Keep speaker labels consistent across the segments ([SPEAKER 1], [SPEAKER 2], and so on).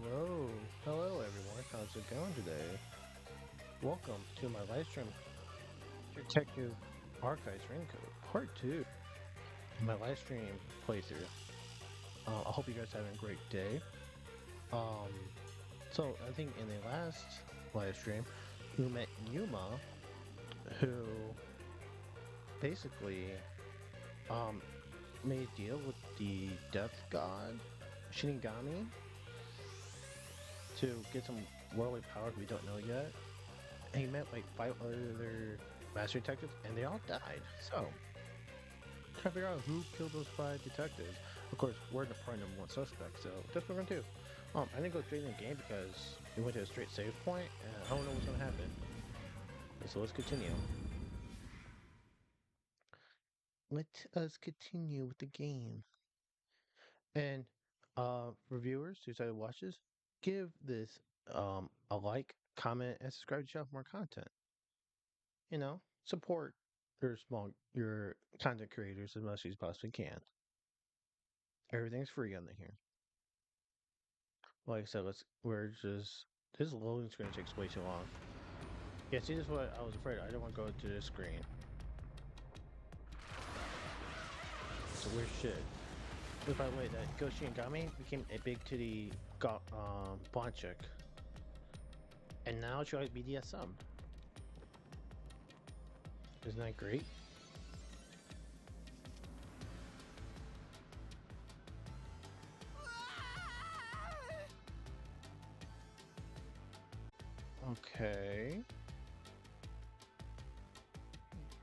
[SPEAKER 1] Hello, hello everyone. How's it going today? Welcome to my live stream, Detective Archives Raincoat Part 2. My live stream playthrough. I hope you guys are having a great day. Um, so I think in the last live stream, we met Yuma, who basically made a deal with the death god Shinigami to get some worldly power we don't know yet. And he met like 5 other master detectives, and they all died. So, trying to figure out who killed those 5 detectives. Of course, we're the part number 1 suspect, so that's what we're gonna do. I didn't go straight in the game because we went to a straight save point, and I don't know what's gonna happen. So let's continue. Let us continue with the game. And for viewers who decided to watch this, give this a like, comment, and subscribe to the channel for more content. Support your content creators as much as you possibly can. Everything's free on here. Like I said, this loading screen takes way too long. Yeah, see, this is what I was afraid of. I don't want to go to this screen. It's a weird shit. But by the way, that Ghost Shinigami became a big titty blonde chick. And now she likes BDSM. Isn't that great? Okay.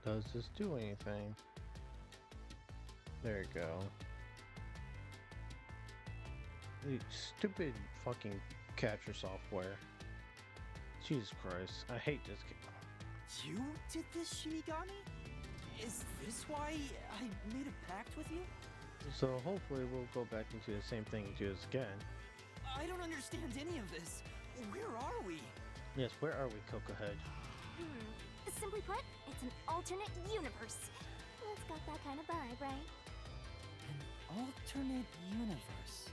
[SPEAKER 1] Does this do anything? There you go. The stupid fucking capture software. Jesus Christ. I hate this game.
[SPEAKER 2] You did this, Shinigami? Is this why I made a pact with you?
[SPEAKER 1] So hopefully we'll go back into the same thing and do this again.
[SPEAKER 2] I don't understand any of this. Where are we?
[SPEAKER 1] Yes, where are we, Cocohead?
[SPEAKER 3] Simply put, it's an alternate universe. It's got that kind of vibe, right?
[SPEAKER 2] An alternate universe.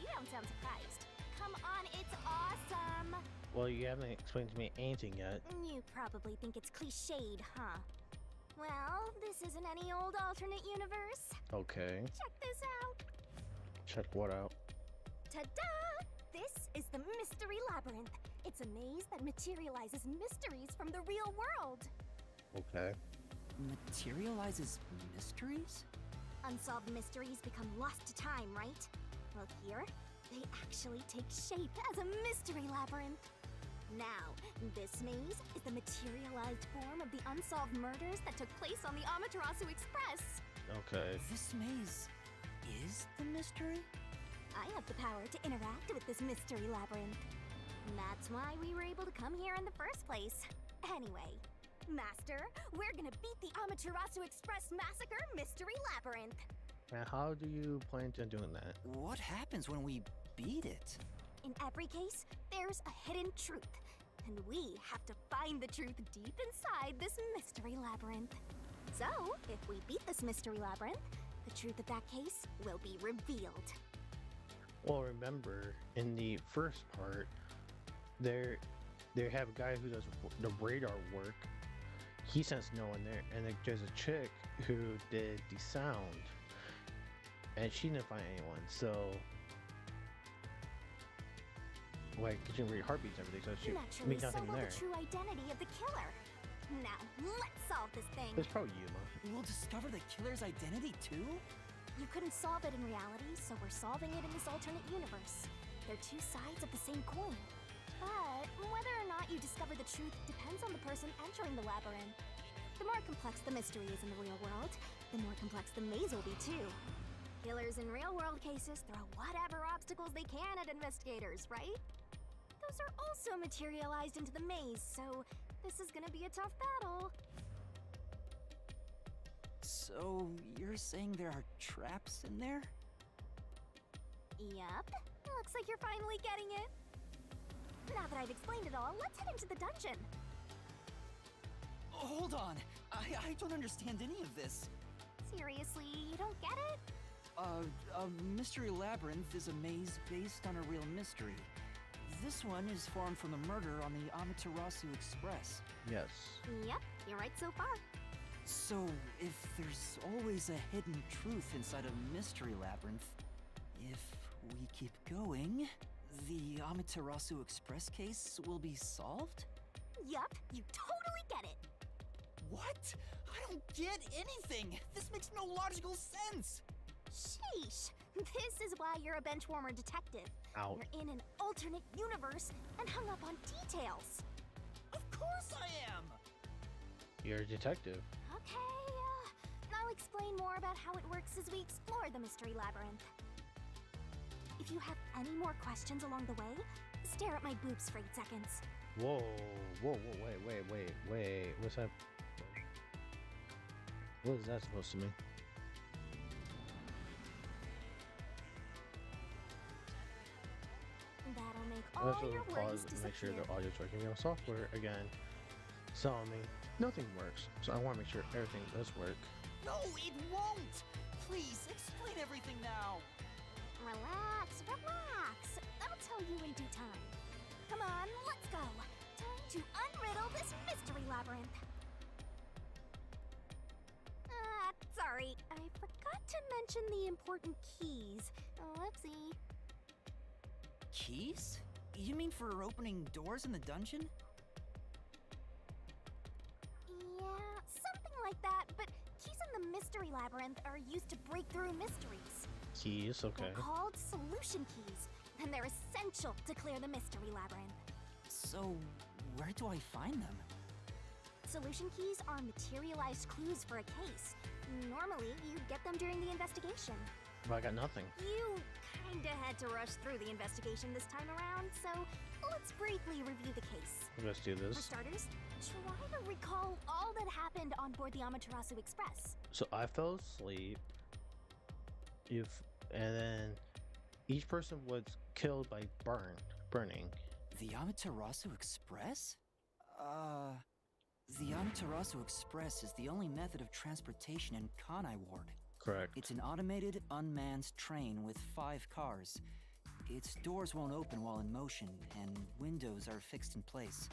[SPEAKER 3] You don't sound surprised. Come on, it's awesome!
[SPEAKER 1] Well, you haven't explained to me anything yet.
[SPEAKER 3] You probably think it's cliched, huh? Well, this isn't any old alternate universe.
[SPEAKER 1] Okay.
[SPEAKER 3] Check this out.
[SPEAKER 1] Check what out?
[SPEAKER 3] Ta-da! This is the Mystery Labyrinth. It's a maze that materializes mysteries from the real world.
[SPEAKER 1] Okay.
[SPEAKER 2] Materializes mysteries?
[SPEAKER 3] Unsolved mysteries become lost to time, right? Well, here, they actually take shape as a mystery labyrinth. Now, this maze is the materialized form of the unsolved murders that took place on the Amaterasu Express.
[SPEAKER 1] Okay.
[SPEAKER 2] This maze is the mystery?
[SPEAKER 3] I have the power to interact with this mystery labyrinth. That's why we were able to come here in the first place. Anyway, Master, we're gonna beat the Amaterasu Express Massacre Mystery Labyrinth.
[SPEAKER 1] Now, how do you plan on doing that?
[SPEAKER 2] What happens when we beat it?
[SPEAKER 3] In every case, there's a hidden truth, and we have to find the truth deep inside this mystery labyrinth. So, if we beat this mystery labyrinth, the truth of that case will be revealed.
[SPEAKER 1] Well, remember, in the first part, they have a guy who does the radar work. He sends no one there, and there's a chick who did the sound, and she didn't find anyone. So, like, she can read heartbeats and everything. So she
[SPEAKER 3] Naturally,
[SPEAKER 1] means
[SPEAKER 3] so
[SPEAKER 1] nothing
[SPEAKER 3] will
[SPEAKER 1] there.
[SPEAKER 3] the true identity of the killer. Now, let's solve this thing.
[SPEAKER 1] It's probably Yuma.
[SPEAKER 2] We'll discover the killer's identity too?
[SPEAKER 3] You couldn't solve it in reality, so we're solving it in this alternate universe. They're two sides of the same coin. But whether or not you discover the truth depends on the person entering the labyrinth. The more complex the mystery is in the real world, the more complex the maze will be too. Killers in real-world cases throw whatever obstacles they can at investigators, right? Those are also materialized into the maze, so this is gonna be a tough battle.
[SPEAKER 2] So, you're saying there are traps in there?
[SPEAKER 3] Yep. Looks like you're finally getting it. Now that I've explained it all, let's head into the dungeon.
[SPEAKER 2] Hold on! I don't understand any of this.
[SPEAKER 3] Seriously, you don't get it?
[SPEAKER 2] A mystery labyrinth is a maze based on a real mystery. This one is formed from the murder on the Amaterasu Express.
[SPEAKER 1] Yes.
[SPEAKER 3] Yep, you're right so far.
[SPEAKER 2] So, if there's always a hidden truth inside a mystery labyrinth, if we keep going, the Amaterasu Express case will be solved?
[SPEAKER 3] Yup, you totally get it.
[SPEAKER 2] What? I don't get anything! This makes no logical sense!
[SPEAKER 3] Sheesh. This is why you're a benchwarmer detective.
[SPEAKER 1] Out.
[SPEAKER 3] You're in an alternate universe and hung up on details.
[SPEAKER 2] Of course I am!
[SPEAKER 1] You're a detective.
[SPEAKER 3] Okay, I'll explain more about how it works as we explore the mystery labyrinth. If you have any more questions along the way, stare at my boobs for 8 seconds.
[SPEAKER 1] Whoa, wait. What's that? What is that supposed to mean?
[SPEAKER 3] That'll make
[SPEAKER 1] I
[SPEAKER 3] all
[SPEAKER 1] have
[SPEAKER 3] your
[SPEAKER 1] to
[SPEAKER 3] worries
[SPEAKER 1] pause and make sure
[SPEAKER 3] disappear.
[SPEAKER 1] the audio's working. You know, software again telling me nothing works, so I want to make sure everything does work.
[SPEAKER 2] No, it won't! Please, explain everything now!
[SPEAKER 3] Relax. I'll tell you in due time. Come on, let's go. Time to unriddle this mystery labyrinth. Sorry, I forgot to mention the important keys. Whoopsie.
[SPEAKER 2] Keys? You mean for opening doors in the dungeon?
[SPEAKER 3] Yeah, something like that, but keys in the mystery labyrinth are used to break through mysteries.
[SPEAKER 1] Keys, okay.
[SPEAKER 3] They're called solution keys, and they're essential to clear the mystery labyrinth.
[SPEAKER 2] So, where do I find them?
[SPEAKER 3] Solution keys are materialized clues for a case. Normally, you'd get them during the investigation.
[SPEAKER 1] But I got nothing.
[SPEAKER 3] You kinda had to rush through the investigation this time around, so let's briefly review the case.
[SPEAKER 1] Let's do
[SPEAKER 3] For
[SPEAKER 1] this.
[SPEAKER 3] starters, try to recall all that happened on board the Amaterasu Express.
[SPEAKER 1] So I fell asleep. And then each person was killed by burning.
[SPEAKER 2] The Amaterasu Express? The Amaterasu Express is the only method of transportation in Kanai Ward.
[SPEAKER 1] Correct.
[SPEAKER 2] It's an automated, unmanned train with 5 cars. Its doors won't open while in motion, and windows are fixed in place.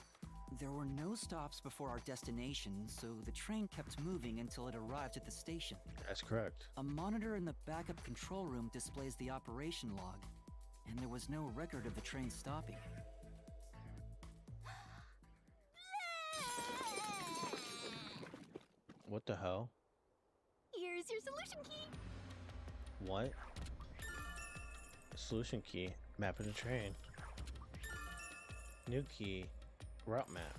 [SPEAKER 2] There were no stops before our destination, so the train kept moving until it arrived at the station.
[SPEAKER 1] That's correct.
[SPEAKER 2] A monitor in the backup control room displays the operation log, and there was no record of the train stopping.
[SPEAKER 1] What the hell?
[SPEAKER 3] Here's your solution key.
[SPEAKER 1] What? Solution key. Map of the train. New key. Route map.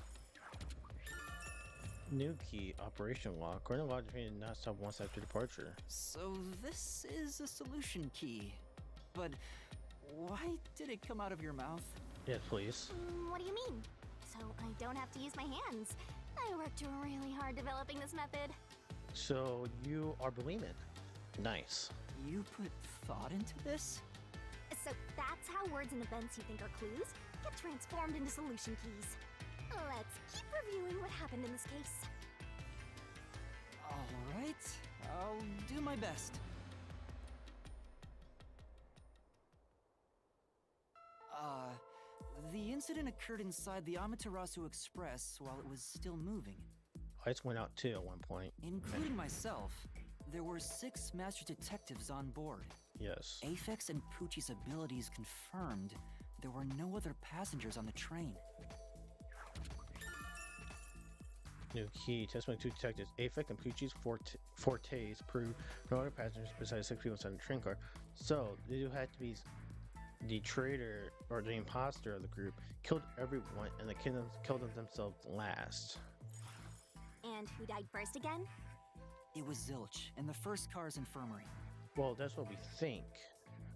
[SPEAKER 1] New key. Operation log. According to log, the train did not stop once after departure.
[SPEAKER 2] So this is a solution key. But why did it come out of your mouth?
[SPEAKER 1] Yes, please.
[SPEAKER 3] What do you mean? So I don't have to use my hands. I worked really hard developing this method.
[SPEAKER 1] So you are bulimic. Nice.
[SPEAKER 2] You put thought into this?
[SPEAKER 3] So that's how words and events you think are clues get transformed into solution keys. Let's keep reviewing what happened in this case.
[SPEAKER 2] All right, I'll do my best. The incident occurred inside the Amaterasu Express while it was still moving.
[SPEAKER 1] Lights went out too at one point.
[SPEAKER 2] Including myself, there were 6 master detectives on board.
[SPEAKER 1] Yes.
[SPEAKER 2] Aphex and Poochie's abilities confirmed there were no other passengers on the train.
[SPEAKER 1] New key. Testimony 2 detectives. Afek and Poochie's fortes prove no other passengers besides 6 people inside the train car. So, they do have to be the traitor or the imposter of the group killed everyone and the kingdoms killed themselves last.
[SPEAKER 3] And who died first again?
[SPEAKER 2] It was Zilch in the first car's infirmary.
[SPEAKER 1] Well, that's what we think.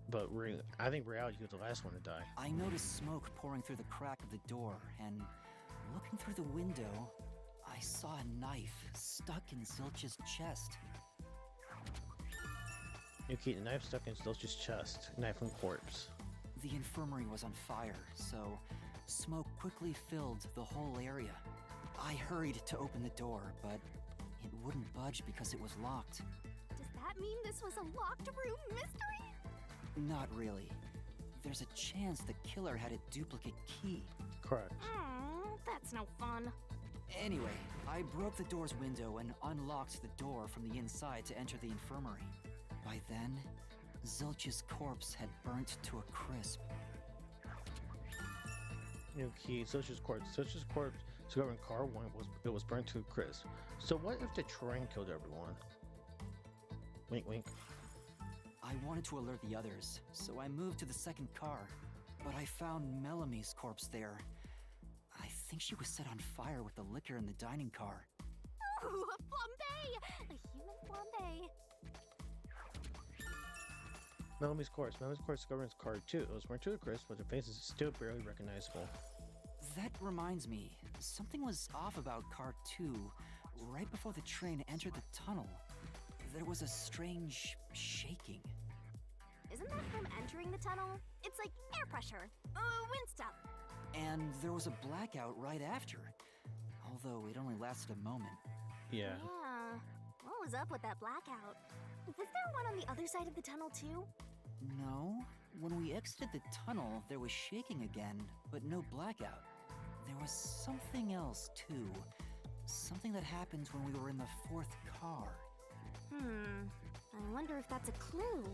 [SPEAKER 1] But I think reality he was the last one to die.
[SPEAKER 2] I noticed smoke pouring through the crack of the door, and looking through the window, I saw a knife stuck in Zilch's chest.
[SPEAKER 1] New key. The knife stuck in Stilch's chest. Knife and corpse.
[SPEAKER 2] The infirmary was on fire, so smoke quickly filled the whole area. I hurried to open the door, but it wouldn't budge because it was locked.
[SPEAKER 3] Does that that mean this was a locked room mystery?
[SPEAKER 2] Not really. There's a chance the killer had a duplicate key.
[SPEAKER 1] Correct.
[SPEAKER 3] That's no fun.
[SPEAKER 2] Anyway, I broke the door's window and unlocked the door from the inside to enter the infirmary. By then, Zilch's corpse had burnt to a crisp.
[SPEAKER 1] New key, Social's corpse. Social's corpse discovered in car 1 was burnt to a crisp. So what if the train killed everyone? Wink wink.
[SPEAKER 2] I wanted to alert the others, so I moved to the second car. But I found Mellamy's corpse there. I think she was set on fire with the liquor in the dining car.
[SPEAKER 3] Ooh, a flambe! A human flambe.
[SPEAKER 1] Mellamy's corpse. Mellamy's corpse discovered in car 2. It was burnt to a crisp, but her face is still barely recognizable.
[SPEAKER 2] That reminds me, something was off about car 2. Right before the train entered the tunnel, there was a strange shaking.
[SPEAKER 3] Isn't that from entering the tunnel? It's like air pressure. Wind stuff.
[SPEAKER 2] And there was a blackout right after, although it only lasted a moment.
[SPEAKER 1] Yeah.
[SPEAKER 3] Yeah. What was up with that blackout? Was there one on the other side of the tunnel too?
[SPEAKER 2] No, when we exited the tunnel, there was shaking again, but no blackout. There was something else too. Something that happened when we were in the fourth car.
[SPEAKER 3] I wonder if that's a clue.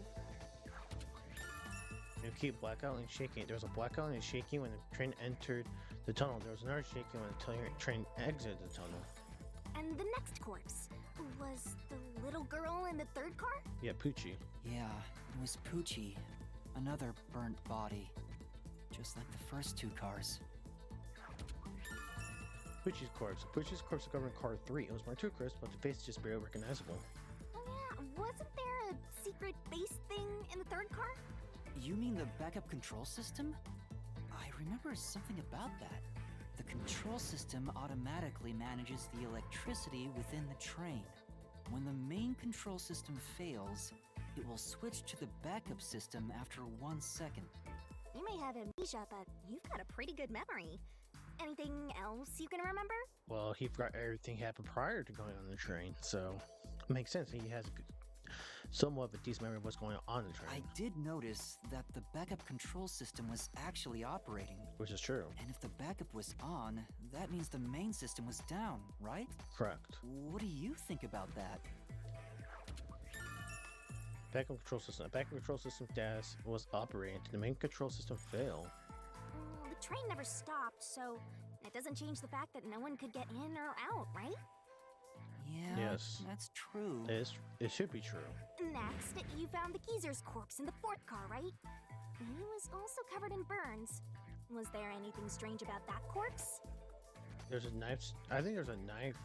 [SPEAKER 1] You keep blackout and shaking. There was a blackout and shaking when the train entered the tunnel. There was another shaking when the train exited the tunnel.
[SPEAKER 3] And the next corpse was the little girl in the third car?
[SPEAKER 1] Yeah, Poochie.
[SPEAKER 2] Yeah, it was Poochie. Another burnt body. Just like the first 2 cars.
[SPEAKER 1] Poochie's corpse. Poochie's corpse is covered in car 3. It was burnt to a crisp, but the face is just barely recognizable.
[SPEAKER 3] Oh yeah, wasn't there a secret base thing in the third car?
[SPEAKER 2] You mean the backup control system? I remember something about that. The control system automatically manages the electricity within the train. When the main control system fails, it will switch to the backup system after 1 second.
[SPEAKER 3] You may have amnesia, but you've got a pretty good memory. Anything else you can remember?
[SPEAKER 1] Well, he forgot everything happened prior to going on the train, so it makes sense. He has somewhat of a decent memory of what's going on the train.
[SPEAKER 2] I did notice that the backup control system was actually operating.
[SPEAKER 1] Which is true.
[SPEAKER 2] And if the backup was on, that means the main system was down, right?
[SPEAKER 1] Correct.
[SPEAKER 2] What do you think about that?
[SPEAKER 1] Backup control system. Backup control system status was operating. The main control system failed.
[SPEAKER 3] The train never stopped, so it doesn't change the fact that no one could get in or out, right?
[SPEAKER 2] Yeah,
[SPEAKER 1] Yes.
[SPEAKER 2] that's true.
[SPEAKER 1] It should be true.
[SPEAKER 3] Next, you found the geezer's corpse in the fourth car, right? He was also covered in burns. Was there anything strange about that corpse?
[SPEAKER 1] There's a knife. I think there's a knife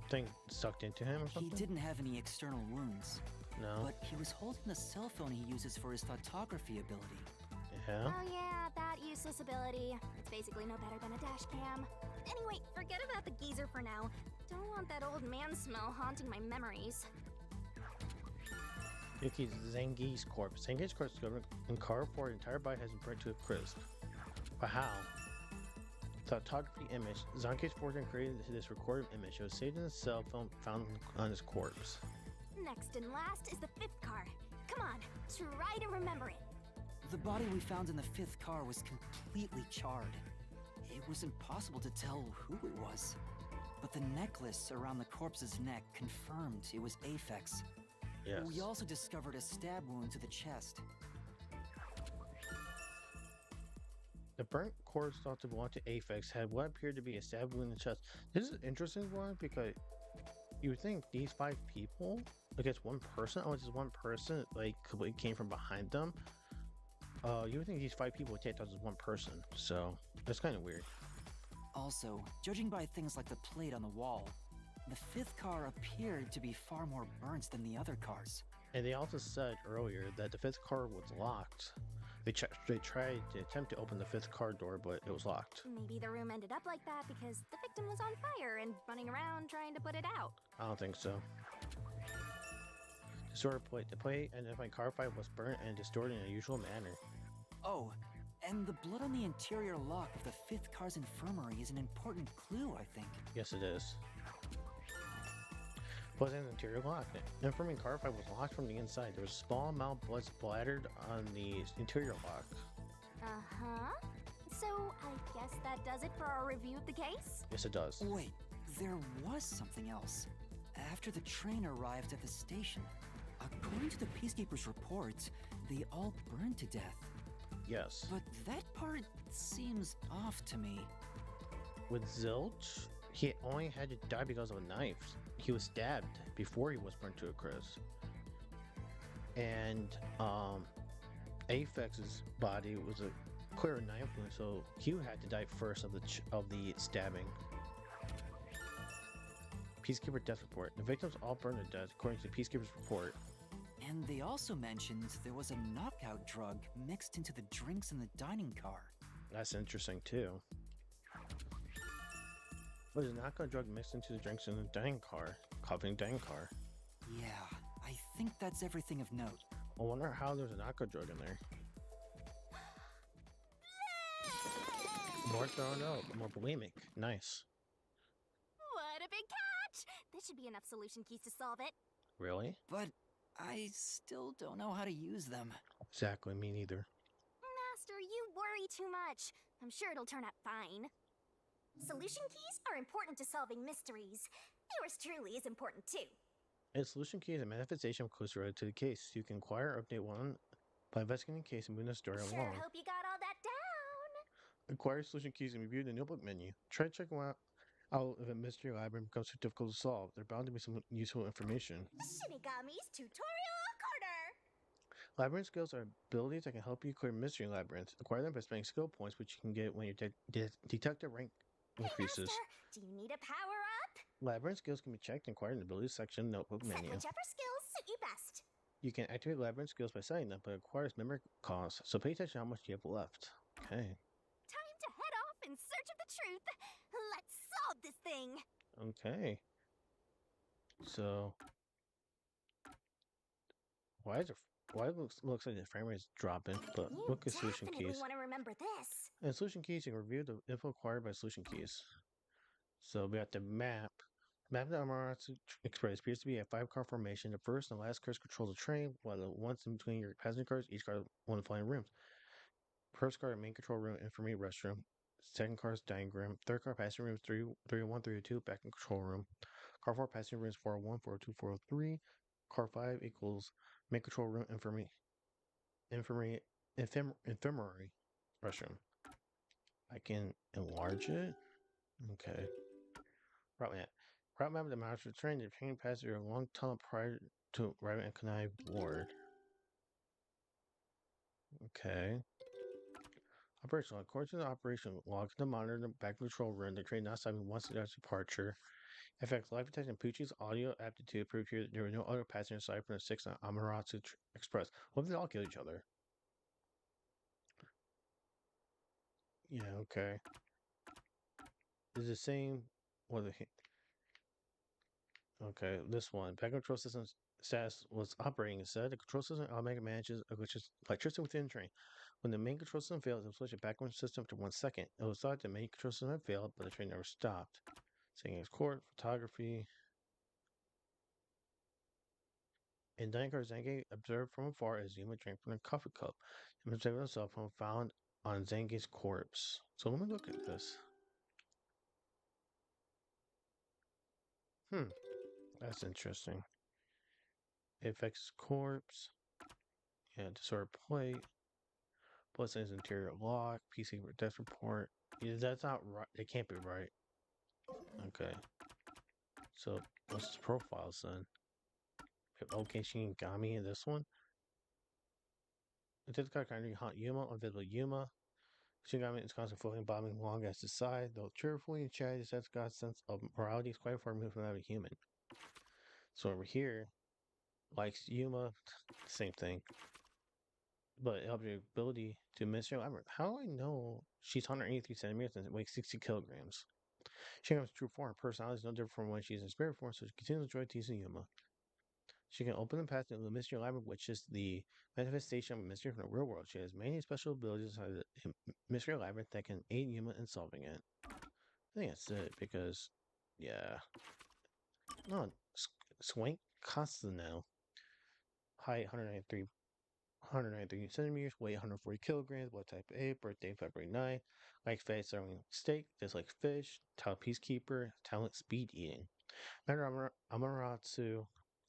[SPEAKER 1] thing sucked into him or
[SPEAKER 2] He
[SPEAKER 1] something.
[SPEAKER 2] didn't have any external wounds,
[SPEAKER 1] No.
[SPEAKER 2] but he was holding the cell phone he uses for his photography ability.
[SPEAKER 1] Yeah.
[SPEAKER 3] Oh yeah, that useless ability. It's basically no better than a dash cam. Anyway, forget about the geezer for now. Don't want that old man smell haunting my memories.
[SPEAKER 1] Yuki's Zangi's corpse. Zangi's corpse discovered in car 4. The entire body has been burnt to a crisp. But how? Photography image. Zangi's forged created this recorded image. It was saved in a cell phone found on his corpse.
[SPEAKER 3] Next and last is the fifth car. Come on, try to remember it.
[SPEAKER 2] The body we found in the fifth car was completely charred. It was impossible to tell who it was. But the necklace around the corpse's neck confirmed it was Aphex.
[SPEAKER 1] Yes.
[SPEAKER 2] We also discovered a stab wound to the chest.
[SPEAKER 1] The burnt corpse thought to belong to Aphex had what appeared to be a stab wound in the chest. This is an interesting one because you would think these 5 people against one person, unless it's one person like completely came from behind them. You would think these 5 people would take out as one person, so that's kind of weird.
[SPEAKER 2] Also, judging by things like the plate on the wall, the fifth car appeared to be far more burnt than the other cars.
[SPEAKER 1] And they also said earlier that the 5th car was locked. They tried to attempt to open the 5th car door, but it was locked.
[SPEAKER 3] Maybe the room ended up like that because the victim was on fire and running around trying to put it out.
[SPEAKER 1] I don't think so. Distorted plate. The plate identifying car 5 was burnt and distorted in a usual manner.
[SPEAKER 2] Oh, and the blood on the interior lock of the fifth car's infirmary is an important clue, I think.
[SPEAKER 1] Yes, it is. Was an interior lock. The informing car 5 was locked from the inside. There was a small amount of blood splattered on the interior lock.
[SPEAKER 3] Uh-huh. So, I guess that does it for our review of the case?
[SPEAKER 1] Yes, it does.
[SPEAKER 2] Wait, there was something else. After the train arrived at the station, according to the Peacekeepers' reports, they all burned to death.
[SPEAKER 1] Yes.
[SPEAKER 2] But that part seems off to me.
[SPEAKER 1] With Zilch, he only had to die because of a knife. He was stabbed before he was burned to a crisp. And Aphex's body was a clear knife wound, so he had to die first of the stabbing. Peacekeeper death report. The victims all burned to death according to the Peacekeeper's report.
[SPEAKER 2] And they also mentioned there was a knockout drug mixed into the drinks in the dining car.
[SPEAKER 1] That's interesting too. Was a knockout drug mixed into the drinks in the dining car? Coughing dining car.
[SPEAKER 2] Yeah, I think that's everything of note.
[SPEAKER 1] I wonder how there's a knockout drug in there. More thrown out, more bulimic. Nice.
[SPEAKER 3] What a big catch! This should be enough solution keys to solve it.
[SPEAKER 1] Really?
[SPEAKER 2] But I still don't know how to use them.
[SPEAKER 1] Exactly, me neither.
[SPEAKER 3] Master, you worry too much. I'm sure it'll turn out fine. Solution keys are important to solving mysteries. Yours truly is important too.
[SPEAKER 1] A solution key is a manifestation of clues related to the case. You can acquire or update one by investigating the case and moving the story
[SPEAKER 3] Sure
[SPEAKER 1] along.
[SPEAKER 3] hope you got all that down.
[SPEAKER 1] Acquire solution keys and review the notebook menu. Try to check them out if a mystery labyrinth becomes too difficult to solve. There's bound to be some useful information.
[SPEAKER 3] Shinigami's Tutorial Corner!
[SPEAKER 1] Labyrinth skills are abilities that can help you clear mystery labyrinths. Acquire them by spending skill points, which you can get when your detective rank increases.
[SPEAKER 3] Hey, Master, do you need a power-up?
[SPEAKER 1] Labyrinth skills can be checked and acquired in the abilities section notebook
[SPEAKER 3] Set
[SPEAKER 1] menu.
[SPEAKER 3] whichever skills suit you best.
[SPEAKER 1] You can activate labyrinth skills by setting them, but it requires memory costs, so pay attention to how much you have left. Okay.
[SPEAKER 3] Time to head off in search of the truth. Let's solve this thing.
[SPEAKER 1] Okay. So why looks like the frame rate is dropping, but
[SPEAKER 3] You
[SPEAKER 1] look at solution
[SPEAKER 3] definitely
[SPEAKER 1] keys.
[SPEAKER 3] want to remember this.
[SPEAKER 1] And solution keys, you can review the info acquired by solution keys. So we got the map. Map of the Amaranth Express appears to be a 5-car formation. The first and last cars control the train, while the ones in between your passenger cars, each car has one of the following rooms. First car, main control room, infirmary, restroom. Second car is dining room. Third car, passenger rooms 301, 302, back in control room. Car 4, passenger rooms 401, 402, 403. Car 5 equals main control room, infirmary, restroom. I can enlarge it. Okay. Route map. Route map of the master train. The train passes through a long tunnel prior to arriving at Kanai Ward. Okay. Operational. According to the operation log, to monitor the back control room, the train not stopping once it has departure. FX live detection Pucci's audio aptitude proved here that there were no other passengers aside from the 6 on Amaterasu Express. What if they all kill each other? Yeah, okay. It's the same. What the Okay, this one. Back control system status was operating. Instead, the control system automatically manages electricity within the train. When the main control system failed, it will switch the backup system after 1 second. It was thought the main control system had failed, but the train never stopped. Saying his court, photography. In Dankar Zange observed from afar as Yuma drank from a coffee cup. He observed himself from found on Zange's corpse. So let me look at this. That's interesting. Affects corpse. Yeah, disorder plate. Plus his interior lock. PC death report. Yeah, that's not right. It can't be right. Okay. So what's his profiles then? Okay, Shinigami in this one. This guy kind of hunt Yuma, invisible Yuma. Shinigami is constantly floating, bombing along as his side, though cheerfully and chatty, says God's sense of morality is quite far removed from that of a human. So over here, likes Yuma, same thing. But it helps your ability to mystery labyrinth. How do I know she's 183 centimeters and weighs 60 kilograms? Shinigami's true form, her personality is no different from when she's in spirit form, so she continues to enjoy teasing Yuma. She can open the path to the Mystery Labyrinth, which is the manifestation of a mystery from the real world. She has many special abilities inside the Mystery Labyrinth that can aid Yuma in solving it. I think that's it, because, yeah. No, Swank Costano. Height 193 centimeters, weight 140 kilograms, blood type A, birthday February 9th, like face serving steak, dislike fish, talent peacekeeper, talent speed eating. Member Amaratsu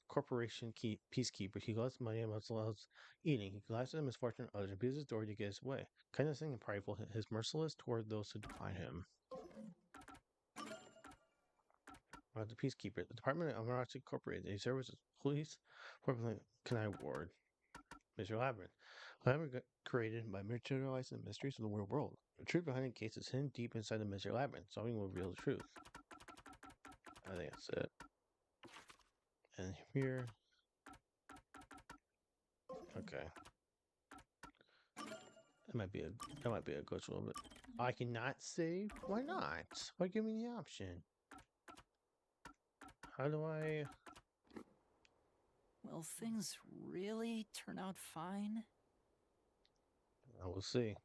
[SPEAKER 1] Corporation peacekeeper, he loves money and loves eating. He glances at the misfortune of others and abuses his authority to get his way. Condescending and prideful, his merciless toward those who defy him. The peacekeeper, the Department of Amaratsu Corporation, he serves as police for the Kanai Ward. Mr. Labyrinth. Labyrinth created by materializing the mysteries of the real world. The truth behind the case is hidden deep inside the Mr. Labyrinth. Solving will reveal the truth. I think that's it. And here. Okay. That might be a glitch a little bit. I cannot save? Why not? Why give me the option? How do I?
[SPEAKER 2] Will things really turn out fine?
[SPEAKER 1] I will see.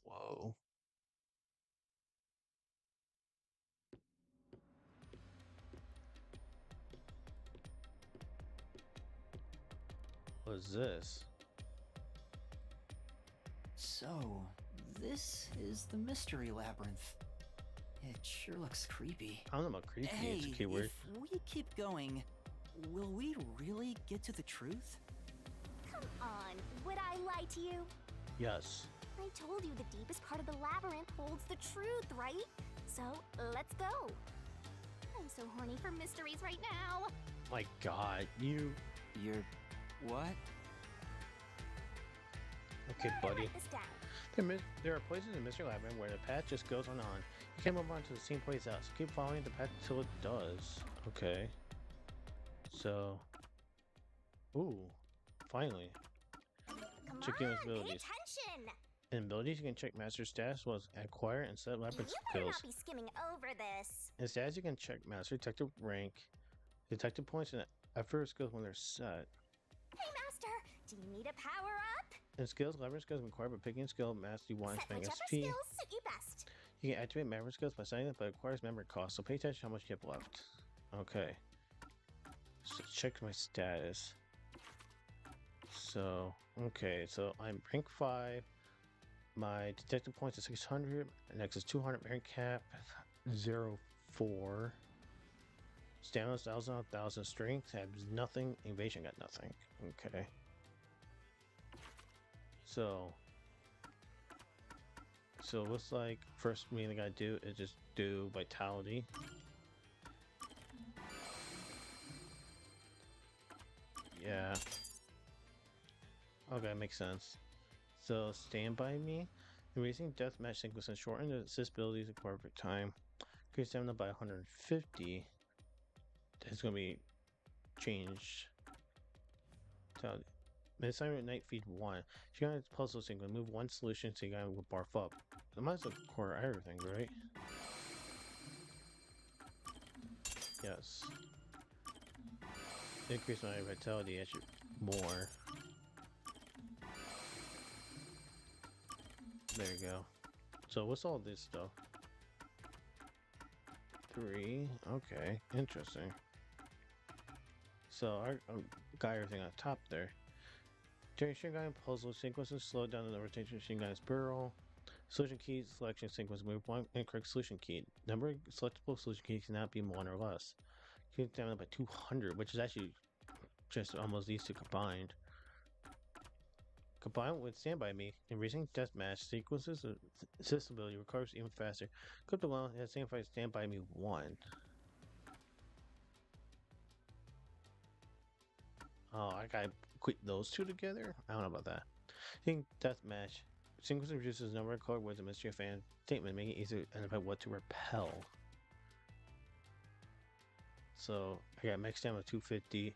[SPEAKER 1] Whoa. What is this?
[SPEAKER 2] So, this is the Mystery Labyrinth. It sure looks creepy.
[SPEAKER 1] I don't know about creepy.
[SPEAKER 2] Hey,
[SPEAKER 1] It's a keyword.
[SPEAKER 2] if we keep going, will we really get to the truth?
[SPEAKER 3] Come on, would I lie to you?
[SPEAKER 1] Yes.
[SPEAKER 3] I told you the deepest part of the labyrinth holds the truth, right? So, let's go. I'm so horny for mysteries right now.
[SPEAKER 1] My God, you.
[SPEAKER 2] You're... what?
[SPEAKER 1] Okay, buddy.
[SPEAKER 3] Write this down.
[SPEAKER 1] There are places in Mystery Labyrinth where the path just goes on. You can't move on to the same place else. Keep following the path until it does. Okay. So. Ooh. Finally.
[SPEAKER 3] Come
[SPEAKER 1] Checking
[SPEAKER 3] on,
[SPEAKER 1] his
[SPEAKER 3] pay
[SPEAKER 1] abilities.
[SPEAKER 3] attention.
[SPEAKER 1] In abilities, you can check master stats as well as acquire and set labyrinth
[SPEAKER 3] You better
[SPEAKER 1] skills.
[SPEAKER 3] not be skimming over this.
[SPEAKER 1] In stats, you can check master detective rank, detective points, and effort skills when they're set.
[SPEAKER 3] Hey, Master, do you need a power-up?
[SPEAKER 1] In skills, labyrinth skills required by picking a skill master you want and
[SPEAKER 3] Set
[SPEAKER 1] spending
[SPEAKER 3] whichever
[SPEAKER 1] SP.
[SPEAKER 3] skills suit you best.
[SPEAKER 1] You can activate memory skills by setting them, but it requires memory cost, so pay attention to how much you have left. Okay. So check my status. So, okay, so I'm rank 5. My detective points is 600. Next is 200. Rank cap 0.4. Stamina 1,000. Strength has nothing. Evasion got nothing. Okay. So it looks like first thing I gotta do is just do vitality. Yeah. Okay, makes sense. So stand by me. Erasing deathmatch sequences shorten the assist abilities in corporate time. Increase stamina by 150. It's gonna be changed. Mid-assignment night feed 1. If you got a puzzle sequence, move one solution so you gotta barf up. I might as well core everything, right? Yes. Increase my vitality actually more. There you go. So what's all this stuff? 3. Okay, interesting. So I got everything on top there. During Shingai puzzle sequences, slow down the rotation of Shingai's barrel. Solution key selection sequence, move one incorrect solution key. Number of selectable solution keys cannot be 1 or less. Keep stamina by 200, which is actually just almost these two combined. Combined with Stand By Me, increasing deathmatch sequences of assist ability recovers even faster. Clip the one and same fight Stand By Me 1. Oh, I gotta quit those two together? I don't know about that. Think deathmatch. Sequence reduces the number of color words a mystery fan statement, making it easier to identify what to repel. So I got max stamina 250.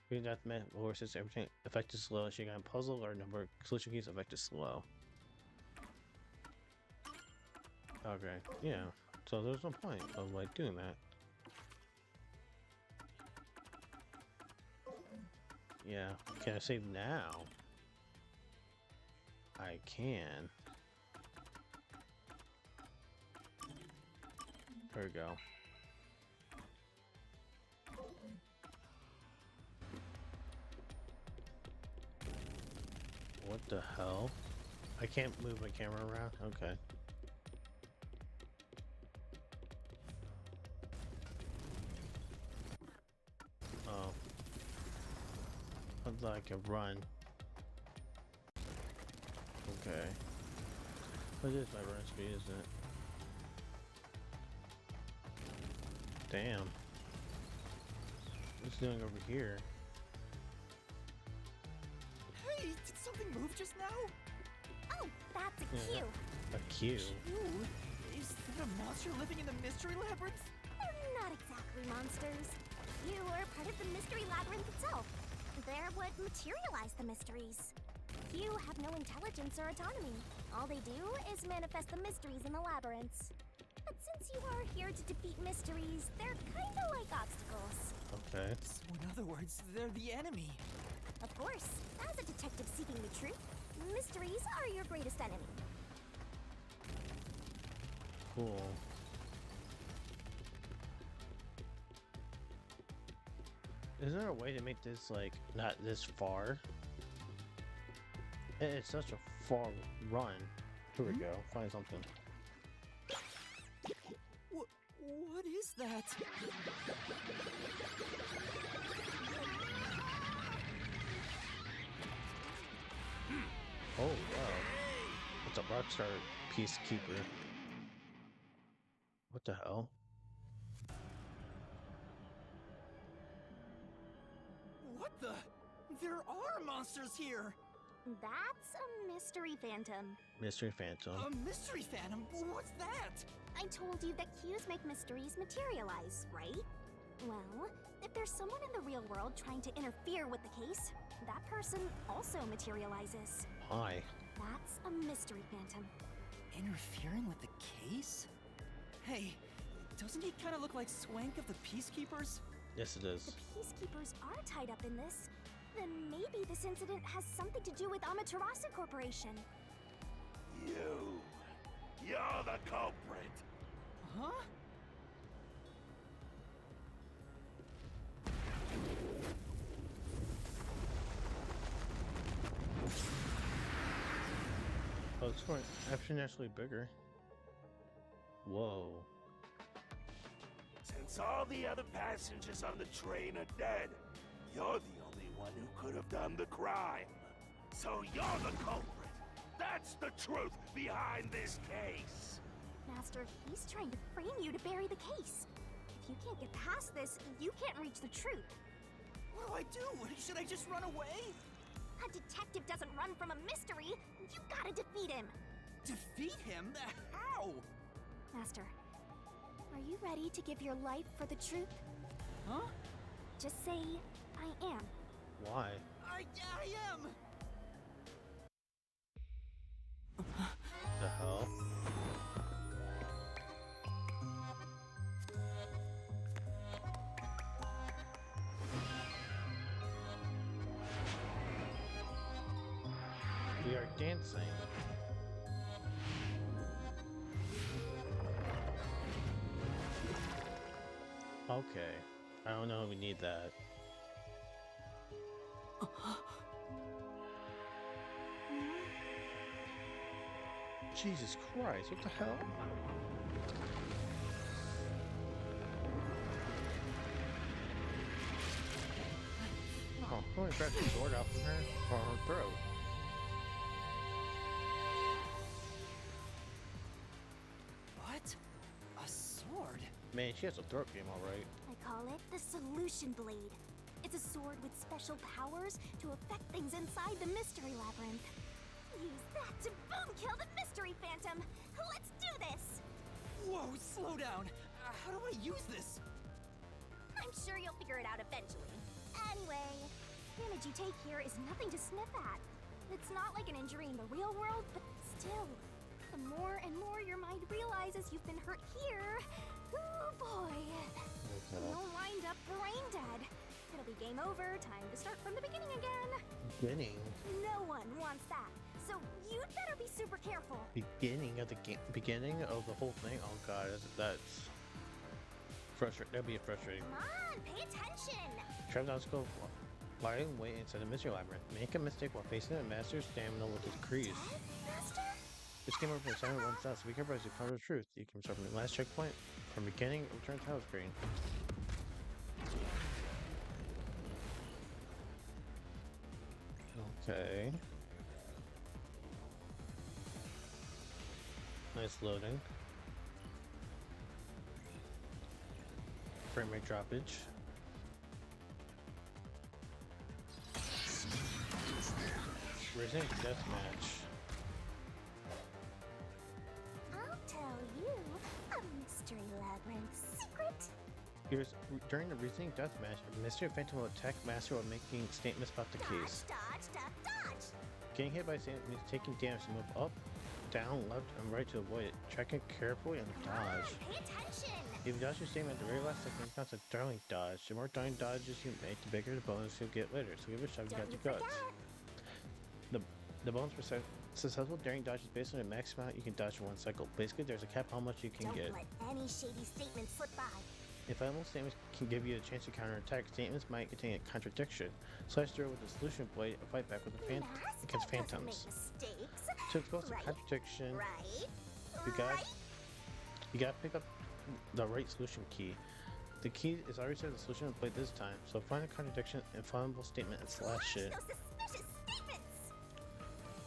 [SPEAKER 1] Green deathmatch lowers everything affected slow. She got puzzle or number of solution keys affected slow. Okay, yeah. So there's no point of like doing that. Yeah, can I save now? I can. There we go. What the hell? I can't move my camera around? Okay. Oh. I thought I could run. Okay. What is my run speed, isn't it? Damn. What's it doing over here?
[SPEAKER 2] Hey, did something move just now?
[SPEAKER 3] Oh, that's a
[SPEAKER 1] Yeah.
[SPEAKER 3] cue.
[SPEAKER 1] A queue?
[SPEAKER 2] Ooh, is that a monster living in the mystery labyrinth?
[SPEAKER 3] They're not exactly monsters. You are part of the mystery labyrinth itself. They're what materialize the mysteries. You have no intelligence or autonomy. All they do is manifest the mysteries in the labyrinths. But since you are here to defeat mysteries, they're kinda like obstacles.
[SPEAKER 1] Okay.
[SPEAKER 2] So in other words, they're the enemy.
[SPEAKER 3] Of course, as a detective seeking the truth, mysteries are your greatest enemy.
[SPEAKER 1] Cool. Is there a way to make this, like, not this far? It's such a far run. Here we go. Find something.
[SPEAKER 2] What is that?
[SPEAKER 1] Oh, wow. It's a rockstar peacekeeper. What the hell?
[SPEAKER 2] What the? There are monsters here!
[SPEAKER 3] That's a mystery phantom.
[SPEAKER 1] Mystery Phantom.
[SPEAKER 2] A mystery phantom? What's that?
[SPEAKER 3] I told you that cues make mysteries materialize, right? Well, if there's someone in the real world trying to interfere with the case, that person also materializes.
[SPEAKER 1] Why?
[SPEAKER 3] That's a mystery phantom.
[SPEAKER 2] Interfering with the case? Hey, doesn't he kind of look like Swank of the Peacekeepers?
[SPEAKER 1] Yes, it
[SPEAKER 3] The
[SPEAKER 1] is.
[SPEAKER 3] peacekeepers are tied up in this. Then maybe this incident has something to do with Amaterasu Corporation.
[SPEAKER 4] You're the culprit.
[SPEAKER 2] Huh?
[SPEAKER 1] Oh, it's going exponentially bigger. Whoa.
[SPEAKER 4] Since all the other passengers on the train are dead, you're the only one who could have done the crime. So you're the culprit. That's the truth behind this case.
[SPEAKER 3] Master, he's trying to frame you to bury the case. If you can't get past this, you can't reach the truth.
[SPEAKER 2] What do? Should I just run away?
[SPEAKER 3] A detective doesn't run from a mystery. You gotta defeat him.
[SPEAKER 2] Defeat him? How?
[SPEAKER 3] Master, are you ready to give your life for the truth?
[SPEAKER 2] Huh?
[SPEAKER 3] Just say, I am.
[SPEAKER 1] Why?
[SPEAKER 2] I am!
[SPEAKER 1] The hell? We are dancing. Okay. I don't know if we need that. Jesus Christ, what the hell? Oh, I'm gonna grab the sword out from her or her throat.
[SPEAKER 2] What? A sword?
[SPEAKER 1] Man, she has a throat game, alright.
[SPEAKER 3] I call it the Solution Blade. It's a sword with special powers to affect things inside the Mystery Labyrinth. Use that to boom kill the Mystery Phantom! Let's do this!
[SPEAKER 2] Whoa, slow down! How do I use this?
[SPEAKER 3] I'm sure you'll figure it out eventually. Anyway, damage you take here is nothing to sniff at. It's not like an injury in the real world, but still. The more and more your mind realizes you've been hurt here, oh boy, you'll wind up brain dead. It'll be game over, time to start from the beginning again.
[SPEAKER 1] Beginning?
[SPEAKER 3] No one wants that, so you'd better be super careful.
[SPEAKER 1] Beginning of the game? Beginning of the whole thing? Oh god, that's... That'd be frustrating.
[SPEAKER 3] Come on, pay attention!
[SPEAKER 1] Travel down scope, lie in wait inside the mystery labyrinth. Make a mistake while facing the master's stamina will decrease.
[SPEAKER 3] Master?
[SPEAKER 1] This game over assignment runs out, so be careful as you cover the truth. You can start from the last checkpoint, from beginning, return title screen. Okay. Nice loading. Frame rate droppage. Racing deathmatch.
[SPEAKER 3] I'll tell you a mystery labyrinth secret.
[SPEAKER 1] During the reasoning deathmatch, a mystery phantom will attack Master while making statements about the case.
[SPEAKER 3] Dodge, duck, dodge!
[SPEAKER 1] Getting hit by a statement means taking damage to move up, down, left, and right to avoid it. Check it carefully and
[SPEAKER 3] Come on,
[SPEAKER 1] dodge.
[SPEAKER 3] pay attention!
[SPEAKER 1] If you dodge your statement at the very last second, it counts as darling dodge. The more darling dodges you make, the bigger the bonus you'll get later. So give it a shot if you got the guts. The bonus for successful daring dodge is based on the max amount you can dodge in one cycle. Basically, there's a cap how much you can get.
[SPEAKER 3] Don't let any shady statement slip by.
[SPEAKER 1] If animal statements can give you a chance to counterattack, statements might contain a contradiction. Slash through with the solution blade or fight back with the against
[SPEAKER 3] Master
[SPEAKER 1] phantoms.
[SPEAKER 3] doesn't make mistakes.
[SPEAKER 1] To expose the
[SPEAKER 3] Right,
[SPEAKER 1] contradiction,
[SPEAKER 3] Right?
[SPEAKER 1] you got
[SPEAKER 3] Right?
[SPEAKER 1] you gotta pick up the right solution key. The key is already set the solution blade this time, so find a contradiction and findable statement and slash it.
[SPEAKER 3] Those suspicious statements!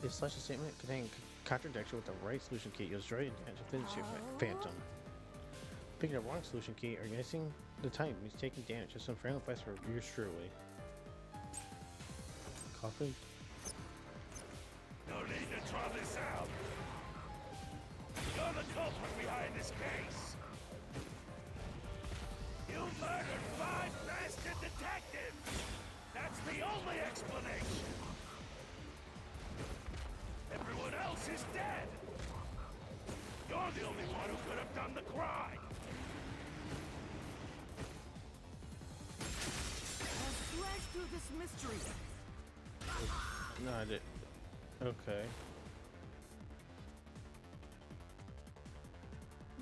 [SPEAKER 1] If slash a statement containing contradiction with the right solution key, you'll destroy it and finish your phantom. Picking the wrong solution key or missing the time means taking damage. Just some friendly advice for yours truly. Coffee?
[SPEAKER 4] No need to draw this out. You're the culprit behind this case. You murdered 5 bastard detectives. That's the only explanation. Everyone else is dead. You're the only one who could have done the crime.
[SPEAKER 2] I'll slash through this mystery.
[SPEAKER 1] No, I did. Okay.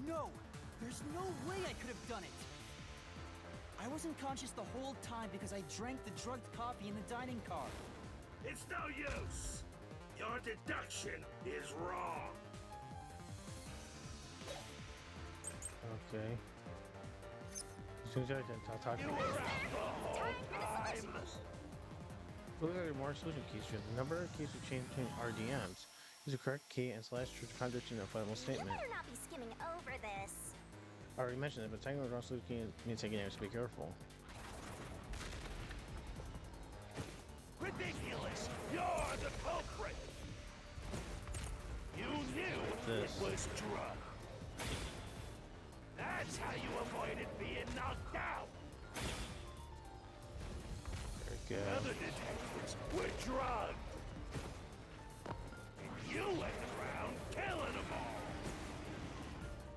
[SPEAKER 2] No! There's no way I could have done it! I wasn't conscious the whole time because I drank the drugged coffee in the dining car.
[SPEAKER 4] It's no use. Your deduction is wrong.
[SPEAKER 1] Okay. As soon as I'll talk to
[SPEAKER 4] You
[SPEAKER 1] you.
[SPEAKER 4] were out the whole time.
[SPEAKER 1] Look at your more solution keys here. The number of keys you change between RDMs. Use the correct key and slash to contradiction in a final
[SPEAKER 3] You
[SPEAKER 1] statement.
[SPEAKER 3] better not be skimming over this.
[SPEAKER 1] I already mentioned it, but taking the wrong solution key means taking damage, so be careful.
[SPEAKER 4] Ridiculous! You're the culprit! You knew
[SPEAKER 1] This.
[SPEAKER 4] it was drugged. That's how you avoided being knocked out.
[SPEAKER 1] There we go.
[SPEAKER 4] Other detectives were drugged. And you went around killing them all.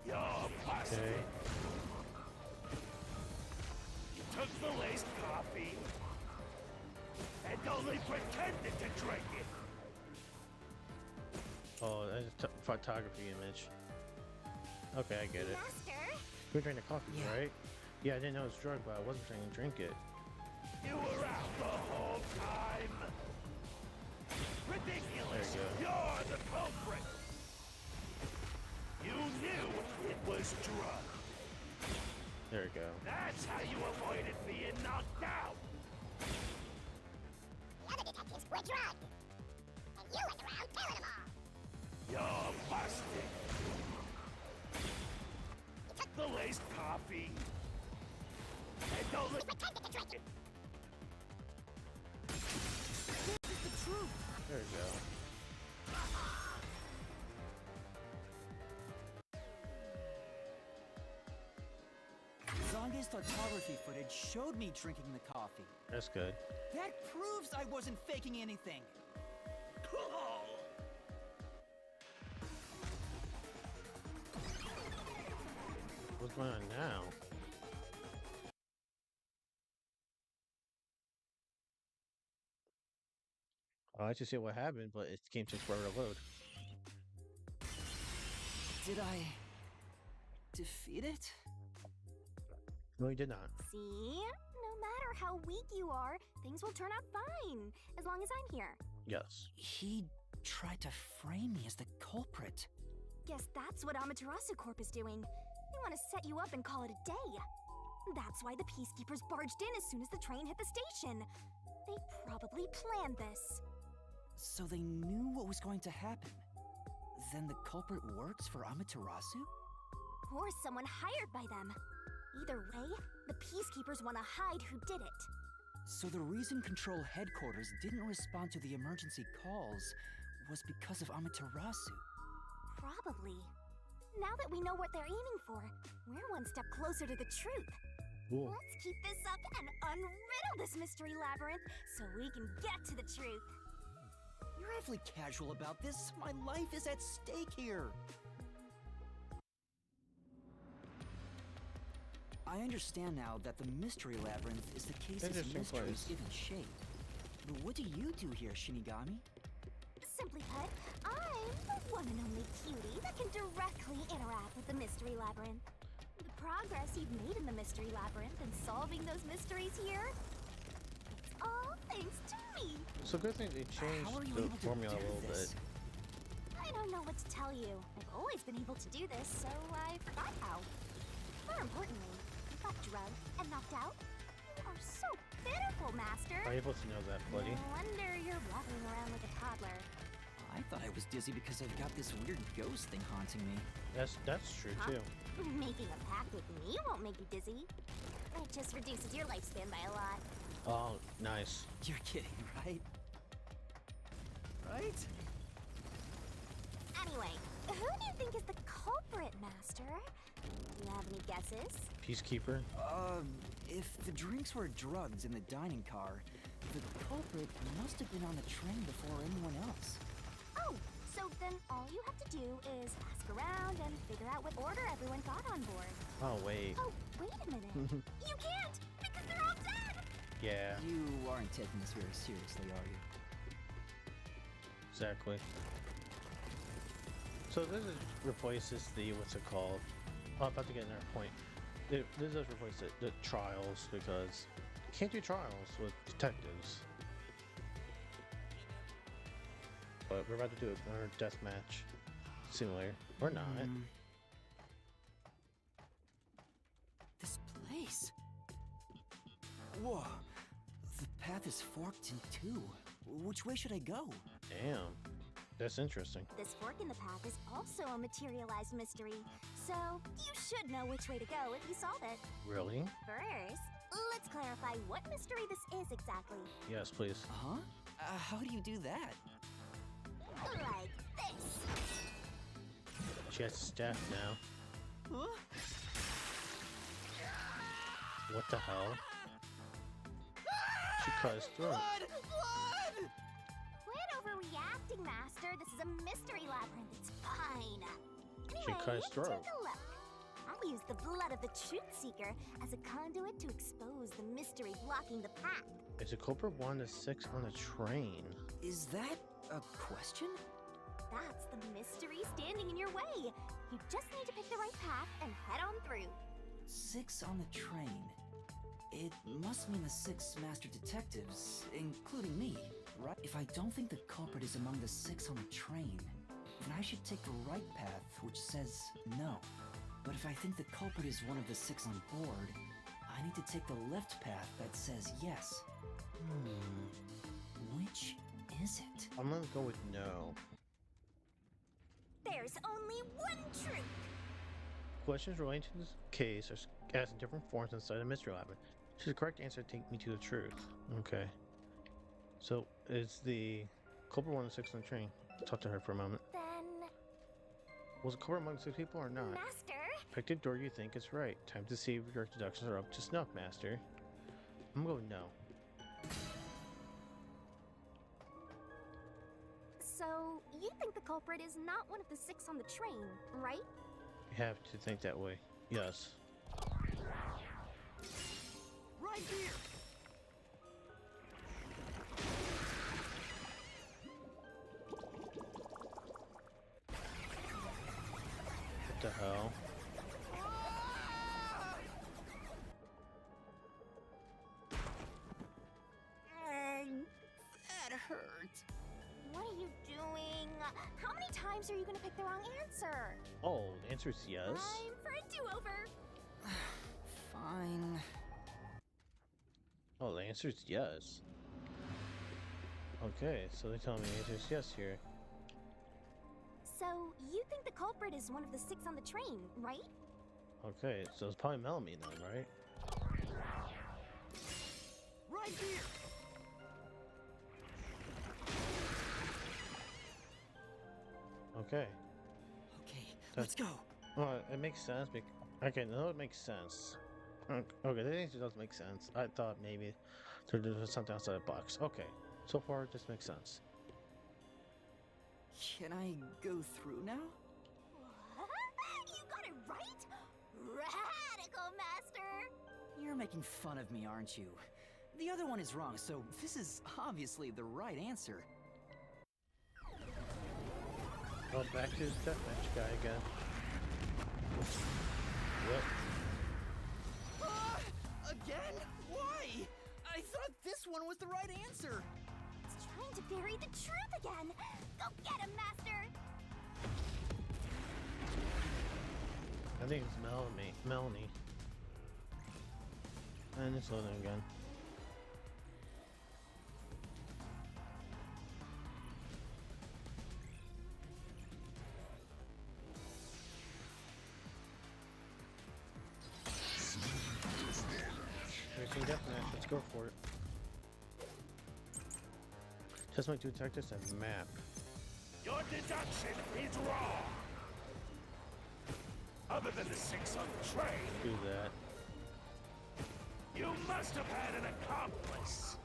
[SPEAKER 4] You're busted.
[SPEAKER 1] Okay.
[SPEAKER 4] You took the laced coffee and only pretended to drink it.
[SPEAKER 1] Oh, that's a photography image. Okay, I get it.
[SPEAKER 3] Master?
[SPEAKER 1] You were drinking the coffee,
[SPEAKER 2] Yeah.
[SPEAKER 1] right? Yeah, I didn't know it was drug, but I wasn't trying to drink it.
[SPEAKER 4] You were out the whole time. Ridiculous.
[SPEAKER 1] There you
[SPEAKER 4] You're the culprit. You knew it was drugged.
[SPEAKER 1] There we go.
[SPEAKER 4] That's how you avoided being knocked out.
[SPEAKER 3] The other detectives were drugged. And you went around killing them all.
[SPEAKER 4] You're busted. You took the laced coffee and only pretended to drink it.
[SPEAKER 2] This is the truth!
[SPEAKER 1] There we go.
[SPEAKER 2] Zonge's photography footage showed me drinking the coffee.
[SPEAKER 1] That's good.
[SPEAKER 2] That proves I wasn't faking anything.
[SPEAKER 1] What's going on now? I'll let you see what happened, but it game takes forever to load.
[SPEAKER 2] Did I defeat it?
[SPEAKER 1] No, he did not.
[SPEAKER 3] See? No matter how weak you are, things will turn out fine, as long as I'm here.
[SPEAKER 1] Yes.
[SPEAKER 2] He tried to frame me as the culprit.
[SPEAKER 3] Guess that's what Amaterasu Corp is doing. They want to set you up and call it a day. That's why the Peacekeepers barged in as soon as the train hit the station. They probably planned this.
[SPEAKER 2] So they knew what was going to happen. Then the culprit works for Amaterasu?
[SPEAKER 3] Or someone hired by them. Either way, the Peacekeepers want to hide who did it.
[SPEAKER 2] So the reason Control Headquarters didn't respond to the emergency calls was because of Amaterasu.
[SPEAKER 3] Probably. Now that we know what they're aiming for, we're one step closer to the truth.
[SPEAKER 1] Cool.
[SPEAKER 3] Let's keep this up and unriddle this mystery labyrinth so we can get to the truth.
[SPEAKER 2] You're awfully casual about this. My life is at stake here. I understand now that the mystery labyrinth is the case's
[SPEAKER 1] Interesting
[SPEAKER 2] mysteries
[SPEAKER 1] place.
[SPEAKER 2] given shape. But what do you do here, Shinigami?
[SPEAKER 3] Simply put, I'm the one and only cutie that can directly interact with the mystery labyrinth. The progress you've made in the mystery labyrinth and solving those mysteries here, it's all thanks to me.
[SPEAKER 1] So good thing they
[SPEAKER 2] How are
[SPEAKER 1] changed
[SPEAKER 2] you
[SPEAKER 1] the
[SPEAKER 2] able to
[SPEAKER 1] formula
[SPEAKER 2] do
[SPEAKER 1] a little
[SPEAKER 2] this?
[SPEAKER 1] bit.
[SPEAKER 3] I don't know what to tell you. I've always been able to do this, so I forgot how. More importantly, you got drugged and knocked out. You are so pitiful, Master.
[SPEAKER 1] Are you able to know that, buddy?
[SPEAKER 3] No wonder you're waddling around like a toddler.
[SPEAKER 2] I thought I was dizzy because I've got this weird ghost thing haunting me.
[SPEAKER 1] That's true
[SPEAKER 3] Huh?
[SPEAKER 1] too.
[SPEAKER 3] Making a pact with me won't make you dizzy. It just reduces your lifespan by a lot.
[SPEAKER 1] Oh, nice.
[SPEAKER 2] You're kidding, right? Right?
[SPEAKER 3] Anyway, who do you think is the culprit, Master? You have any guesses?
[SPEAKER 1] Peacekeeper.
[SPEAKER 2] If the drinks were drugs in the dining car, the culprit must have been on the train before anyone else.
[SPEAKER 3] Oh, so then all you have to do is ask around and figure out what order everyone got on board.
[SPEAKER 1] Oh wait.
[SPEAKER 3] Oh, wait a minute. You can't, because they're all dead!
[SPEAKER 1] Yeah.
[SPEAKER 2] You aren't taking this very seriously, are you?
[SPEAKER 1] Exactly. So this is replaces the what's it called? Oh, I'm about to get another point. This does replace the trials because you can't do trials with detectives. But we're about to do another deathmatch simulator. Or not.
[SPEAKER 2] This place. Whoa. The path is forked in two. Which way should I go?
[SPEAKER 1] Damn. That's interesting.
[SPEAKER 3] This fork in the path is also a materialized mystery, so you should know which way to go if you solve it.
[SPEAKER 1] Really?
[SPEAKER 3] First, let's clarify what mystery this is exactly.
[SPEAKER 1] Yes, please.
[SPEAKER 2] Uh-huh. How do you do that?
[SPEAKER 3] Like this.
[SPEAKER 1] She has staff now.
[SPEAKER 2] Huh?
[SPEAKER 1] What the hell? She cut his throat.
[SPEAKER 2] Blood! Blood!
[SPEAKER 3] Quit overreacting, Master. This is a mystery labyrinth. It's fine.
[SPEAKER 1] She cut his throat.
[SPEAKER 3] Take a look. I'll use the blood of the Truth Seeker as a conduit to expose the mystery blocking the path.
[SPEAKER 1] Is the culprit 1 to 6 on the train?
[SPEAKER 2] Is that a question?
[SPEAKER 3] That's the mystery standing in your way. You just need to pick the right path and head on through.
[SPEAKER 2] 6 on the train. It must mean the 6 master detectives, including me, right? If I don't think the culprit is among the 6 on the train, then I should take the right path, which says no. But if I think the culprit is one of the 6 on board, I need to take the left path that says yes. Which is it?
[SPEAKER 1] I'm gonna go with no.
[SPEAKER 3] There's only one truth.
[SPEAKER 1] Questions relating to this case are asked in different forms inside a mystery labyrinth. Choose the correct answer to take me to the truth. Okay. So, it's the culprit 1 to 6 on the train. Talk to her for a moment.
[SPEAKER 3] Then,
[SPEAKER 1] Was the culprit among the 6 people or not?
[SPEAKER 3] Master,
[SPEAKER 1] Pick the door you think is right. Time to see if your deductions are up to snuff, Master. I'm going no.
[SPEAKER 3] so you think the culprit is not one of the 6 on the train, right?
[SPEAKER 1] You have to think that way. Yes.
[SPEAKER 2] Right here!
[SPEAKER 1] What the hell?
[SPEAKER 3] are you doing? How many times are you gonna pick the wrong answer?
[SPEAKER 1] Oh, the answer is yes.
[SPEAKER 3] Time for a do-over.
[SPEAKER 2] Fine.
[SPEAKER 1] Oh, the answer is yes. Okay, so they tell me the answer is yes here.
[SPEAKER 3] So, you think the culprit is one of the 6 on the train, right?
[SPEAKER 1] Okay, so it's probably Melanie then, right?
[SPEAKER 2] Right here!
[SPEAKER 1] Okay.
[SPEAKER 2] Okay, let's go.
[SPEAKER 1] Well, it makes sense. Okay, no, it makes sense. Okay, the answer does make sense. I thought maybe there was something outside the box. Okay, so far this makes sense.
[SPEAKER 2] Can I go through now?
[SPEAKER 3] What? You got it right? Radical, Master!
[SPEAKER 2] You're making fun of me, aren't you? The other one is wrong, so this is obviously the right answer.
[SPEAKER 1] Well, back to the deathmatch guy again. What?
[SPEAKER 2] Again? Why? I thought this one was the right answer.
[SPEAKER 3] It's trying to bury the truth again! Go get him, Master!
[SPEAKER 1] I think it's Melanie. And it's loading again. Racing deathmatch, let's go for it. Just my 2 detectives and map.
[SPEAKER 4] Your deduction is wrong. Other than the 6 on the train,
[SPEAKER 1] Do that.
[SPEAKER 4] you must have had an accomplice.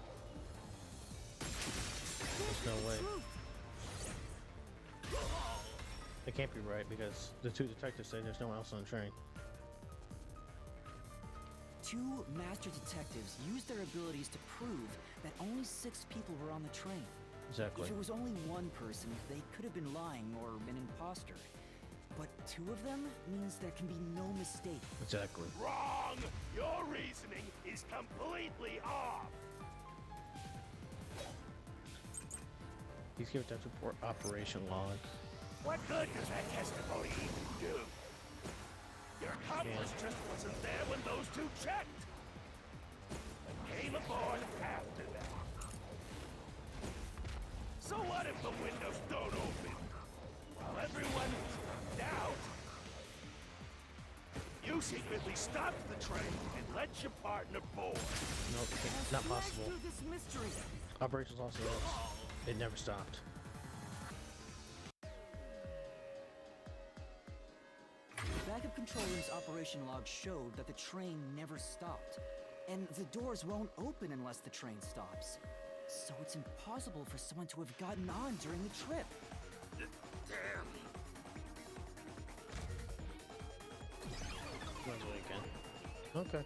[SPEAKER 1] There's no way. It can't be right because the 2 detectives say there's no one else on the train.
[SPEAKER 2] 2 master detectives used their abilities to prove that only 6 people were on the train.
[SPEAKER 1] Exactly.
[SPEAKER 2] If it was only one person, they could have been lying or an imposter. But 2 of them means there can be no mistake.
[SPEAKER 1] Exactly.
[SPEAKER 4] Wrong! Your reasoning is completely off.
[SPEAKER 1] Please give that report operation log.
[SPEAKER 4] What good does that testimony even do? Your accomplice just wasn't there when those 2 checked. But came aboard after that. So what if the windows don't open? While everyone is in doubt. You secretly stopped the train and let your partner board.
[SPEAKER 1] Nope, not possible.
[SPEAKER 2] Through this mystery.
[SPEAKER 1] Operations also else. It never stopped.
[SPEAKER 2] The backup control room's operation log showed that the train never stopped. And the doors won't open unless the train stops. So it's impossible for someone to have gotten on during the trip.
[SPEAKER 4] Damn.
[SPEAKER 1] Runs away again. Okay.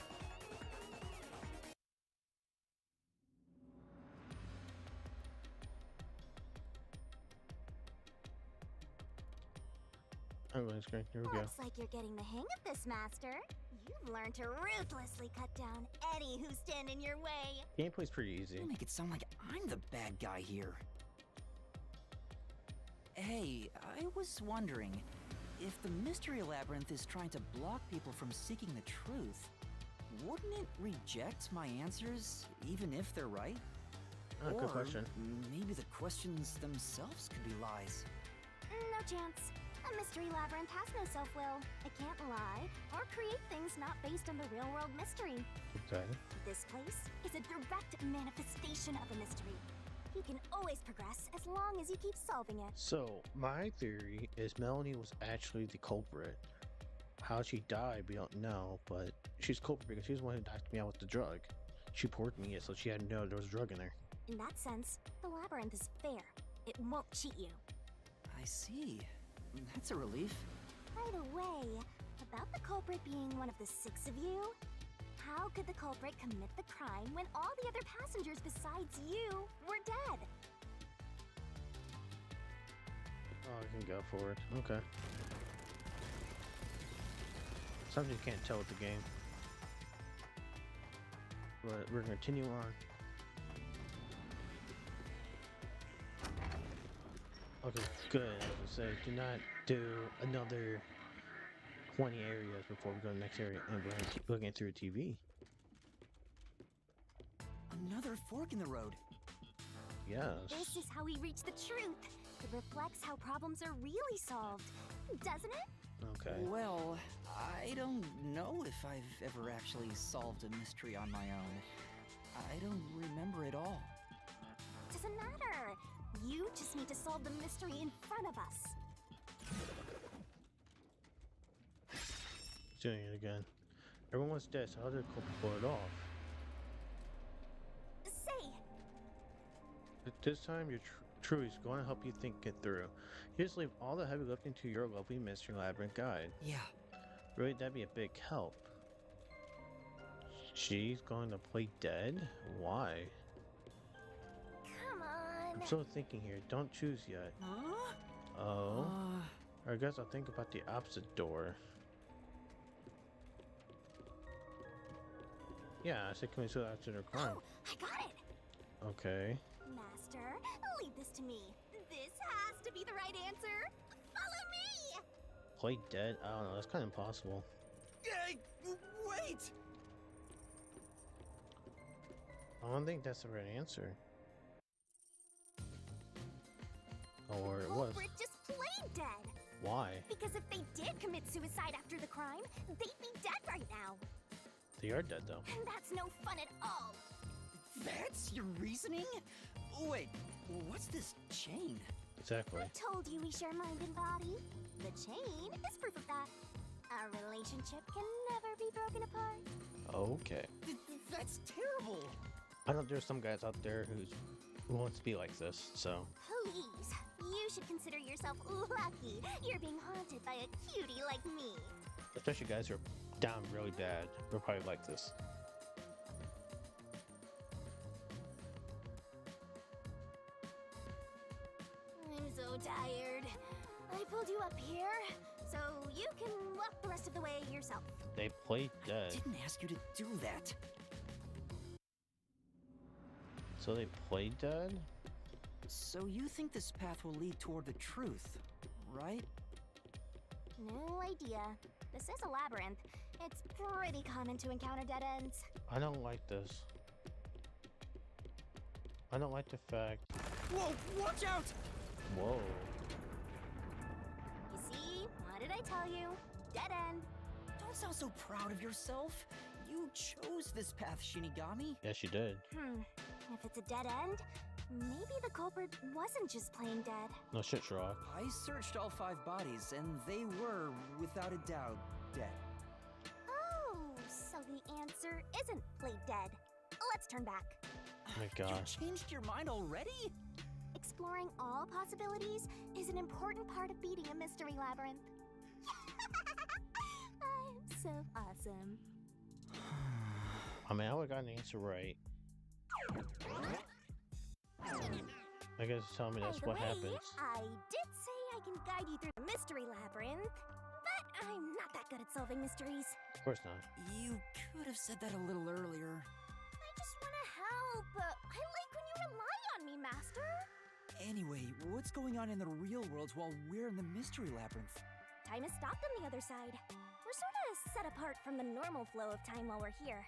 [SPEAKER 1] I'm going to screen. Here we go.
[SPEAKER 3] Looks like you're getting the hang of this, Master. You've learned to ruthlessly cut down any who stand in your way.
[SPEAKER 1] Gameplay's pretty easy.
[SPEAKER 2] You make it sound like I'm the bad guy here. Hey, I was wondering, if the Mystery Labyrinth is trying to block people from seeking the truth, wouldn't it reject my answers, even if they're right?
[SPEAKER 1] Oh, good
[SPEAKER 2] Or
[SPEAKER 1] question.
[SPEAKER 2] maybe the questions themselves could be lies.
[SPEAKER 3] No chance. A mystery labyrinth has no self-will. It can't lie or create things not based on the real-world mystery.
[SPEAKER 1] Okay.
[SPEAKER 3] This place is a direct manifestation of a mystery. You can always progress as long as you keep solving it.
[SPEAKER 1] So, my theory is Melanie was actually the culprit. How she died, we don't know, but she's culprit because she's the one who knocked me out with the drug. She poured me it, so she had to know there was a drug in there.
[SPEAKER 3] In that sense, the labyrinth is fair. It won't cheat you.
[SPEAKER 2] I see. That's a relief.
[SPEAKER 3] By the way, about the culprit being one of the 6 of you, how could the culprit commit the crime when all the other passengers besides you were dead?
[SPEAKER 1] Oh, I can go for it. Okay. Something you can't tell with the game. But we're gonna continue on. Okay, good. I was gonna say, do not do another 20 areas before we go to the next area and we're gonna keep looking through the TV.
[SPEAKER 2] Another fork in the road.
[SPEAKER 1] Yes.
[SPEAKER 3] This is how we reach the truth. It reflects how problems are really solved, doesn't it?
[SPEAKER 1] Okay.
[SPEAKER 2] Well, I don't know if I've ever actually solved a mystery on my own. I don't remember it all.
[SPEAKER 3] Doesn't matter. You just need to solve the mystery in front of us.
[SPEAKER 1] Doing it again. Everyone's dead, so how did Cooper pull it off?
[SPEAKER 3] Say,
[SPEAKER 1] But this time, your Truey's going to help you think it through. You just leave all the heavy lifting to your lovely Mystery Labyrinth guide.
[SPEAKER 2] Yeah.
[SPEAKER 1] Really, that'd be a big help. She's going to play dead? Why?
[SPEAKER 3] come on.
[SPEAKER 1] I'm still thinking here. Don't choose yet.
[SPEAKER 2] Huh?
[SPEAKER 1] Oh? I guess I'll think about the opposite door. Yeah, I said commit suicide after their crime.
[SPEAKER 3] Oh, I got it.
[SPEAKER 1] Okay.
[SPEAKER 3] Master, leave this to me. This has to be the right answer. Follow me.
[SPEAKER 1] Play dead? I don't know. That's kind of impossible.
[SPEAKER 2] Hey, wait!
[SPEAKER 1] I don't think that's the right answer. Or it was.
[SPEAKER 3] Culprit just played dead.
[SPEAKER 1] Why?
[SPEAKER 3] Because if they did commit suicide after the crime, they'd be dead right now.
[SPEAKER 1] They are dead, though.
[SPEAKER 3] And that's no fun at all.
[SPEAKER 2] That's your reasoning? Wait, what's this chain?
[SPEAKER 1] Exactly.
[SPEAKER 3] I told you we share mind and body. The chain is proof of that. Our relationship can never be broken apart.
[SPEAKER 1] Okay.
[SPEAKER 2] That's terrible.
[SPEAKER 1] I know there's some guys out there who wants to be like this, so.
[SPEAKER 3] Please, you should consider yourself lucky you're being haunted by a cutie like me.
[SPEAKER 1] Especially guys who are down really bad. We're probably like this.
[SPEAKER 3] I'm so tired. I pulled you up here, so you can walk the rest of the way yourself.
[SPEAKER 1] They play
[SPEAKER 2] I
[SPEAKER 1] dead.
[SPEAKER 2] didn't ask you to do that.
[SPEAKER 1] So they play dead?
[SPEAKER 2] So you think this path will lead toward the truth, right?
[SPEAKER 3] No idea. This is a labyrinth. It's pretty common to encounter dead ends.
[SPEAKER 1] I don't like this. I don't like the fact.
[SPEAKER 2] Whoa, watch out!
[SPEAKER 1] Whoa.
[SPEAKER 3] You see? What did I tell you? Dead end.
[SPEAKER 2] Don't sound so proud of yourself. You chose this path, Shinigami.
[SPEAKER 1] Yes, you did.
[SPEAKER 3] If it's a dead end, maybe the culprit wasn't just plain dead.
[SPEAKER 1] No shit, Sherlock.
[SPEAKER 2] I searched all 5 bodies, and they were, without a doubt, dead.
[SPEAKER 3] Oh, so the answer isn't played dead. Let's turn back.
[SPEAKER 1] Oh my
[SPEAKER 2] You
[SPEAKER 1] gosh.
[SPEAKER 2] changed your mind already?
[SPEAKER 3] Exploring all possibilities is an important part of beating a mystery labyrinth. I'm so awesome.
[SPEAKER 1] I mean, I would have gotten the answer right. I guess tell me that's
[SPEAKER 3] By the
[SPEAKER 1] what
[SPEAKER 3] way,
[SPEAKER 1] happens.
[SPEAKER 3] I did say I can guide you through the mystery labyrinth, but I'm not that good at solving mysteries.
[SPEAKER 1] Of course not.
[SPEAKER 2] You could have said that a little earlier.
[SPEAKER 3] I just want to help. I like when you rely on me, Master.
[SPEAKER 2] Anyway, what's going on in the real world while we're in the mystery labyrinth?
[SPEAKER 3] Time has stopped on the other side. We're sort of set apart from the normal flow of time while we're here.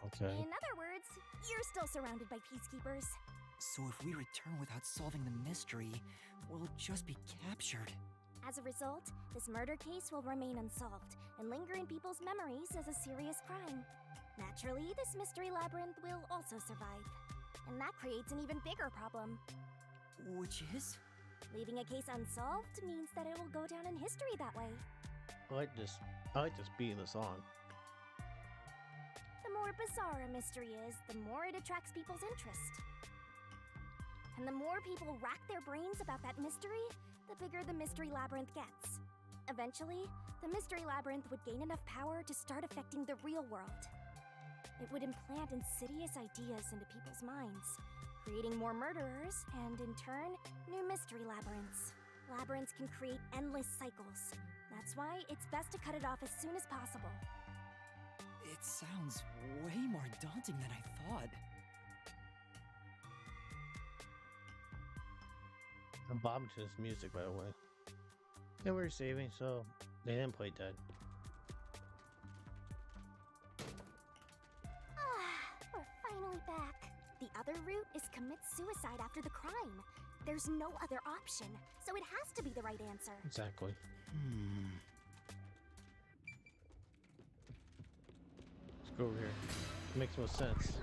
[SPEAKER 1] Okay.
[SPEAKER 3] In other words, you're still surrounded by peacekeepers.
[SPEAKER 2] So if we return without solving the mystery, we'll just be captured.
[SPEAKER 3] As a result, this murder case will remain unsolved and linger in people's memories as a serious crime. Naturally, this mystery labyrinth will also survive. And that creates an even bigger problem.
[SPEAKER 2] Which is?
[SPEAKER 3] Leaving a case unsolved means that it will go down in history that way.
[SPEAKER 1] I like this beat in the song.
[SPEAKER 3] The more bizarre a mystery is, the more it attracts people's interest. And the more people rack their brains about that mystery, the bigger the mystery labyrinth gets. Eventually, the mystery labyrinth would gain enough power to start affecting the real world. It would implant insidious ideas into people's minds, creating more murderers and, in turn, new mystery labyrinths. Labyrinths can create endless cycles. That's why it's best to cut it off as soon as possible.
[SPEAKER 2] It sounds way more daunting than I thought.
[SPEAKER 1] I'm bobbing to this music, by the way. And we were saving, so they didn't play dead.
[SPEAKER 3] We're finally back. The other route is commit suicide after the crime. There's no other option, so it has to be the right answer.
[SPEAKER 1] Exactly. Let's go over here. It makes no sense.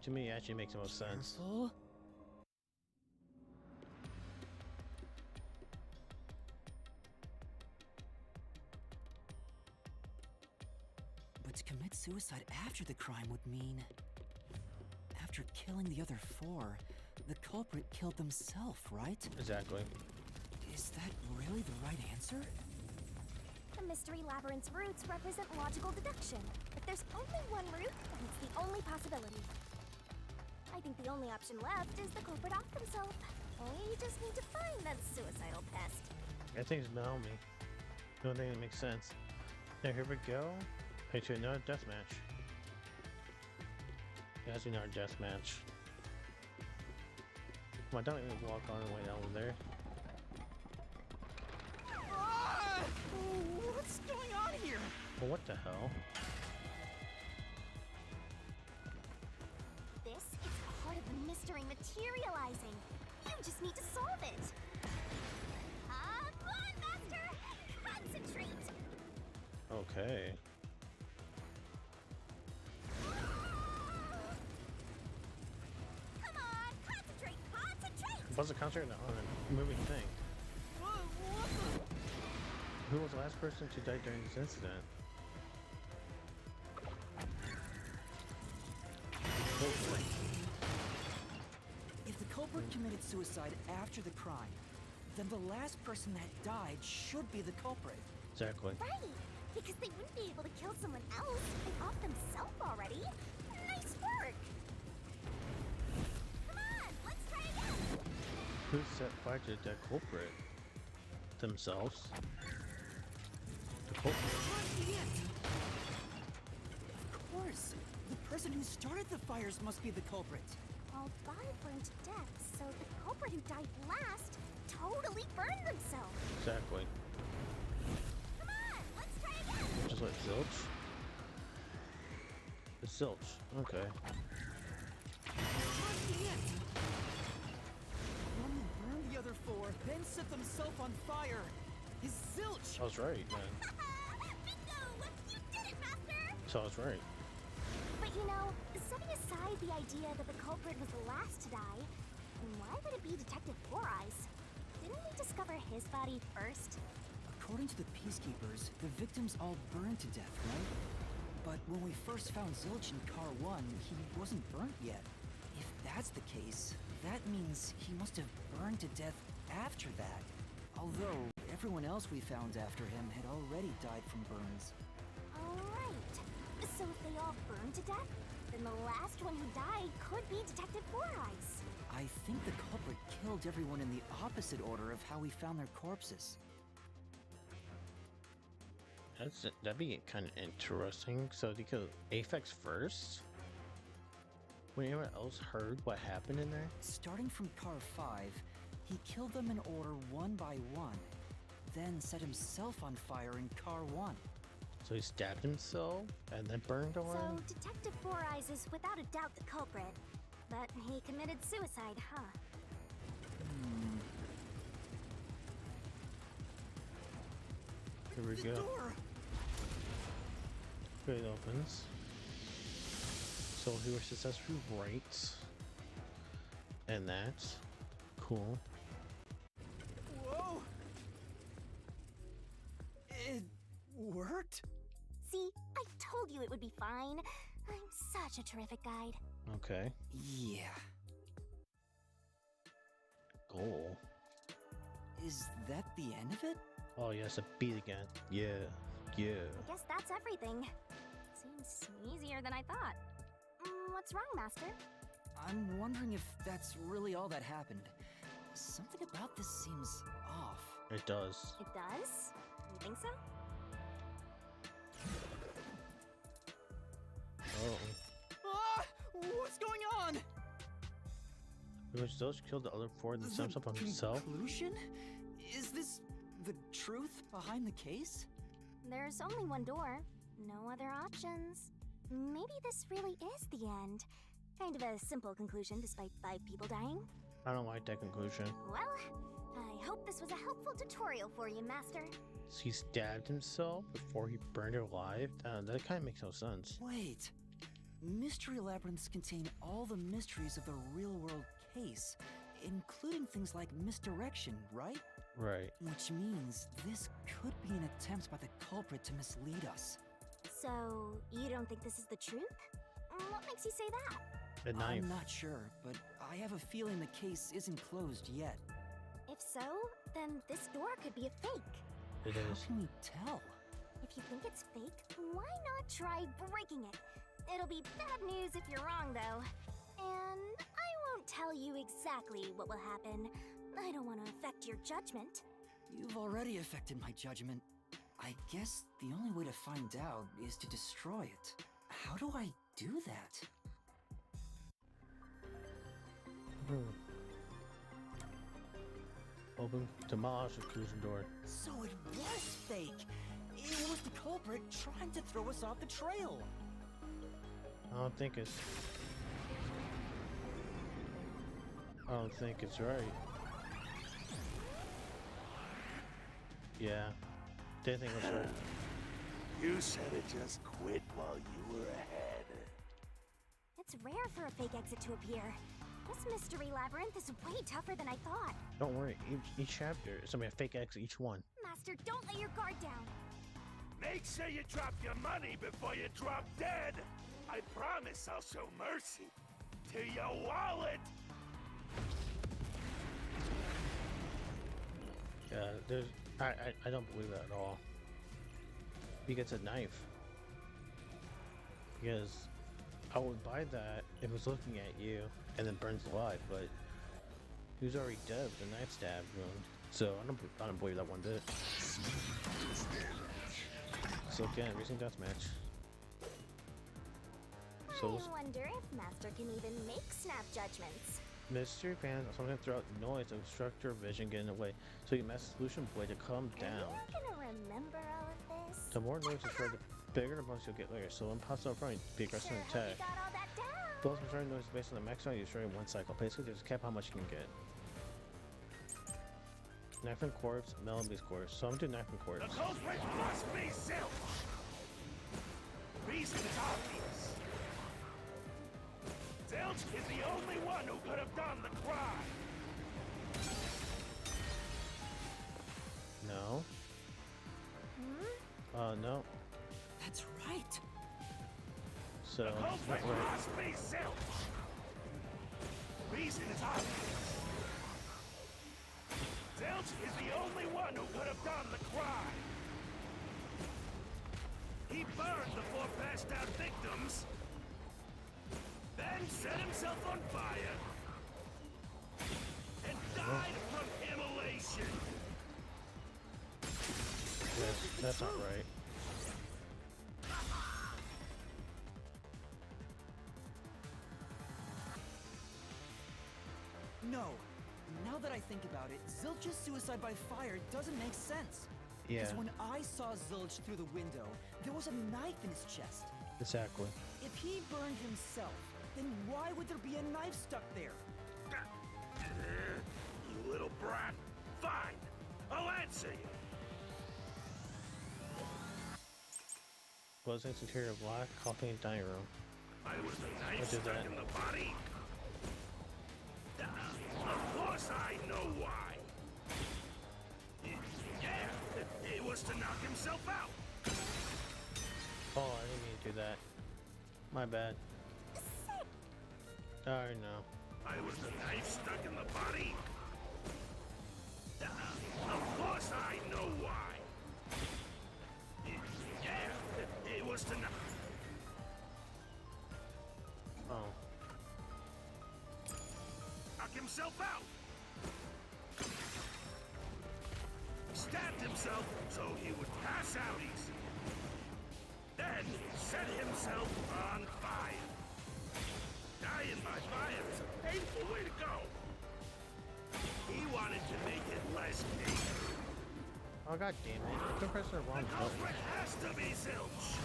[SPEAKER 1] To me, it actually makes the most sense.
[SPEAKER 2] Careful. But to commit suicide after the crime would mean... After killing the other four, the culprit killed themselves, right?
[SPEAKER 1] Exactly.
[SPEAKER 2] Is that really the right answer?
[SPEAKER 3] The Mystery Labyrinth's routes represent logical deduction. If there's only one route, then it's the only possibility. I think the only option left is the culprit off themselves. We just need to find that suicidal pest.
[SPEAKER 1] I think it's Naomi. The only thing that makes sense. Now here we go. Picture another death match. That's another death match. Come on, don't even walk on the way down there.
[SPEAKER 2] What's going on here?
[SPEAKER 1] Well, what the hell?
[SPEAKER 3] This is part of the mystery materializing. You just need to solve it. Come on, Master! Concentrate!
[SPEAKER 1] Okay.
[SPEAKER 3] Come on, concentrate, concentrate!
[SPEAKER 1] What's the concert on a moving thing? Who was the last person to die during this incident?
[SPEAKER 2] If the culprit committed suicide after the crime, then the last person that died should be the culprit.
[SPEAKER 1] Exactly.
[SPEAKER 3] Right, because they wouldn't be able to kill someone else and off themselves already. Nice work! Come on, let's try again!
[SPEAKER 1] Who set fire to the dead culprit? Themselves. The culprit.
[SPEAKER 2] Of course, the person who started the fires must be the culprit.
[SPEAKER 3] All five burned to death, so the culprit who died last totally burned themselves.
[SPEAKER 1] Exactly.
[SPEAKER 3] Come on, let's try again!
[SPEAKER 1] Just like Zilch? It's Zilch. Okay.
[SPEAKER 2] One who burned the other four, then set themselves on fire. Is Zilch.
[SPEAKER 1] I was right, man.
[SPEAKER 3] Bingo! You did it, Master!
[SPEAKER 1] So I was right.
[SPEAKER 3] But you know, setting aside the idea that the culprit was the last to die, why would it be Detective Four Eyes? Didn't we discover his body first?
[SPEAKER 2] According to the Peacekeepers, the victims all burned to death, right? But when we first found Zilch in Car 1, he wasn't burnt yet. If that's the case, that means he must have burned to death after that. Although, everyone else we found after him had already died from burns.
[SPEAKER 3] Alright. So if they all burned to death, then the last one who died could be Detective Four Eyes.
[SPEAKER 2] I think the culprit killed everyone in the opposite order of how we found their corpses.
[SPEAKER 1] That'd be kind of interesting. So they killed Aphex first? When anyone else heard what happened in there?
[SPEAKER 2] Starting from Car 5, he killed them in order one by one, then set himself on fire in Car 1.
[SPEAKER 1] So he stabbed himself and then burned
[SPEAKER 3] So
[SPEAKER 1] on?
[SPEAKER 3] Detective Four Eyes is without a doubt the culprit. But he committed suicide, huh?
[SPEAKER 1] Here we go.
[SPEAKER 2] Door!
[SPEAKER 1] It opens. So he was successfully right. And that's cool.
[SPEAKER 2] Whoa! It worked?
[SPEAKER 3] See, I told you it would be fine. I'm such a terrific guide.
[SPEAKER 1] Okay.
[SPEAKER 2] Yeah.
[SPEAKER 1] Goal.
[SPEAKER 2] Is that the end of it?
[SPEAKER 1] Oh yes, a beat again. Yeah. Yeah.
[SPEAKER 3] I guess that's everything. Seems easier than I thought. What's wrong, Master?
[SPEAKER 2] I'm wondering if that's really all that happened. Something about this seems off.
[SPEAKER 1] It does.
[SPEAKER 3] It does? You think so?
[SPEAKER 1] Oh.
[SPEAKER 2] Ah! What's going on?
[SPEAKER 1] Which those killed the other four and sums up on himself?
[SPEAKER 2] Conclusion? Is this the truth behind the case?
[SPEAKER 3] There's only one door. No other options. Maybe this really is the end. Kind of a simple conclusion despite 5 people dying.
[SPEAKER 1] I don't like that conclusion.
[SPEAKER 3] Well, I hope this was a helpful tutorial for you, Master.
[SPEAKER 1] He stabbed himself before he burned alive? That kind of makes no sense.
[SPEAKER 2] Wait. Mystery labyrinths contain all the mysteries of the real-world case, including things like misdirection, right?
[SPEAKER 1] Right.
[SPEAKER 2] Which means this could be an attempt by the culprit to mislead us.
[SPEAKER 3] So, you don't think this is the truth? What makes you say that?
[SPEAKER 1] The knife.
[SPEAKER 2] I'm not sure, but I have a feeling the case isn't closed yet.
[SPEAKER 3] If so, then this door could be a fake.
[SPEAKER 1] It
[SPEAKER 2] How
[SPEAKER 1] is.
[SPEAKER 2] can we tell?
[SPEAKER 3] If you think it's fake, why not try breaking it? It'll be bad news if you're wrong, though. And I won't tell you exactly what will happen. I don't want to affect your judgment.
[SPEAKER 2] You've already affected my judgment. I guess the only way to find out is to destroy it. How do I do that?
[SPEAKER 1] Open, demolish the cruising door.
[SPEAKER 2] So it was fake! It was the culprit trying to throw us off the trail!
[SPEAKER 1] I don't think it's right. Yeah. Didn't think it was right.
[SPEAKER 4] You should have just quit while you were ahead.
[SPEAKER 3] It's rare for a fake exit to appear. This mystery labyrinth is way tougher than I thought.
[SPEAKER 1] Don't worry, each chapter is gonna be a fake exit, each one.
[SPEAKER 3] Master, don't let your guard down.
[SPEAKER 4] Make sure you drop your money before you drop dead. I promise I'll show mercy to your wallet.
[SPEAKER 1] Yeah, I don't believe that at all. He gets a knife. Because I would buy that if it was looking at you and then burns alive, but he was already dead with a knife stab wound. So I don't believe that one bit. So again, recent deathmatch. So
[SPEAKER 3] I wonder if Master can even make snap judgments.
[SPEAKER 1] mystery fans are sometimes throughout noise to obstruct your vision getting away. So you mess solution blade to calm down.
[SPEAKER 3] Are you gonna remember all of this?
[SPEAKER 1] The more noise you heard, the bigger the bugs you'll get later. So impossible front, be aggressive and
[SPEAKER 3] Sure hope
[SPEAKER 1] attack.
[SPEAKER 3] you got all that down.
[SPEAKER 1] Both destroying noise is based on the maximum you destroy in one cycle. Basically, there's a cap how much you can get. Knife and corpse, Melamby's corpse. So I'm gonna do knife and
[SPEAKER 4] The
[SPEAKER 1] corpse.
[SPEAKER 4] culprit must be Silk. Reason is obvious. Zilch is the only one who could have done the crime.
[SPEAKER 1] No. No.
[SPEAKER 2] That's right!
[SPEAKER 1] So,
[SPEAKER 4] The
[SPEAKER 1] not
[SPEAKER 4] culprit
[SPEAKER 1] right.
[SPEAKER 4] must be Zilch. Reason is obvious. Zilch is the only one who could have done the crime. He burned the 4 passed out victims, then set himself on fire, and died from immolation.
[SPEAKER 1] That's not right.
[SPEAKER 2] No. Now that I think about it, Zilch's suicide by fire doesn't make sense.
[SPEAKER 1] Yeah,
[SPEAKER 2] Because when I saw Zilch through the window, there was a knife in his chest.
[SPEAKER 1] exactly.
[SPEAKER 2] If he burned himself, then why would there be a knife stuck there?
[SPEAKER 4] You little brat. Fine, I'll answer you.
[SPEAKER 1] Closings interior black, coffee and dining room.
[SPEAKER 4] I was the
[SPEAKER 1] What
[SPEAKER 4] knife
[SPEAKER 1] is
[SPEAKER 4] stuck
[SPEAKER 1] that?
[SPEAKER 4] in the body. Of course I know why. Yeah, it was to knock himself out.
[SPEAKER 1] Oh, I didn't mean to do that. My bad. I know.
[SPEAKER 4] I was the knife stuck in the body. Of course I know why. Yeah, it was to knock.
[SPEAKER 1] Oh.
[SPEAKER 4] Knock himself out. Stabbed himself so he would pass out easy. Then set himself on fire. Dying by fire is a painful way to go. wanted to make it less painful.
[SPEAKER 1] Oh god damn it! I keep pressing the wrong
[SPEAKER 4] The
[SPEAKER 1] button.
[SPEAKER 4] culprit has to be Zilch.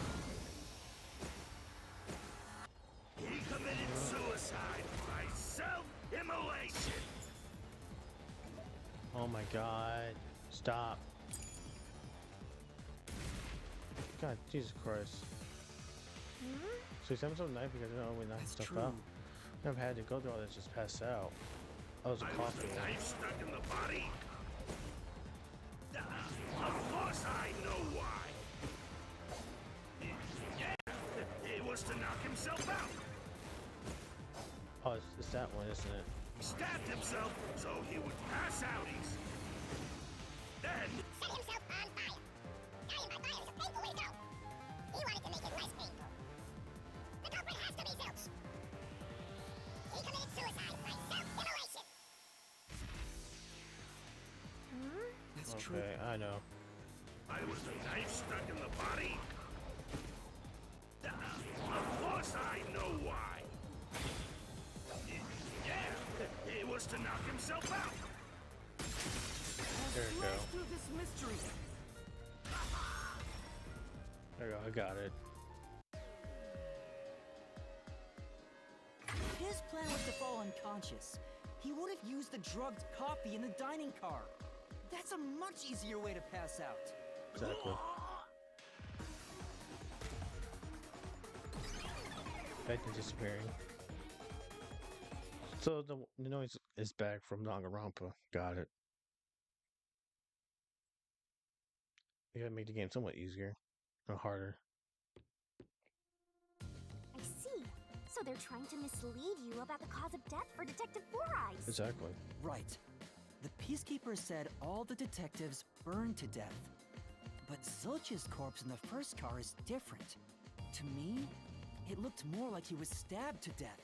[SPEAKER 4] He committed suicide by self-immolation.
[SPEAKER 1] Oh my god! Stop! God, Jesus Christ! So he's having some knife because I don't know we knocked
[SPEAKER 2] That's
[SPEAKER 1] stuff
[SPEAKER 2] true.
[SPEAKER 1] out. Never had to go through all this, just pass out. Oh, it was a
[SPEAKER 4] I was
[SPEAKER 1] coffee.
[SPEAKER 4] the knife stuck in the body. Of course I know why. Yeah, it was to knock himself out.
[SPEAKER 1] Oh, it's that one, isn't it?
[SPEAKER 4] He stabbed himself so he would pass out easy. Then
[SPEAKER 5] Set himself on fire. Dying by fire is a painful way to go. He wanted to make it less painful. The culprit has to be Zilch. He committed suicide by self-immolation.
[SPEAKER 2] That's true.
[SPEAKER 1] Okay, I know.
[SPEAKER 4] I was the knife stuck in the body. Of course I know why. Yeah, it was to knock himself out.
[SPEAKER 1] There we go.
[SPEAKER 2] Let's through this mystery.
[SPEAKER 1] There we go. I got it.
[SPEAKER 2] His plan was to fall unconscious. He would have used the drugged coffee in the dining car. That's a much easier way to pass out.
[SPEAKER 1] Exactly. Back to disappearing. So the noise is back from Danganronpa. Got it. You gotta make the game somewhat easier, not harder.
[SPEAKER 3] I see. So they're trying to mislead you about the cause of death for Detective Four Eyes.
[SPEAKER 1] Exactly.
[SPEAKER 2] Right. The Peacekeeper said all the detectives burned to death. But Zilch's corpse in the first car is different. To me, it looked more like he was stabbed to death.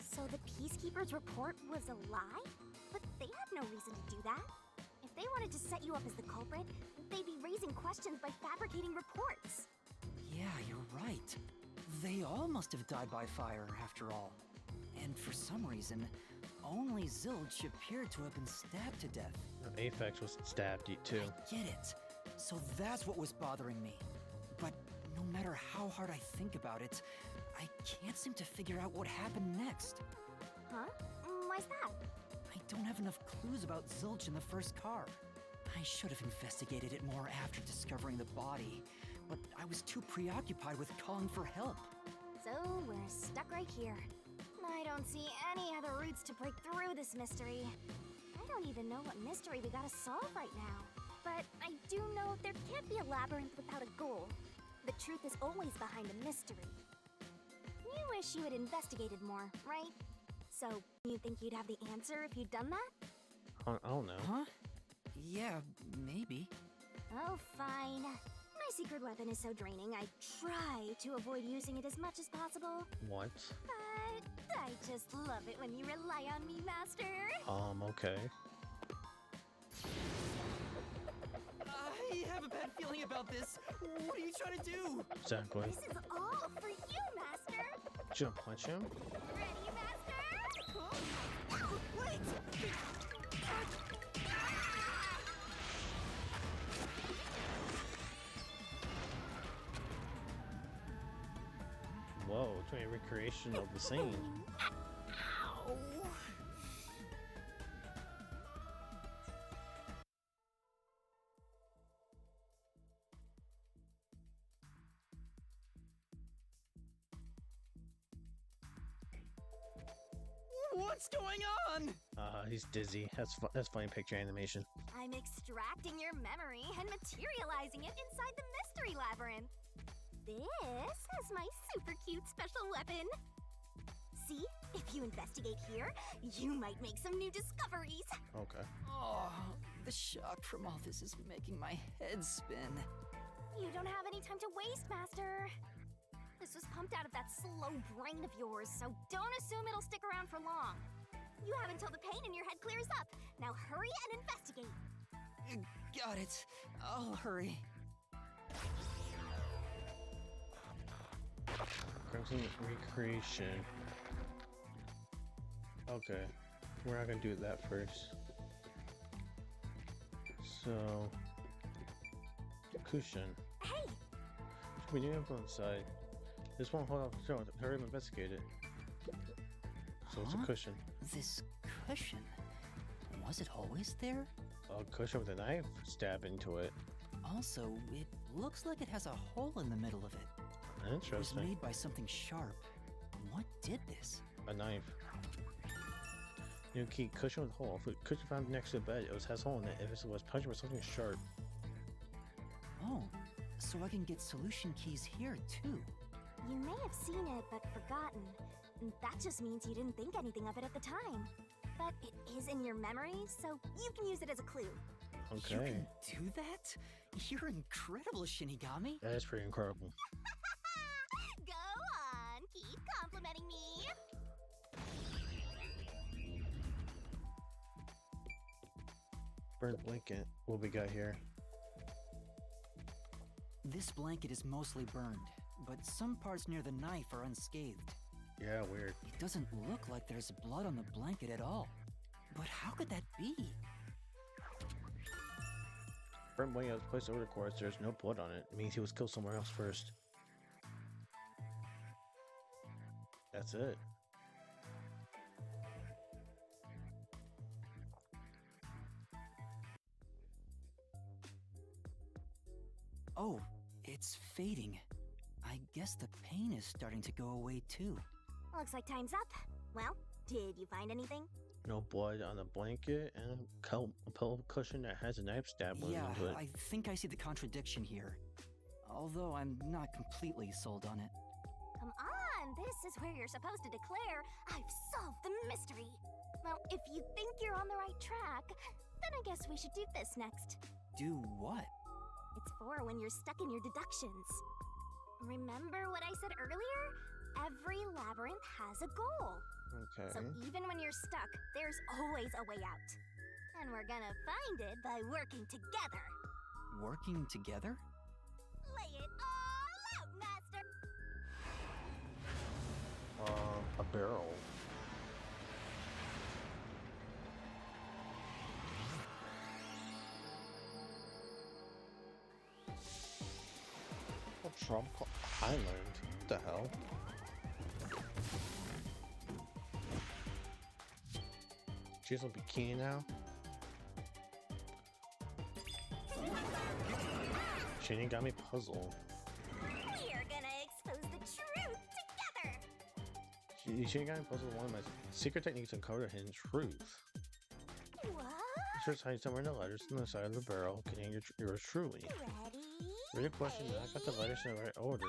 [SPEAKER 3] So the Peacekeeper's report was a lie? But they have no reason to do that. If they wanted to set you up as the culprit, they'd be raising questions by fabricating reports.
[SPEAKER 2] Yeah, you're right. They all must have died by fire, after all. And for some reason, only Zilch appeared to have been stabbed to death.
[SPEAKER 1] Aphex was stabbed too.
[SPEAKER 2] Get it. So that's what was bothering me. But no matter how hard I think about it, I can't seem to figure out what happened next.
[SPEAKER 3] Huh? Why's that?
[SPEAKER 2] I don't have enough clues about Zilch in the first car. I should have investigated it more after discovering the body, but I was too preoccupied with calling for help.
[SPEAKER 3] So we're stuck right here. I don't see any other routes to break through this mystery. I don't even know what mystery we gotta solve right now. But I do know there can't be a labyrinth without a goal. The truth is always behind a mystery. You wish you had investigated more, right? So, you think you'd have the answer if you'd done that?
[SPEAKER 1] I don't know.
[SPEAKER 2] Huh? Yeah, maybe.
[SPEAKER 3] Oh, fine. My secret weapon is so draining, I try to avoid using it as much as possible.
[SPEAKER 1] What?
[SPEAKER 3] But I just love it when you rely on me, Master.
[SPEAKER 1] Okay.
[SPEAKER 2] I have a bad feeling about this. What are you trying to do?
[SPEAKER 1] Exactly.
[SPEAKER 3] This is all for you, Master.
[SPEAKER 1] Should I punch him?
[SPEAKER 3] Ready, Master?
[SPEAKER 2] Wait!
[SPEAKER 1] Whoa, it's a recreation of the scene.
[SPEAKER 2] Ow! What's going on?
[SPEAKER 1] He's dizzy. That's funny picture animation.
[SPEAKER 3] I'm extracting your memory and materializing it inside the mystery labyrinth. This is my super cute special weapon. See, if you investigate here, you might make some new discoveries.
[SPEAKER 1] Okay.
[SPEAKER 2] Oh, the shock from all this is making my head spin.
[SPEAKER 3] You don't have any time to waste, Master. This was pumped out of that slow brain of yours, so don't assume it'll stick around for long. You have until the pain in your head clears up. Now hurry and investigate.
[SPEAKER 2] Got it. I'll hurry.
[SPEAKER 1] Crimson recreation. Okay. We're not gonna do that first. So, cushion.
[SPEAKER 3] Hey!
[SPEAKER 1] We need to go inside. This won't hold off. Sure, hurry and investigate it. So it's a
[SPEAKER 2] Huh?
[SPEAKER 1] cushion.
[SPEAKER 2] This cushion. Was it always there?
[SPEAKER 1] A cushion with a knife stab into it.
[SPEAKER 2] Also, it looks like it has a hole in the middle of it. It was
[SPEAKER 1] Interesting.
[SPEAKER 2] made by something sharp. What did this?
[SPEAKER 1] A knife. New key. Cushion with hole. If a cushion found next to the bed, it has a hole in it. If it was punctured with something sharp.
[SPEAKER 2] Oh, so I can get solution keys here too.
[SPEAKER 3] You may have seen it, but forgotten. That just means you didn't think anything of it at the time. But it is in your memory, so you can use it as a clue.
[SPEAKER 2] You
[SPEAKER 1] Okay.
[SPEAKER 2] can do that? You're incredible, Shinigami.
[SPEAKER 1] That is pretty incredible.
[SPEAKER 3] Go on, keep complimenting me.
[SPEAKER 1] Burnt blanket. What we got here?
[SPEAKER 2] This blanket is mostly burned, but some parts near the knife are unscathed.
[SPEAKER 1] Yeah, weird.
[SPEAKER 2] It doesn't look like there's blood on the blanket at all. But how could that be?
[SPEAKER 1] Burnt blanket was placed over the corpse. There's no blood on it. It means he was killed somewhere else first. That's it.
[SPEAKER 2] Oh, it's fading. I guess the pain is starting to go away too.
[SPEAKER 3] Looks like time's up. Well, did you find anything?
[SPEAKER 1] No blood on the blanket and a pillow cushion that has a knife stab wound
[SPEAKER 2] Yeah,
[SPEAKER 1] into it.
[SPEAKER 2] I think I see the contradiction here. Although I'm not completely sold on it.
[SPEAKER 3] Come on, this is where you're supposed to declare, I've solved the mystery. Well, if you think you're on the right track, then I guess we should do this next.
[SPEAKER 2] Do what?
[SPEAKER 3] It's for when you're stuck in your deductions. Remember what I said earlier? Every labyrinth has a goal.
[SPEAKER 1] Okay.
[SPEAKER 3] So even when you're stuck, there's always a way out. And we're gonna find it by working together.
[SPEAKER 2] Working together?
[SPEAKER 3] Lay it all out, Master!
[SPEAKER 1] A barrel. A tropical island? What the hell? She's a bikini now? Shinigami puzzle.
[SPEAKER 3] We're gonna expose the truth together!
[SPEAKER 1] Shinigami puzzle is one of my secret techniques to uncover the hidden truth.
[SPEAKER 3] What?
[SPEAKER 1] Just hide somewhere in the letters on the side of the barrel containing yours truly.
[SPEAKER 3] Ready?
[SPEAKER 1] Read a question and knock out the letters in the right order.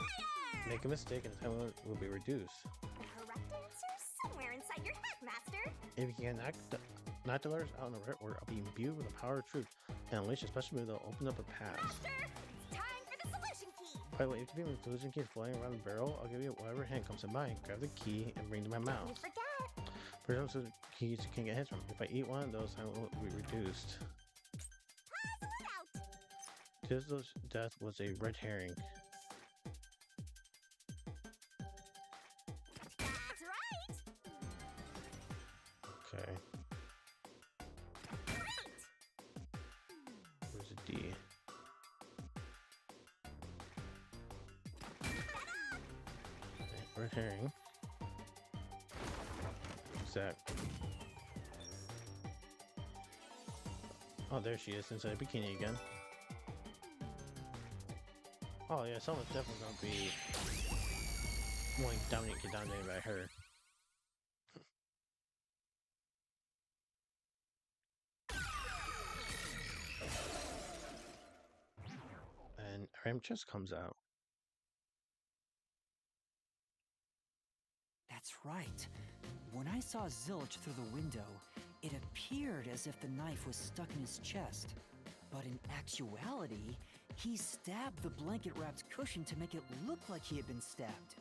[SPEAKER 1] Make a mistake and the time will be reduced.
[SPEAKER 3] The correct answer's somewhere inside your head, Master!
[SPEAKER 1] If you can knock the letters out in the right order, I'll be imbued with the power of truth and unleash a special move that will open up a path.
[SPEAKER 3] Master! It's time for the solution key!
[SPEAKER 1] By the way, if you give me the solution key flying around the barrel, I'll give you whatever hand comes to mind. Grab the key and bring it to my
[SPEAKER 3] You
[SPEAKER 1] mouth.
[SPEAKER 3] forget!
[SPEAKER 1] For those keys you can get hits from. If I eat one of those, time will be reduced.
[SPEAKER 3] Puzzle it out!
[SPEAKER 1] Tizzle's death was a red herring.
[SPEAKER 3] That's right!
[SPEAKER 1] Okay,
[SPEAKER 3] Great!
[SPEAKER 1] where's the D? Red herring. What's that? Oh, there she is inside a bikini again. Oh yeah, someone's definitely gonna be wanting to get dominated by her. And Ram just comes out.
[SPEAKER 2] That's right. When I saw Zilch through the window, it appeared as if the knife was stuck in his chest. But in actuality, he stabbed the blanket-wrapped cushion to make it look like he had been stabbed.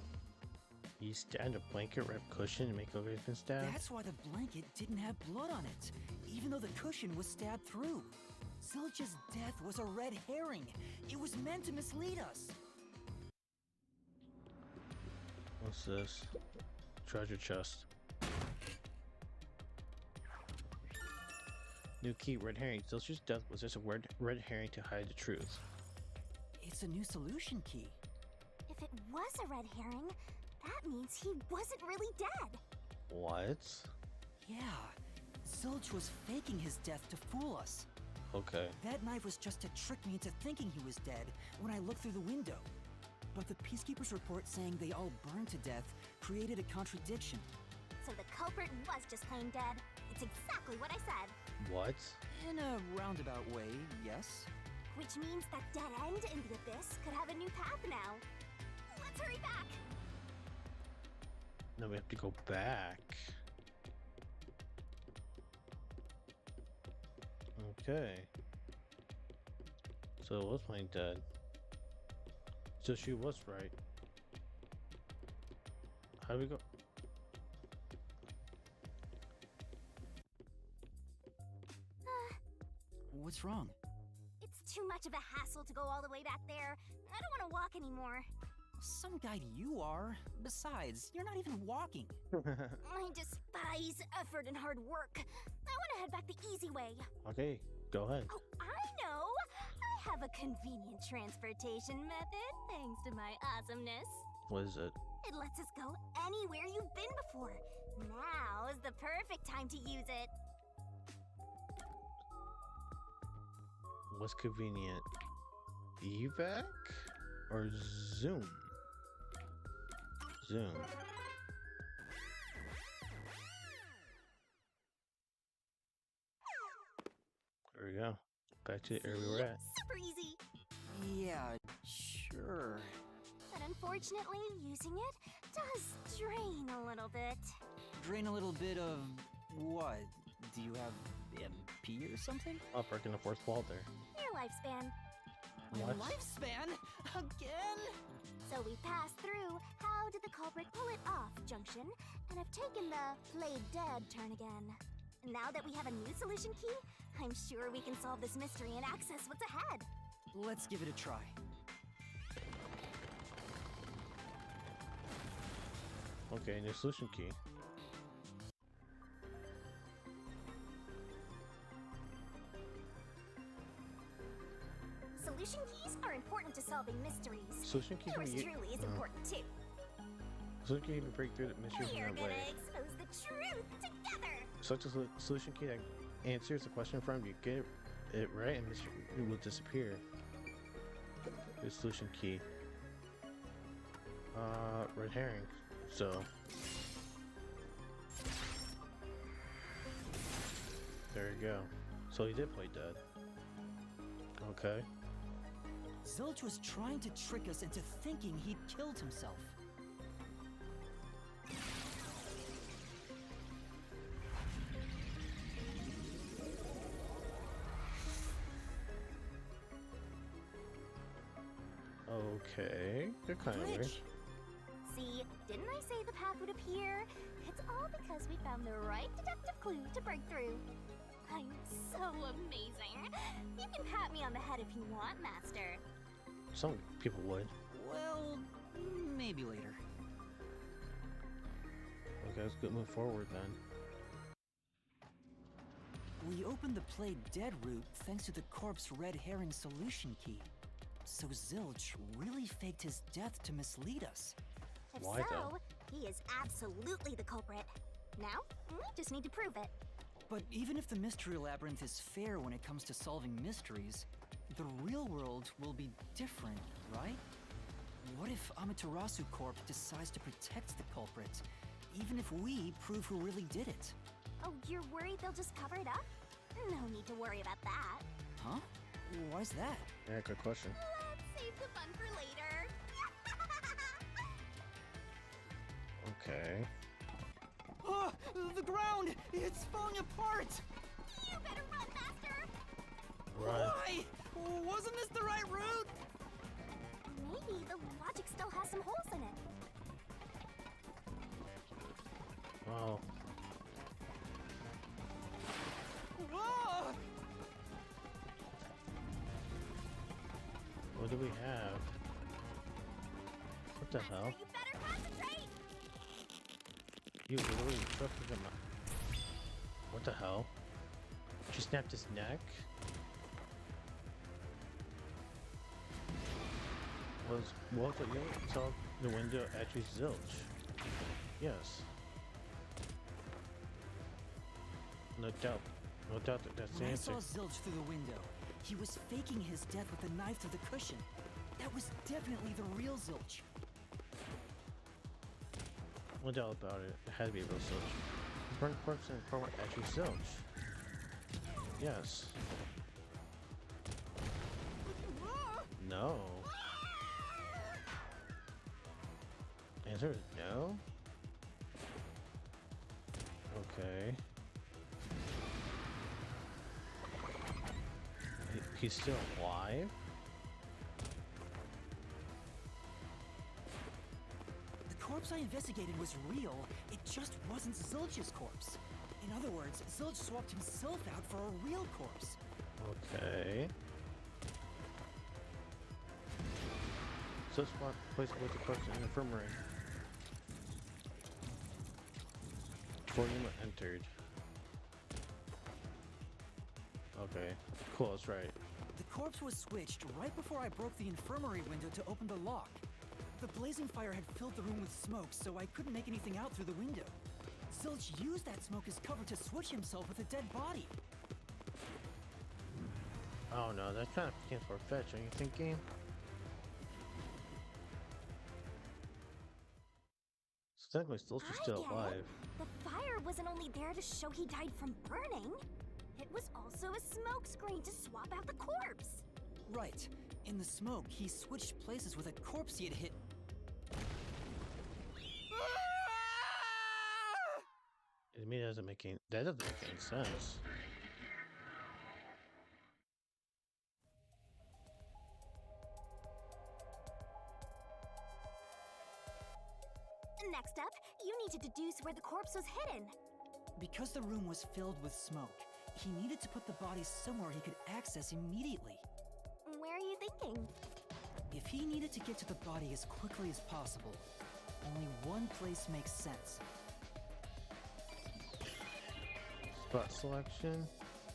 [SPEAKER 1] He stabbed a blanket wrapped cushion to make it look like he's been stabbed.
[SPEAKER 2] That's why the blanket didn't have blood on it, even though the cushion was stabbed through. Zilch's death was a red herring. It was meant to mislead us.
[SPEAKER 1] What's this? Treasure chest. New key, red herring. Zilch's death was just a red herring to hide the truth.
[SPEAKER 2] It's a new solution key.
[SPEAKER 3] If it was a red herring, that means he wasn't really dead.
[SPEAKER 1] What?
[SPEAKER 2] Yeah, Zilch was faking his death to fool us.
[SPEAKER 1] Okay.
[SPEAKER 2] That knife was just to trick me into thinking he was dead when I looked through the window. But the Peacekeeper's report saying they all burned to death created a contradiction.
[SPEAKER 3] So the culprit was just plain dead. It's exactly what I said.
[SPEAKER 1] What?
[SPEAKER 2] In a roundabout way, yes.
[SPEAKER 3] Which means that dead end in the abyss could have a new path now. Let's hurry back!
[SPEAKER 1] Now we have to go back. Okay. So it was playing dead. So she was right. How do we go?
[SPEAKER 2] What's wrong?
[SPEAKER 3] It's too much of a hassle to go all the way back there. I don't want to walk anymore.
[SPEAKER 2] Some guide you are. Besides, you're not even walking.
[SPEAKER 3] I despise effort and hard work. I want to head back the easy way.
[SPEAKER 1] Okay, go ahead.
[SPEAKER 3] Oh, I know! I have a convenient transportation method, thanks to my awesomeness.
[SPEAKER 1] What is it?
[SPEAKER 3] It lets us go anywhere you've been before. Now is the perfect time to use it.
[SPEAKER 1] What's convenient? Evac or Zoom? Zoom. There we go. Back to the area we were at.
[SPEAKER 3] Super easy.
[SPEAKER 2] Yeah, sure.
[SPEAKER 3] But unfortunately, using it does drain a little bit.
[SPEAKER 2] Drain a little bit of what? Do you have MP or something?
[SPEAKER 1] Oh, breaking the fourth wall there.
[SPEAKER 3] Your lifespan.
[SPEAKER 1] What?
[SPEAKER 2] Lifespan? Again?
[SPEAKER 3] So we passed through how did the culprit pull it off junction and have taken the played dead turn again. Now that we have a new solution key, I'm sure we can solve this mystery and access what's ahead.
[SPEAKER 2] Let's give it a try.
[SPEAKER 1] Okay, new solution key.
[SPEAKER 3] Solution keys are important to solving mysteries.
[SPEAKER 1] Solution key can
[SPEAKER 3] Yours
[SPEAKER 1] be
[SPEAKER 3] truly is important too.
[SPEAKER 1] solution key can break through the mysteries in
[SPEAKER 3] We're
[SPEAKER 1] that
[SPEAKER 3] gonna
[SPEAKER 1] way.
[SPEAKER 3] expose the truth together.
[SPEAKER 1] Such a solution key that answers the question in front of you. Get it right and mystery will disappear. The solution key. Red herring. So there you go. So he did play dead. Okay.
[SPEAKER 2] Zilch was trying to trick us into thinking he'd killed himself.
[SPEAKER 1] Okay. They're kind of weird.
[SPEAKER 2] Bridge!
[SPEAKER 3] See, didn't I say the path would appear? It's all because we found the right deductive clue to break through. I'm so amazing. You can pat me on the head if you want, Master.
[SPEAKER 1] Some people would.
[SPEAKER 2] Well, maybe later.
[SPEAKER 1] Okay, let's go move forward then.
[SPEAKER 2] We opened the played dead route thanks to the corpse red herring solution key. So Zilch really faked his death to mislead us.
[SPEAKER 3] If
[SPEAKER 1] Why,
[SPEAKER 3] so,
[SPEAKER 1] though?
[SPEAKER 3] he is absolutely the culprit. Now, we just need to prove it.
[SPEAKER 2] But even if the mystery labyrinth is fair when it comes to solving mysteries, the real world will be different, right? What if Amaterasu Corp decides to protect the culprit, even if we prove who really did it?
[SPEAKER 3] Oh, you're worried they'll just cover it up? No need to worry about that.
[SPEAKER 2] Huh? Why's that?
[SPEAKER 1] Yeah, good question.
[SPEAKER 3] Let's save the fun for later.
[SPEAKER 1] Okay.
[SPEAKER 2] Oh, the ground! It's falling apart!
[SPEAKER 3] You better run, Master!
[SPEAKER 1] Right.
[SPEAKER 2] Why? Wasn't this the right route?
[SPEAKER 3] Maybe the logic still has some holes in it.
[SPEAKER 1] Wow.
[SPEAKER 2] Whoa!
[SPEAKER 1] What do we have? What the hell?
[SPEAKER 3] You better concentrate!
[SPEAKER 1] You literally took him out. What the hell? She snapped his neck. Was what you saw the window actually zilch? Yes. No doubt. No doubt that that's the
[SPEAKER 2] When I
[SPEAKER 1] answer.
[SPEAKER 2] saw Zilch through the window, he was faking his death with a knife to the cushion. That was definitely the real Zilch.
[SPEAKER 1] No doubt about it. It had to be a real zilch. Burnt corpse and former actually zilch. Yes. No. Answer is no? Okay. He's still alive?
[SPEAKER 2] The corpse I investigated was real, it just wasn't Zilch's corpse. In other words, Zilch swapped himself out for a real corpse.
[SPEAKER 1] Okay. So spot place with the corpse in the infirmary. Volume entered. Okay. Cool, that's right.
[SPEAKER 2] The corpse was switched right before I broke the infirmary window to open the lock. The blazing fire had filled the room with smoke, so I couldn't make anything out through the window. Zilch used that smoke as cover to switch himself with a dead body.
[SPEAKER 1] Oh no, that kind of became far-fetched, don't you think, game? So technically, Stilch is still
[SPEAKER 3] I get
[SPEAKER 1] alive.
[SPEAKER 3] it. The fire wasn't only there to show he died from burning. It was also a smokescreen to swap out the corpse.
[SPEAKER 2] Right. In the smoke, he switched places with a corpse he had hit.
[SPEAKER 1] To me, that doesn't make any sense.
[SPEAKER 3] Next up, you need to deduce where the corpse was hidden.
[SPEAKER 2] Because the room was filled with smoke, he needed to put the body somewhere he could access immediately.
[SPEAKER 3] Where are you thinking?
[SPEAKER 2] If he needed to get to the body as quickly as possible, only one place makes sense.
[SPEAKER 1] Spot selection.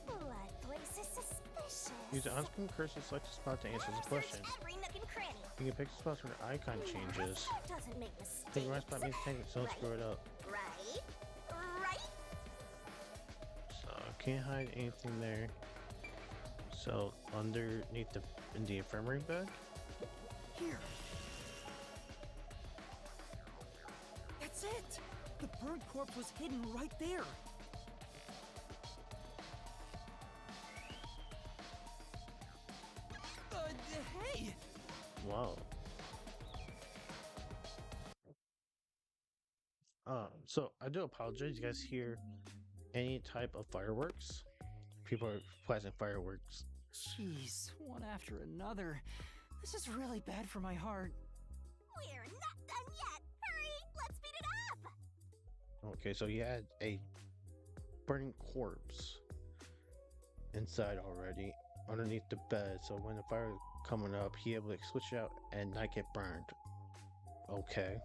[SPEAKER 3] Blood place is suspicious.
[SPEAKER 1] Use the on-screen cursor to select a spot to answer the question.
[SPEAKER 3] Search every nook and cranny.
[SPEAKER 1] You can pick spots where the icon changes.
[SPEAKER 3] That doesn't make mistakes.
[SPEAKER 1] Think right spot means tank it, so don't screw it up.
[SPEAKER 3] Right? Right?
[SPEAKER 1] So can't hide anything there. So underneath in the infirmary bed.
[SPEAKER 2] Here. That's it! The burnt corpse was hidden right there. Hey!
[SPEAKER 1] Wow. So I do apologize. You guys hear any type of fireworks? People are flashing fireworks.
[SPEAKER 2] Jeez, one after another. This is really bad for my heart.
[SPEAKER 3] We're not done yet. Hurry, let's speed it up.
[SPEAKER 1] Okay, so you had a burning corpse inside already underneath the bed. So when the fire is coming up, he able to switch it out and not get burned. Okay.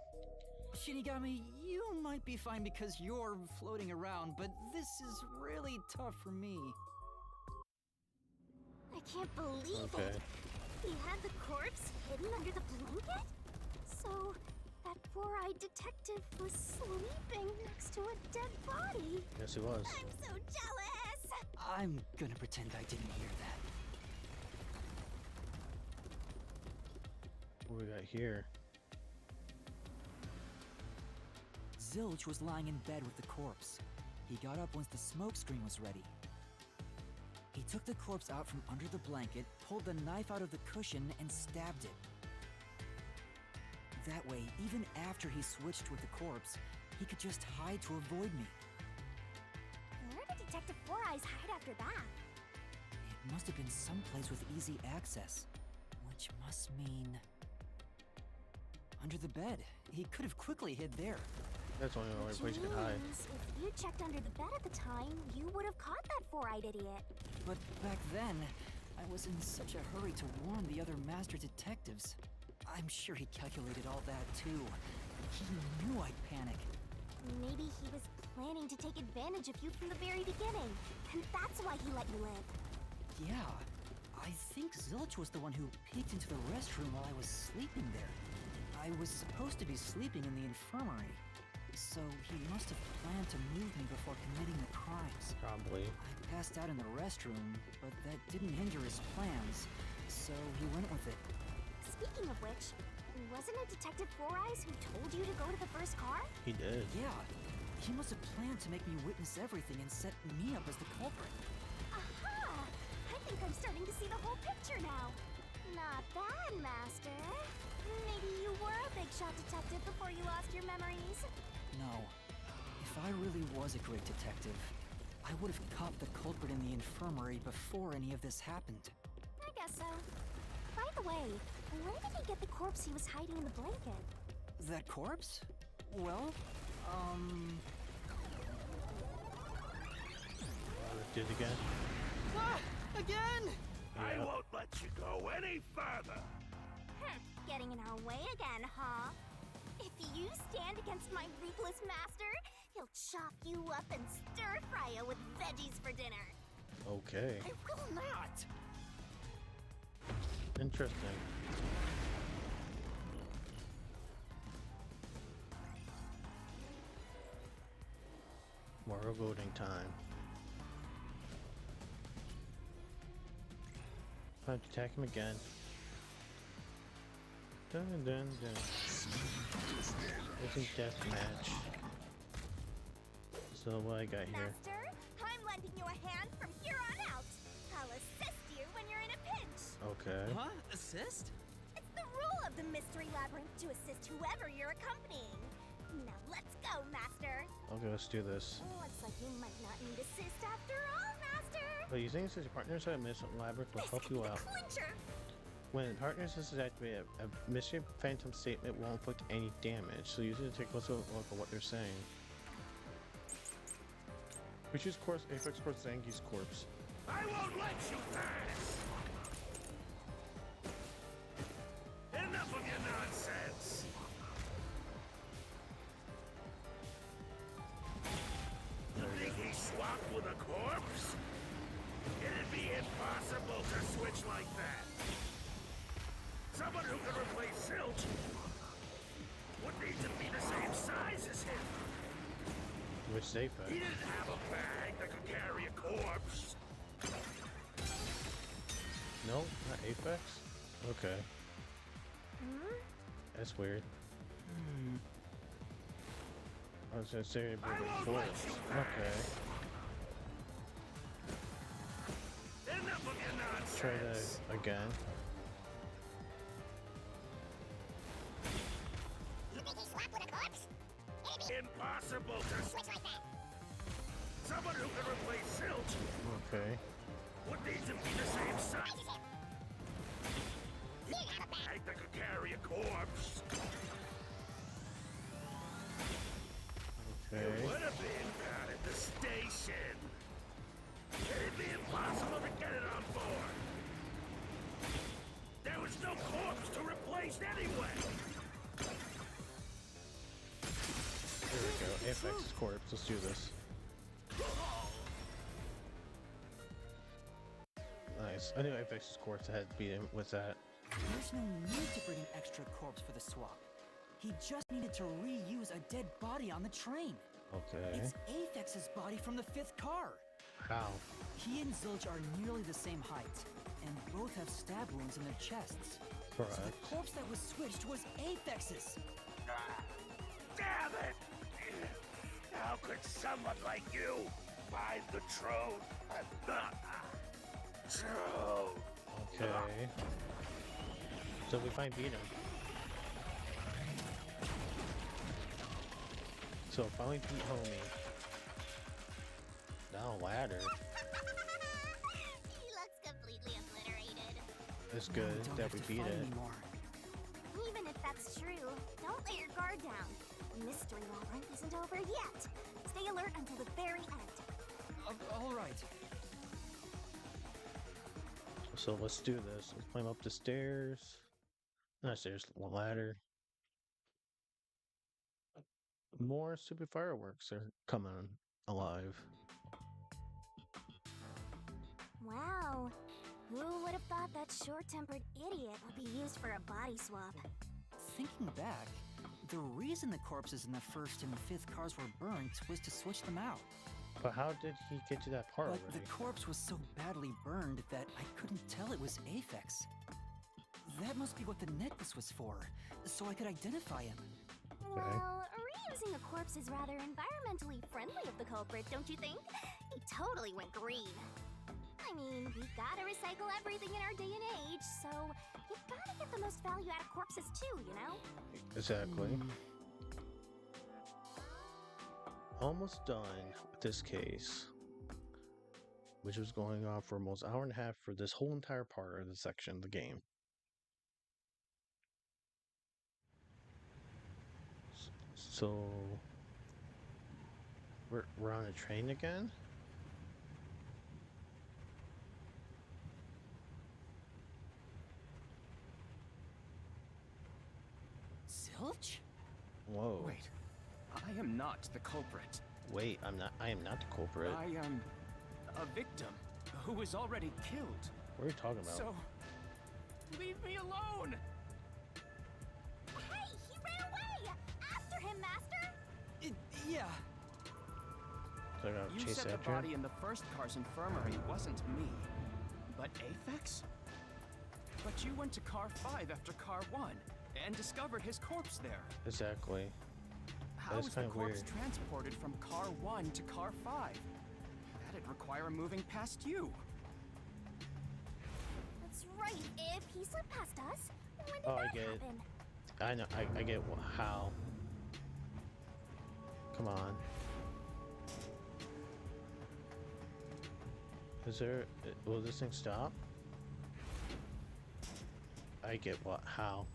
[SPEAKER 2] Shinigami, you might be fine because you're floating around, but this is really tough for me.
[SPEAKER 3] I can't believe
[SPEAKER 1] Okay.
[SPEAKER 3] it. He had the corpse hidden under the blanket? So, that four-eyed detective was sleeping next to a dead body.
[SPEAKER 1] Yes, he was.
[SPEAKER 3] I'm so jealous!
[SPEAKER 2] I'm gonna pretend I didn't hear that.
[SPEAKER 1] What we got here?
[SPEAKER 2] Zilch was lying in bed with the corpse. He got up once the smoke screen was ready. He took the corpse out from under the blanket, pulled the knife out of the cushion, and stabbed it. That way, even after he switched with the corpse, he could just hide to avoid me.
[SPEAKER 3] Where did Detective Four Eyes hide after that?
[SPEAKER 2] It must have been someplace with easy access, which must mean... under the bed. He could have quickly hid there.
[SPEAKER 1] That's the only
[SPEAKER 3] Which
[SPEAKER 1] place you can hide.
[SPEAKER 3] means if you checked under the bed at the time, you would have caught that four-eyed idiot.
[SPEAKER 2] But back then, I was in such a hurry to warn the other master detectives. I'm sure he calculated all that too. He knew I'd panic.
[SPEAKER 3] Maybe he was planning to take advantage of you from the very beginning. and that's why he let you live.
[SPEAKER 2] Yeah, I think Zilch was the one who peeked into the restroom while I was sleeping there. I was supposed to be sleeping in the infirmary, so he must have planned to move me before committing the crimes.
[SPEAKER 1] Probably.
[SPEAKER 2] I passed out in the restroom, but that didn't hinder his plans, so he went with it.
[SPEAKER 3] Speaking of which, wasn't it Detective Four Eyes who told you to go to the first car?
[SPEAKER 1] He did.
[SPEAKER 2] Yeah, he must have planned to make me witness everything and set me up as the culprit.
[SPEAKER 3] Aha! I think I'm starting to see the whole picture now. Not bad, Master. Maybe you were a big shot detective before you lost your memories.
[SPEAKER 2] No, if I really was a great detective, I would have caught the culprit in the infirmary before any of this happened.
[SPEAKER 3] I guess so. By the way, where did he get the corpse he was hiding in the blanket?
[SPEAKER 2] That corpse? Well,
[SPEAKER 1] Let's do it again.
[SPEAKER 2] Ah! Again!
[SPEAKER 4] I
[SPEAKER 1] Yeah.
[SPEAKER 4] won't let you go any further.
[SPEAKER 3] Getting in our way again, huh? If you stand against my ruthless master, he'll chop you up and stir-fry you with veggies for dinner.
[SPEAKER 1] Okay.
[SPEAKER 2] I will not!
[SPEAKER 1] Interesting. More voting time. Time to attack him again. Dun dun dun. It's a death match. So what I got here?
[SPEAKER 3] Master, I'm lending you a hand from here on out. I'll assist you when you're in a pinch.
[SPEAKER 1] Okay.
[SPEAKER 2] Huh? Assist?
[SPEAKER 3] It's the rule of the Mystery Labyrinth to assist whoever you're accompanying. Now let's go, Master.
[SPEAKER 1] Okay, let's do this.
[SPEAKER 3] Looks like you might not need assist after all, Master.
[SPEAKER 1] But using this as your partner inside Mystery Labyrinth will
[SPEAKER 3] This
[SPEAKER 1] help
[SPEAKER 3] could be
[SPEAKER 1] you
[SPEAKER 3] the
[SPEAKER 1] out.
[SPEAKER 3] clincher.
[SPEAKER 1] When partners is activated, a Mystery Phantom statement won't inflict any damage, so use it to take a closer look at what they're saying. We choose course Apex course Zangief's corpse.
[SPEAKER 4] I won't let you pass! Enough of your nonsense! You think he swapped with a corpse? It'd be impossible to switch like that. Someone who could replace Zilch would need to be the same size as him.
[SPEAKER 1] Which is Apex.
[SPEAKER 4] He didn't have a bag that could carry a corpse.
[SPEAKER 1] No, not Apex? Okay. That's weird. I was gonna say
[SPEAKER 4] I
[SPEAKER 1] a
[SPEAKER 4] won't
[SPEAKER 1] corpse.
[SPEAKER 4] let you
[SPEAKER 1] Okay.
[SPEAKER 4] Enough of your nonsense.
[SPEAKER 1] Try that again.
[SPEAKER 5] You think he swapped with a corpse? It'd be
[SPEAKER 4] Impossible to
[SPEAKER 5] switch like that.
[SPEAKER 4] Someone who could replace Zilch
[SPEAKER 1] Okay.
[SPEAKER 4] would need to be the same
[SPEAKER 5] Size
[SPEAKER 4] size.
[SPEAKER 5] as him. He didn't have a bag.
[SPEAKER 4] Bag that could carry a corpse. It
[SPEAKER 1] Okay.
[SPEAKER 4] would have been down at the station. It'd be impossible to get it on board. There was no corpse to replace anyway.
[SPEAKER 1] There we go. Apex's corpse. Let's do this. Nice. I knew Apex's corpse had to beat him with that.
[SPEAKER 2] There's no need to bring an extra corpse for the swap. He just needed to reuse a dead body on the train.
[SPEAKER 1] Okay.
[SPEAKER 2] It's Aphex's body from the 5th car.
[SPEAKER 1] How?
[SPEAKER 2] He and Zilch are nearly the same height, and both have stab wounds in their chests. So
[SPEAKER 1] Correct.
[SPEAKER 2] the corpse that was switched was Aphex's.
[SPEAKER 4] Damn it! How could someone like you find the truth? Truth.
[SPEAKER 1] Okay. So we finally beat him. So finally beat homie. Now ladder.
[SPEAKER 3] He looks completely obliterated.
[SPEAKER 1] It's good
[SPEAKER 2] Don't
[SPEAKER 1] that
[SPEAKER 2] have
[SPEAKER 1] we
[SPEAKER 2] to
[SPEAKER 1] beat
[SPEAKER 2] fight
[SPEAKER 1] it.
[SPEAKER 2] anymore.
[SPEAKER 3] Even if that's true, don't let your guard down. Mystery Labyrinth isn't over yet. Stay alert until the very end.
[SPEAKER 2] All right.
[SPEAKER 1] So let's do this. Let's climb up the stairs. Not stairs, ladder. More stupid fireworks are coming alive.
[SPEAKER 3] Who would have thought that short-tempered idiot would be used for a body swap?
[SPEAKER 2] Thinking back, the reason the corpses in the first and fifth cars were burnt was to switch them out.
[SPEAKER 1] But how did he get to that part
[SPEAKER 2] But
[SPEAKER 1] already?
[SPEAKER 2] the corpse was so badly burned that I couldn't tell it was Aphex. That must be what the necklace was for, so I could identify him.
[SPEAKER 3] Well, reusing a corpse is rather environmentally friendly of the culprit, don't you think? He totally went green. I mean, we gotta recycle everything in our day and age, so you gotta get the most value out of corpses too, you know?
[SPEAKER 1] Exactly. Almost done with this case, which was going on for almost an hour and a half for this whole entire part of the section of the game. So we're on a train again?
[SPEAKER 2] Zilch?
[SPEAKER 1] Whoa.
[SPEAKER 6] Wait, I am not the culprit.
[SPEAKER 1] Wait, I am not the culprit.
[SPEAKER 6] I am a victim who was already killed.
[SPEAKER 1] What are you talking about?
[SPEAKER 6] So, leave me alone!
[SPEAKER 3] Hey, he ran away! After him, Master!
[SPEAKER 2] Yeah.
[SPEAKER 1] So I gotta
[SPEAKER 6] You
[SPEAKER 1] chase
[SPEAKER 6] said the
[SPEAKER 1] after him?
[SPEAKER 6] body in the first car's infirmary wasn't me, but Aphex? But you went to car 5 after car 1 and discovered his corpse there.
[SPEAKER 1] Exactly.
[SPEAKER 6] How
[SPEAKER 1] That's
[SPEAKER 6] is the
[SPEAKER 1] kinda
[SPEAKER 6] corpse
[SPEAKER 1] weird.
[SPEAKER 6] transported from car 1 to car 5? That'd require moving past you.
[SPEAKER 3] That's right, if he slipped past us, when did
[SPEAKER 1] Oh, I
[SPEAKER 3] that
[SPEAKER 1] get it.
[SPEAKER 3] happen?
[SPEAKER 1] I know. I get how. Come on. Is there? Will this thing stop? I get how.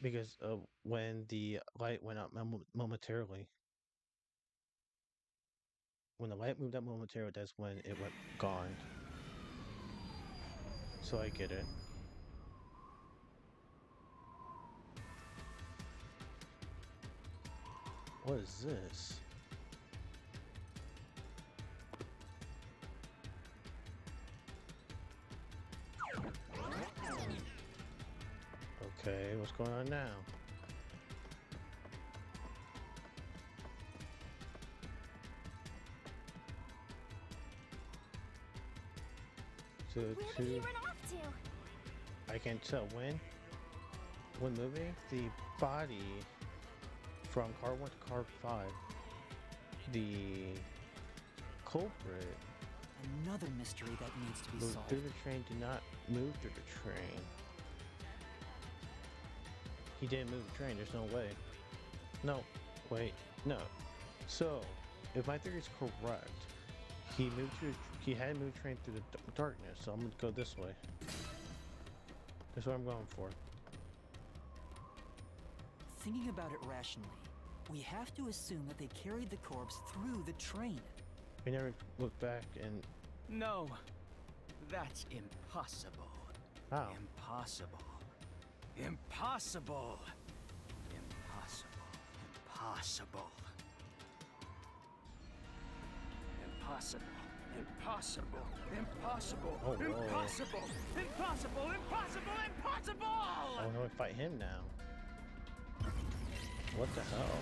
[SPEAKER 1] Because when the light went up momentarily. When the light moved up momentarily, that's when it went gone. So I get it. What is this? Okay, what's going on now?
[SPEAKER 3] Where did he run off to?
[SPEAKER 1] I can't tell when. When moving the body from car 1 to car 5, the culprit
[SPEAKER 2] Another mystery that needs to be
[SPEAKER 1] moved
[SPEAKER 2] solved.
[SPEAKER 1] through the train, did not move through the train. He didn't move the train, there's no way. No, wait, no. So, if my theory is correct, he had moved the train through the darkness, so I'm gonna go this way. That's what I'm going for.
[SPEAKER 2] Thinking about it rationally, we have to assume that they carried the corpse through the train.
[SPEAKER 1] We never looked back and...
[SPEAKER 6] No, that's impossible.
[SPEAKER 1] How?
[SPEAKER 6] Impossible. Impossible. Impossible. Impossible. Impossible. Impossible. Impossible.
[SPEAKER 1] Oh, whoa.
[SPEAKER 6] Impossible. Impossible. Impossible. Impossible.
[SPEAKER 1] I want to fight him now. What the hell?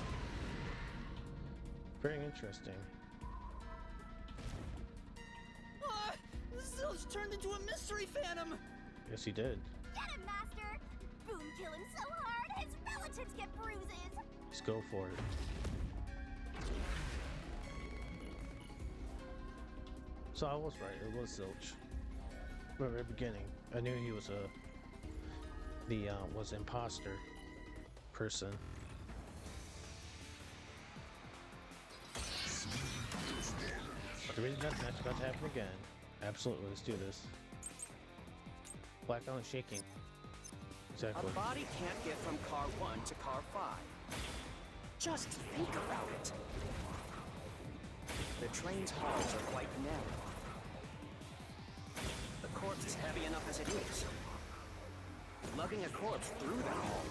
[SPEAKER 1] Very interesting.
[SPEAKER 2] Zilch turned into a mystery phantom!
[SPEAKER 1] Yes, he did.
[SPEAKER 3] Get him, Master! Boom kill him so hard, his relatives get bruises!
[SPEAKER 1] Let's go for it. So I was right, it was Zilch. From the very beginning, I knew he was was imposter person. The reason that's about to happen again. Absolutely, let's do this. Black Island shaking. Exactly.
[SPEAKER 6] A body can't get from car 1 to car 5. Just think about it. The train's halls are quite narrow. The corpse is heavy enough as it is. Lugging a corpse through that hall,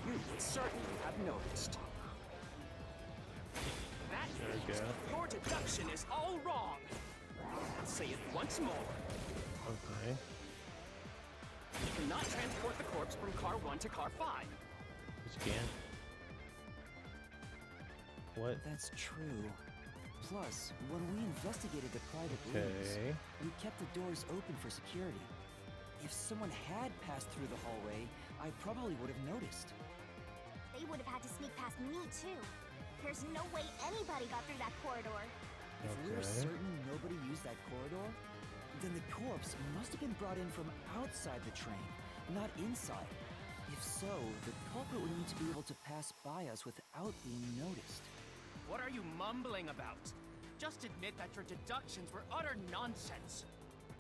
[SPEAKER 6] you would certainly have noticed. That
[SPEAKER 1] Yeah.
[SPEAKER 6] Your deduction is all wrong. I'll say it once more.
[SPEAKER 1] Okay.
[SPEAKER 6] You cannot transport the corpse from car 1 to car 5.
[SPEAKER 1] Yes, you can. What?
[SPEAKER 2] That's true. Plus, when we investigated the private rooms,
[SPEAKER 1] Okay.
[SPEAKER 2] we kept the doors open for security. If someone had passed through the hallway, I probably would have noticed.
[SPEAKER 3] They would have had to sneak past me, too. There's no way anybody got through that corridor.
[SPEAKER 2] If we're
[SPEAKER 1] Okay.
[SPEAKER 2] certain nobody used that corridor, then the corpse must have been brought in from outside the train, not inside. If so, the culprit would need to be able to pass by us without being noticed.
[SPEAKER 6] What are you mumbling about? Just admit that your deductions were utter nonsense.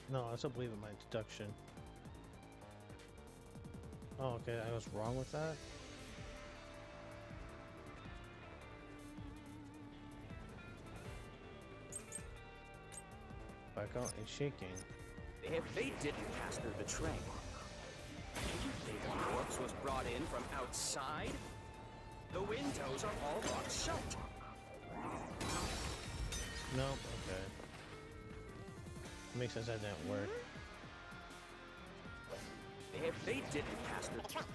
[SPEAKER 1] No, I still believe in my deduction. Oh, okay. I was wrong with that. Blackout and shaking.
[SPEAKER 6] If they didn't pass through the train, do you think the corpse was brought in from outside? The windows are all locked shut.
[SPEAKER 1] Nope. Okay. Makes sense that didn't work.
[SPEAKER 6] If they didn't pass through
[SPEAKER 5] The train.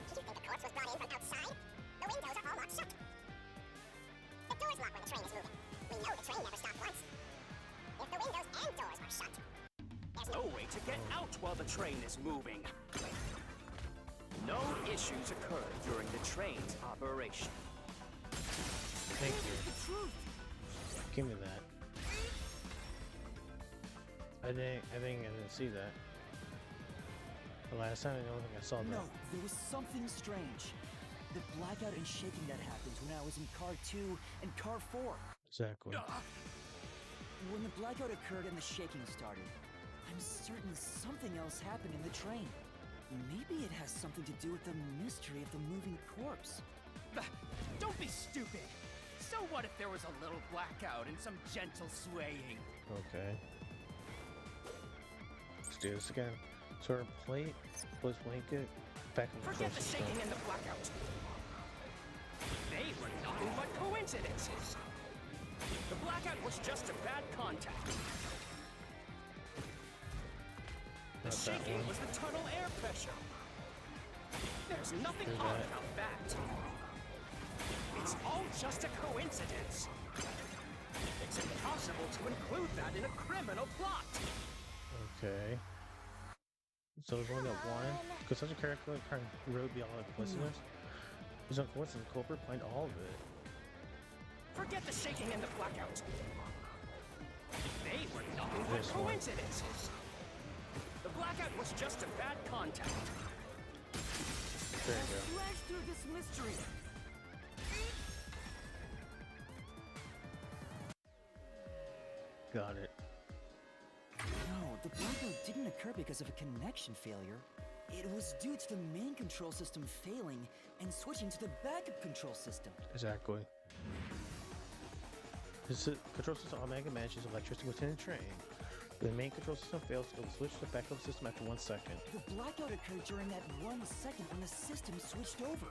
[SPEAKER 5] Did you think the corpse was brought in from outside? The windows are all locked shut. The doors lock when the train is moving. We know the train never stopped once. If the windows and doors are shut, there's
[SPEAKER 6] no way to get out while the train is moving. No issues occurred during the train's operation.
[SPEAKER 1] Thank you.
[SPEAKER 3] The truth.
[SPEAKER 1] Give me that. I didn't see that. The last time I don't think I saw that.
[SPEAKER 2] No, there was something strange. The blackout and shaking that happened when I was in car 2 and car 4.
[SPEAKER 1] Exactly.
[SPEAKER 2] When the blackout occurred and the shaking started, I'm certain something else happened in the train. Maybe it has something to do with the mystery of the moving corpse.
[SPEAKER 6] Don't be stupid. So what if there was a little blackout and some gentle swaying?
[SPEAKER 1] Okay. Let's do this again. Sort of plate, close blanket, back on the
[SPEAKER 6] Forget the
[SPEAKER 1] system.
[SPEAKER 6] shaking and the blackout. They were nothing but coincidences. The blackout was just a bad contact. The
[SPEAKER 1] Not that
[SPEAKER 6] shaking
[SPEAKER 1] one.
[SPEAKER 6] was the tunnel air pressure. There's nothing
[SPEAKER 1] Hear
[SPEAKER 6] odd
[SPEAKER 1] that.
[SPEAKER 6] about that. It's all just a coincidence. It's impossible to include that in a criminal plot.
[SPEAKER 1] Okay. So there's only that one. Could such a character road be all a coincidence? There's no coincidence. The culprit planned all of it.
[SPEAKER 6] Forget the shaking and the blackout. They were nothing but
[SPEAKER 1] This one.
[SPEAKER 6] coincidences. The blackout was just a bad contact.
[SPEAKER 1] There you go.
[SPEAKER 2] Flash through this mystery.
[SPEAKER 1] Got it.
[SPEAKER 2] No, the blackout didn't occur because of a connection failure. It was due to the main control system failing and switching to the backup control system.
[SPEAKER 1] Exactly. The control system automatically manages electricity within the train. The main control system fails, it will switch to the backup system after 1 second.
[SPEAKER 2] The blackout occurred during that 1 second when the system switched over.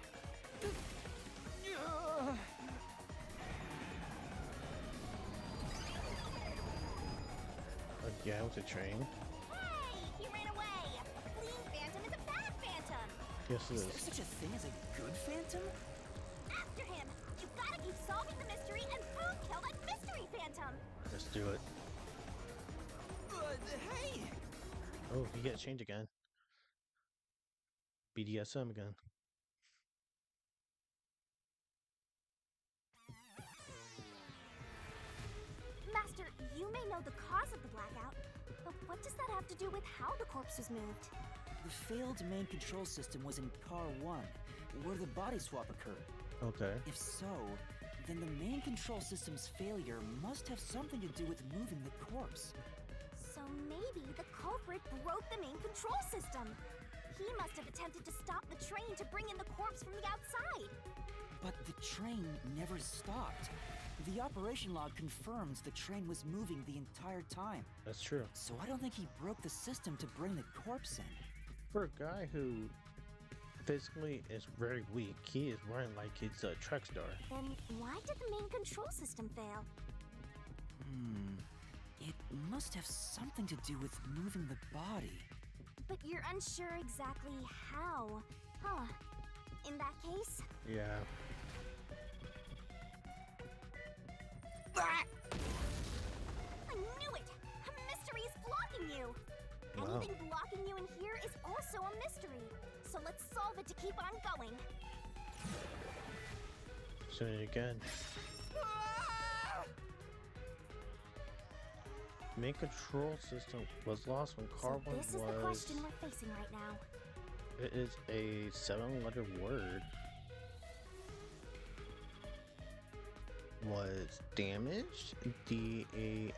[SPEAKER 1] Again with the train.
[SPEAKER 3] Hey! He ran away! A fleeing phantom is a bad phantom!
[SPEAKER 1] Yes, it
[SPEAKER 2] Is there
[SPEAKER 1] is.
[SPEAKER 2] such a thing as a good phantom?
[SPEAKER 3] After him! You've gotta keep solving the mystery and boom kill that mystery phantom!
[SPEAKER 1] Let's do it.
[SPEAKER 2] Hey!
[SPEAKER 1] Oh, you get change again. BDSM again.
[SPEAKER 3] Master, you may know the cause of the blackout, but what does that have to do with how the corpse was moved?
[SPEAKER 2] The failed main control system was in car 1, where the body swap occurred.
[SPEAKER 1] Okay.
[SPEAKER 2] If so, then the main control system's failure must have something to do with moving the corpse.
[SPEAKER 3] So maybe the culprit broke the main control system. He must have attempted to stop the train to bring in the corpse from the outside.
[SPEAKER 2] But the train never stopped. The operation log confirms the train was moving the entire time.
[SPEAKER 1] That's true.
[SPEAKER 2] So I don't think he broke the system to bring the corpse in.
[SPEAKER 1] For a guy who physically is very weak. He is running like it's a track star.
[SPEAKER 3] Then why did the main control system fail?
[SPEAKER 2] It must have something to do with moving the body.
[SPEAKER 3] But you're unsure exactly how. Huh. In that case,
[SPEAKER 1] Yeah.
[SPEAKER 3] I knew it! A mystery is blocking you!
[SPEAKER 1] Wow.
[SPEAKER 3] Anything blocking you in here is also a mystery. So let's solve it to keep on going.
[SPEAKER 1] Doing it again. Main control system was lost when car
[SPEAKER 3] So
[SPEAKER 1] one
[SPEAKER 3] this is the question we're facing right now.
[SPEAKER 1] It is a 7-letter word. Was damaged? D-A-M-A-G-E-D.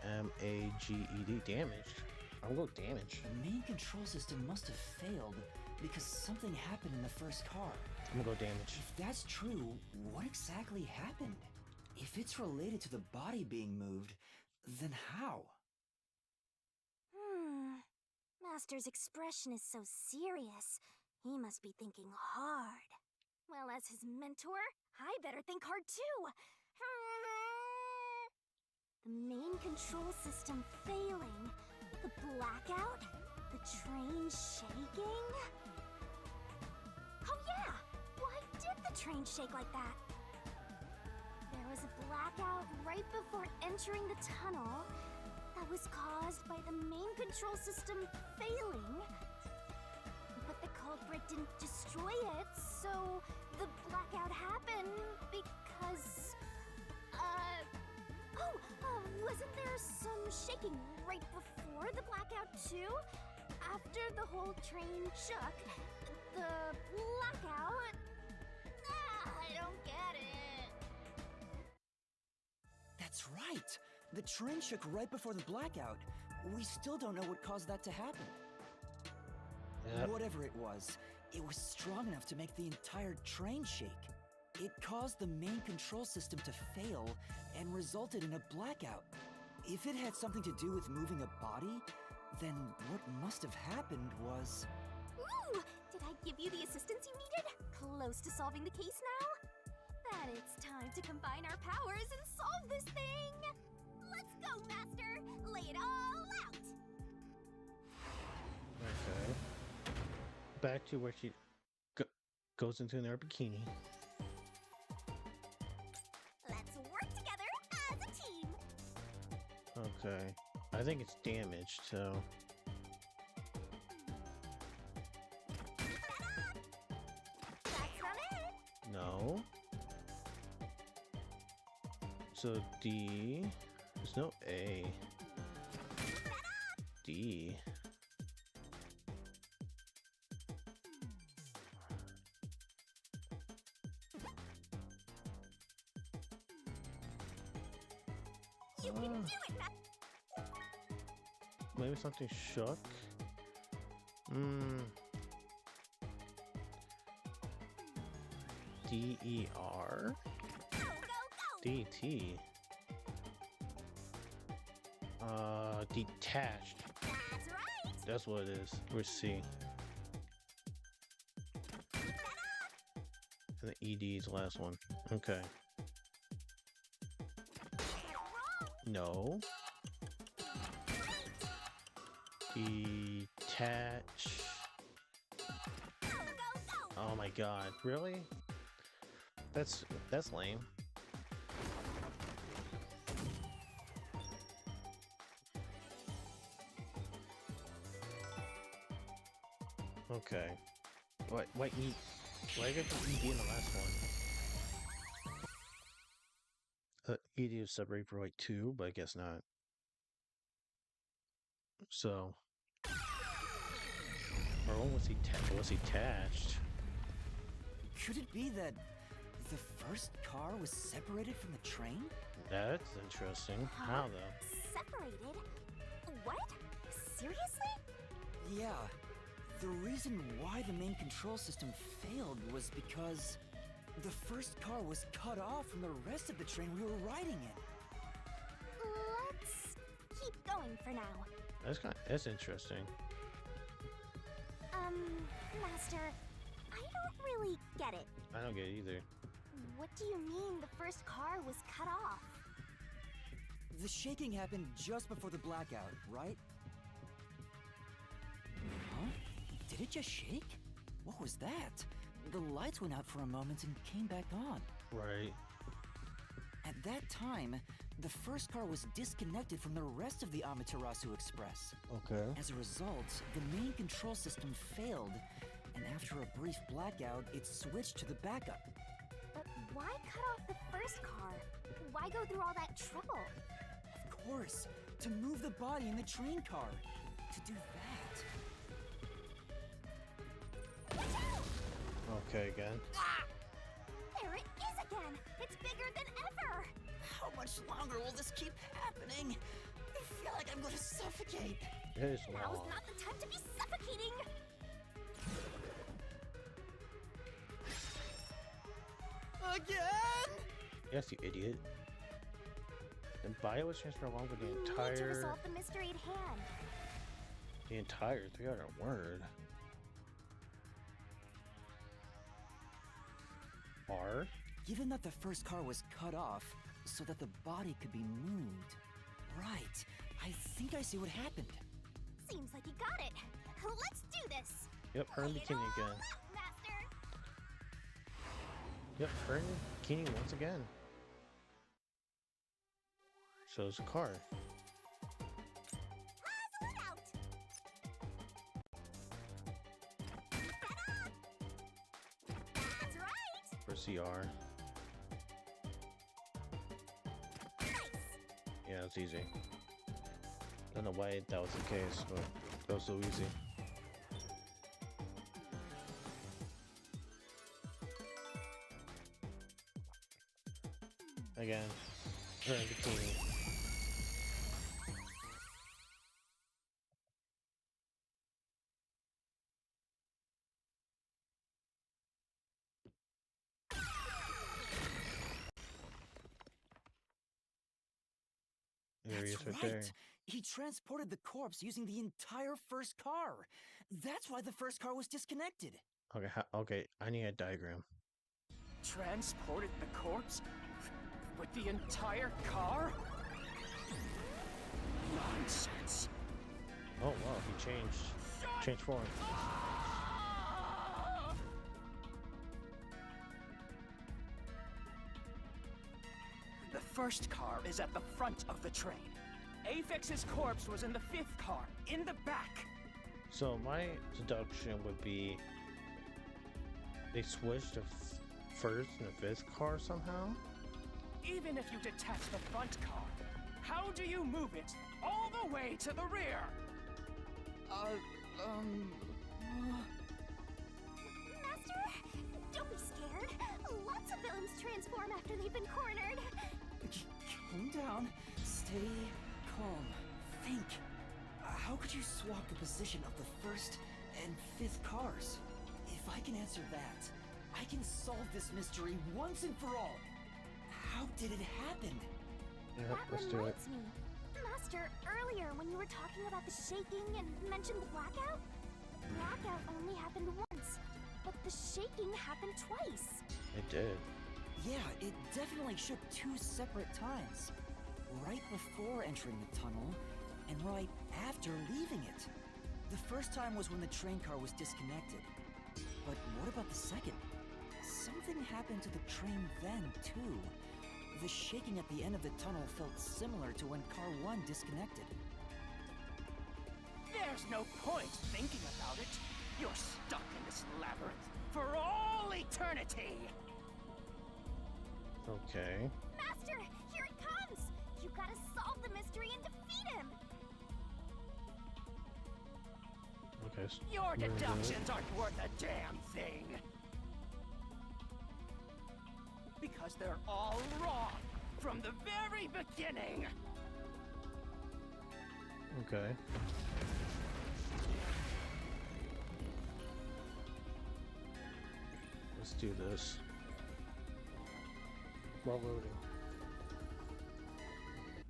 [SPEAKER 1] Damaged. I'll go damage.
[SPEAKER 2] The main control system must have failed because something happened in the first car.
[SPEAKER 1] I'm gonna go damage.
[SPEAKER 2] If that's true, what exactly happened? If it's related to the body being moved, then how?
[SPEAKER 3] Master's expression is so serious. He must be thinking hard. Well, as his mentor, I better think hard too. The main control system failing. The blackout? The train shaking? Oh yeah! Why did the train shake like that? There was a blackout right before entering the tunnel that was caused by the main control system failing. But the culprit didn't destroy it, so the blackout happened because... wasn't there some shaking right before the blackout too? After the whole train shook, the blackout... I don't get it.
[SPEAKER 2] That's right! The train shook right before the blackout. We still don't know what caused that to happen.
[SPEAKER 1] Yep.
[SPEAKER 2] Whatever it was strong enough to make the entire train shake. It caused the main control system to fail and resulted in a blackout. If it had something to do with moving a body, then what must have happened was...
[SPEAKER 3] Ooh! Did I give you the assistance you needed? Close to solving the case now? Then it's time to combine our powers and solve this thing! Let's go, Master! Lay it all out!
[SPEAKER 1] Okay. Back to where she goes into her bikini.
[SPEAKER 3] Let's work together as a team!
[SPEAKER 1] Okay. I think it's damaged, so...
[SPEAKER 3] That's not it!
[SPEAKER 1] No. So D... There's no A. D.
[SPEAKER 3] You can do it, Master!
[SPEAKER 1] Maybe something shook? D-E-R?
[SPEAKER 3] Go, go, go!
[SPEAKER 1] D-T? Detached.
[SPEAKER 3] That's right!
[SPEAKER 1] That's what it is. We're C. And the ED is the last one. Okay. No. Detach.
[SPEAKER 3] Go, go, go!
[SPEAKER 1] Oh my god. Really? That's lame. Okay. Why E? Why I get the ED in the last one? ED is separated for like 2, but I guess not. So, or when was he attached?
[SPEAKER 2] Could it be that the first car was separated from the train?
[SPEAKER 1] That's interesting. How though?
[SPEAKER 3] Separated? What? Seriously?
[SPEAKER 2] Yeah. The reason why the main control system failed was because the first car was cut off from the rest of the train we were riding in.
[SPEAKER 3] Let's keep going for now.
[SPEAKER 1] That's interesting.
[SPEAKER 3] Master, I don't really get it.
[SPEAKER 1] I don't get it either.
[SPEAKER 3] What do you mean the first car was cut off?
[SPEAKER 2] The shaking happened just before the blackout, right? Huh? Did it just shake? What was that? The lights went out for a moment and came back on.
[SPEAKER 1] Right.
[SPEAKER 2] At that time, the first car was disconnected from the rest of the Amaterasu Express.
[SPEAKER 1] Okay.
[SPEAKER 2] As a result, the main control system failed, and after a brief blackout, it switched to the backup.
[SPEAKER 3] But why cut off the first car? Why go through all that trouble?
[SPEAKER 2] Of course, to move the body in the train car. To do that.
[SPEAKER 3] Watch out!
[SPEAKER 1] Okay, again.
[SPEAKER 3] Ah! There it is again! It's bigger than ever!
[SPEAKER 2] How much longer will this keep happening? I feel like I'm gonna suffocate.
[SPEAKER 1] It is
[SPEAKER 3] Now's
[SPEAKER 1] long.
[SPEAKER 3] not the time to be suffocating!
[SPEAKER 2] Again?
[SPEAKER 1] Yes, you idiot. The body was transferred along with
[SPEAKER 3] We
[SPEAKER 1] the
[SPEAKER 3] need to
[SPEAKER 1] entire
[SPEAKER 3] resolve the mystery at hand.
[SPEAKER 1] 300 word. R?
[SPEAKER 2] Given that the first car was cut off so that the body could be moved. Right. I think I see what happened.
[SPEAKER 3] Seems like you got it. Let's do this!
[SPEAKER 1] Yep, her in
[SPEAKER 3] Lay it
[SPEAKER 1] bikini
[SPEAKER 3] all
[SPEAKER 1] again.
[SPEAKER 3] out, Master!
[SPEAKER 1] Yep, her in bikini once again. Shows a car.
[SPEAKER 3] Puzzle it out! That's right!
[SPEAKER 1] For CR.
[SPEAKER 3] Nice!
[SPEAKER 1] Yeah, it's easy. Don't know why that was the case, but that was so easy. Again, her in bikini. There he
[SPEAKER 2] That's
[SPEAKER 1] is right
[SPEAKER 2] right.
[SPEAKER 1] there.
[SPEAKER 2] He transported the corpse using the entire first car. That's why the first car was disconnected.
[SPEAKER 1] Okay, okay, I need a diagram.
[SPEAKER 6] Transported the corpse? With the entire car? Nonsense.
[SPEAKER 1] Oh wow, he changed form.
[SPEAKER 6] The first car is at the front of the train. Aphex's corpse was in the fifth car, in the back.
[SPEAKER 1] So my deduction would be they switched the first and the fifth car somehow?
[SPEAKER 6] Even if you detach the front car, how do you move it all the way to the rear?
[SPEAKER 3] Master, don't be scared. Lots of villains transform after they've been cornered.
[SPEAKER 2] Calm down. Stay calm. Think. How could you swap the position of the first and fifth cars? If I can answer that, I can solve this mystery once and for all. How did it happen?
[SPEAKER 1] Yeah,
[SPEAKER 3] That
[SPEAKER 1] let's do it.
[SPEAKER 3] reminds me. Master, earlier when you were talking about the shaking and mentioned the blackout, blackout only happened once, but the shaking happened twice.
[SPEAKER 1] It did.
[SPEAKER 2] Yeah, it definitely shook two separate times. Right before entering the tunnel, and right after leaving it. The first time was when the train car was disconnected. But what about the second? Something happened to the train then, too. The shaking at the end of the tunnel felt similar to when Car 1 disconnected.
[SPEAKER 6] There's no point thinking about it. You're stuck in this labyrinth for all eternity.
[SPEAKER 1] Okay.
[SPEAKER 3] Master, here it comes! You gotta solve the mystery and defeat him!
[SPEAKER 1] Okay.
[SPEAKER 6] Your deductions aren't worth a damn thing. Because they're all wrong from the very beginning.
[SPEAKER 1] Okay. Let's do this. While loading.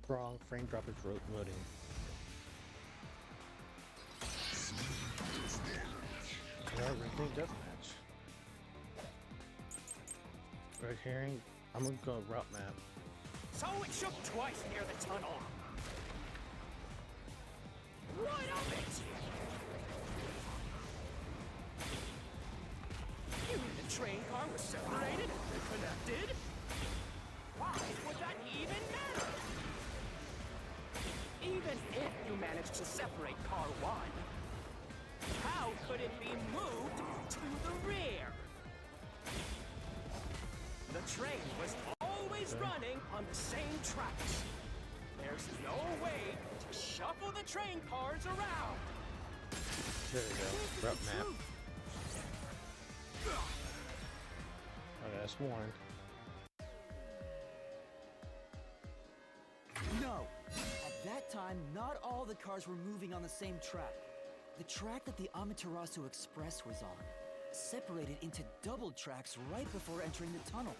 [SPEAKER 1] Wrong, frame drop is loading. Alright, we're playing deathmatch. Red herring. I'm gonna go route map.
[SPEAKER 6] So it shook twice near the tunnel. What of it? You mean the train car was separated and connected? Why would that even matter? Even if you managed to separate car 1, how could it be moved to the rear? The train was always running on the same tracks. There's no way to shuffle the train cars around.
[SPEAKER 1] There we go. Route map. Okay, that's one.
[SPEAKER 2] No! At that time, not all the cars were moving on the same track. The track that the Amaterasu Express was on separated into double tracks right before entering the tunnel.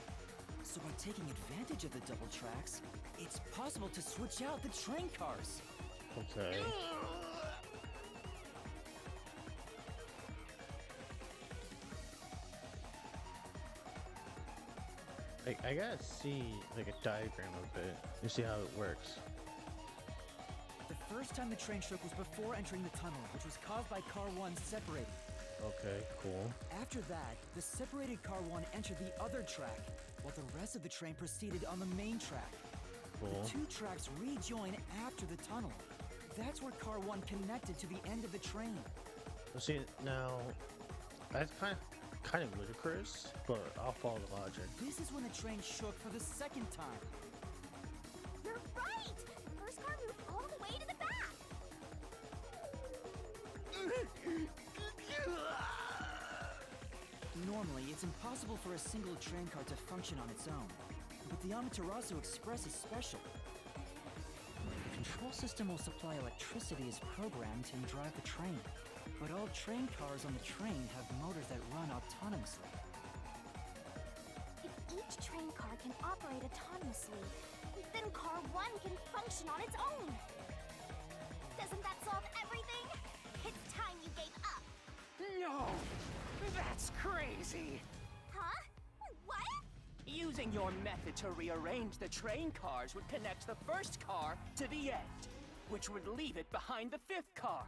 [SPEAKER 2] So by taking advantage of the double tracks, it's possible to switch out the train cars.
[SPEAKER 1] Okay. I gotta see like a diagram of it and see how it works.
[SPEAKER 2] The first time the train shook was before entering the tunnel, which was caused by car 1 separating.
[SPEAKER 1] Okay, cool.
[SPEAKER 2] After that, the separated car 1 entered the other track, while the rest of the train proceeded on the main track.
[SPEAKER 1] Cool.
[SPEAKER 2] The two tracks rejoin after the tunnel. That's where car 1 connected to the end of the train.
[SPEAKER 1] Well, see, now that's kind of ludicrous, but I'll follow the logic.
[SPEAKER 2] This is when the train shook for the second time.
[SPEAKER 3] You're right! The first car moved all the way to the back!
[SPEAKER 2] Normally, it's impossible for a single train car to function on its own. But the Amaterasu Express is special. The control system will supply electricity as programmed and drive the train. But all train cars on the train have motors that run autonomously.
[SPEAKER 3] If each train car can operate autonomously, then car 1 can function on its own! Doesn't that solve everything? It's time you gave up!
[SPEAKER 6] No! That's crazy!
[SPEAKER 3] Huh? What?
[SPEAKER 6] Using your method to rearrange the train cars would connect the first car to the end, which would leave it behind the 5th car.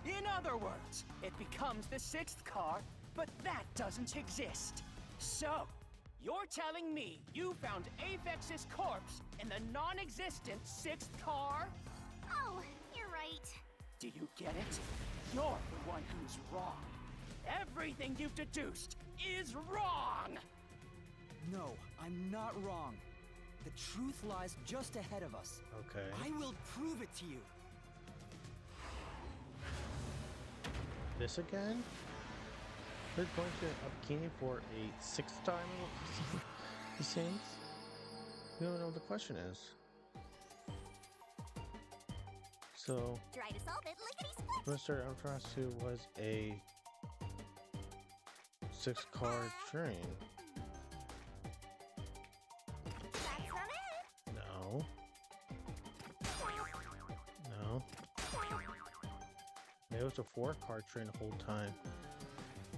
[SPEAKER 6] In other words, it becomes the 6th car, but that doesn't exist. So, you're telling me you found Aphex's corpse in the non-existent 6th car?
[SPEAKER 3] Oh, you're right.
[SPEAKER 6] Do you get it? You're the one who's wrong. Everything you've deduced is wrong!
[SPEAKER 2] No, I'm not wrong. The truth lies just ahead of us.
[SPEAKER 1] Okay.
[SPEAKER 2] I will prove it to you.
[SPEAKER 1] This again? We're going to a bikini for a 6th time, it seems. We don't know what the question is. So,
[SPEAKER 3] Try to solve it, lickety-split!
[SPEAKER 1] Mr. Amaterasu was a 6-car train.
[SPEAKER 3] That's not it!
[SPEAKER 1] No. No. It was a 4-car train the whole time.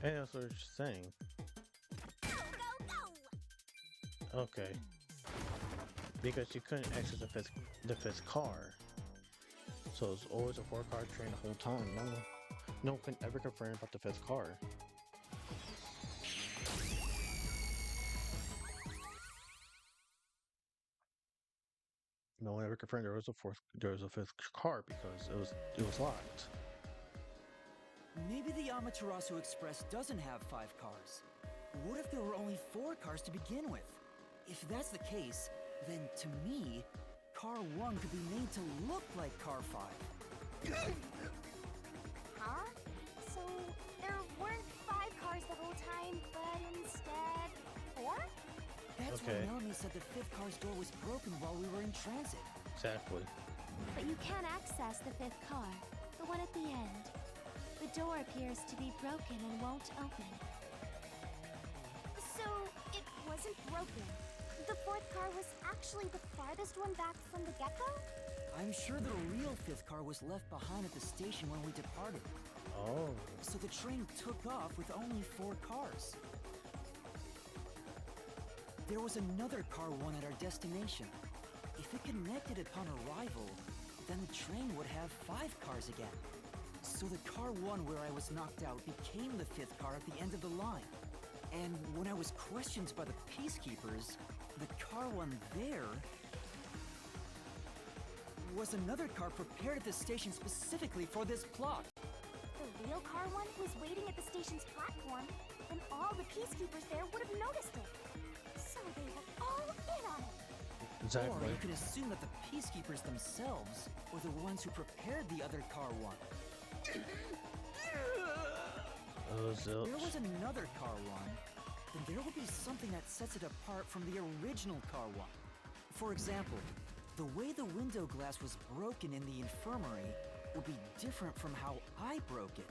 [SPEAKER 1] And that's what you're saying.
[SPEAKER 3] Go, go, go!
[SPEAKER 1] Okay. Because you couldn't exit the fifth car. So it's always a 4-car train the whole time. No one can ever confirm about the 5th car. No one ever confirmed there was a 5th car because it was locked.
[SPEAKER 2] Maybe the Amaterasu Express doesn't have 5 cars. What if there were only 4 cars to begin with? If that's the case, then to me, car 1 could be made to look like car 5.
[SPEAKER 3] Huh? So, there weren't 5 cars the whole time, but instead 4?
[SPEAKER 2] That's
[SPEAKER 1] Okay.
[SPEAKER 2] why Melanie said the 5th car's door was broken while we were in transit.
[SPEAKER 1] Exactly.
[SPEAKER 3] But you can't access the 5th car, the one at the end. The door appears to be broken and won't open. So, it wasn't broken. The 4th car was actually the farthest one back from the get-go?
[SPEAKER 2] I'm sure the real 5th car was left behind at the station when we departed.
[SPEAKER 1] Oh.
[SPEAKER 2] So the train took off with only 4 cars. there was another car 1 at our destination. If it connected upon arrival, then the train would have 5 cars again. So the car 1 where I was knocked out became the 5th car at the end of the line. And when I was questioned by the peacekeepers, the car 1 there was another car prepared at the station specifically for this plot.
[SPEAKER 3] The real car 1 was waiting at the station's platform, and all the peacekeepers there would have noticed it. So they were all in on it.
[SPEAKER 1] Exactly.
[SPEAKER 2] Or you could assume that the peacekeepers themselves were the ones who prepared the other car 1.
[SPEAKER 1] Oh, zilch.
[SPEAKER 2] There was another car 1, then there will be something that sets it apart from the original car 1. For example, the way the window glass was broken in the infirmary will be different from how I broke it.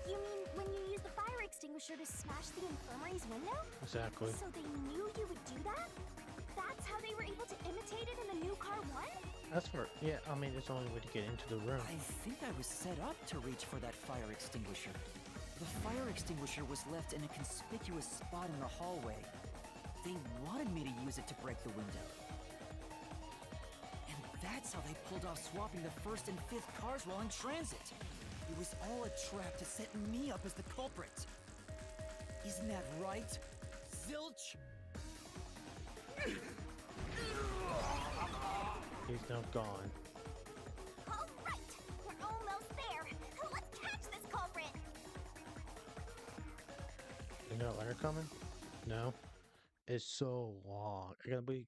[SPEAKER 3] You mean when you used the fire extinguisher to smash the infirmary's window?
[SPEAKER 1] Exactly.
[SPEAKER 3] So they knew you would do that? That's how they were able to imitate it in the new car 1?
[SPEAKER 1] That's for, yeah, I mean, it's the only way to get into the room.
[SPEAKER 2] I think I was set up to reach for that fire extinguisher. The fire extinguisher was left in a conspicuous spot in the hallway. They wanted me to use it to break the window. And that's how they pulled off swapping the 1st and 5th cars while in transit. It was all a trap to set me up as the culprit. Isn't that right, Zilch?
[SPEAKER 1] He's now gone.
[SPEAKER 3] All right, we're almost there. Let's catch this culprit.
[SPEAKER 1] Is there a letter coming? No. It's so long. I gotta believe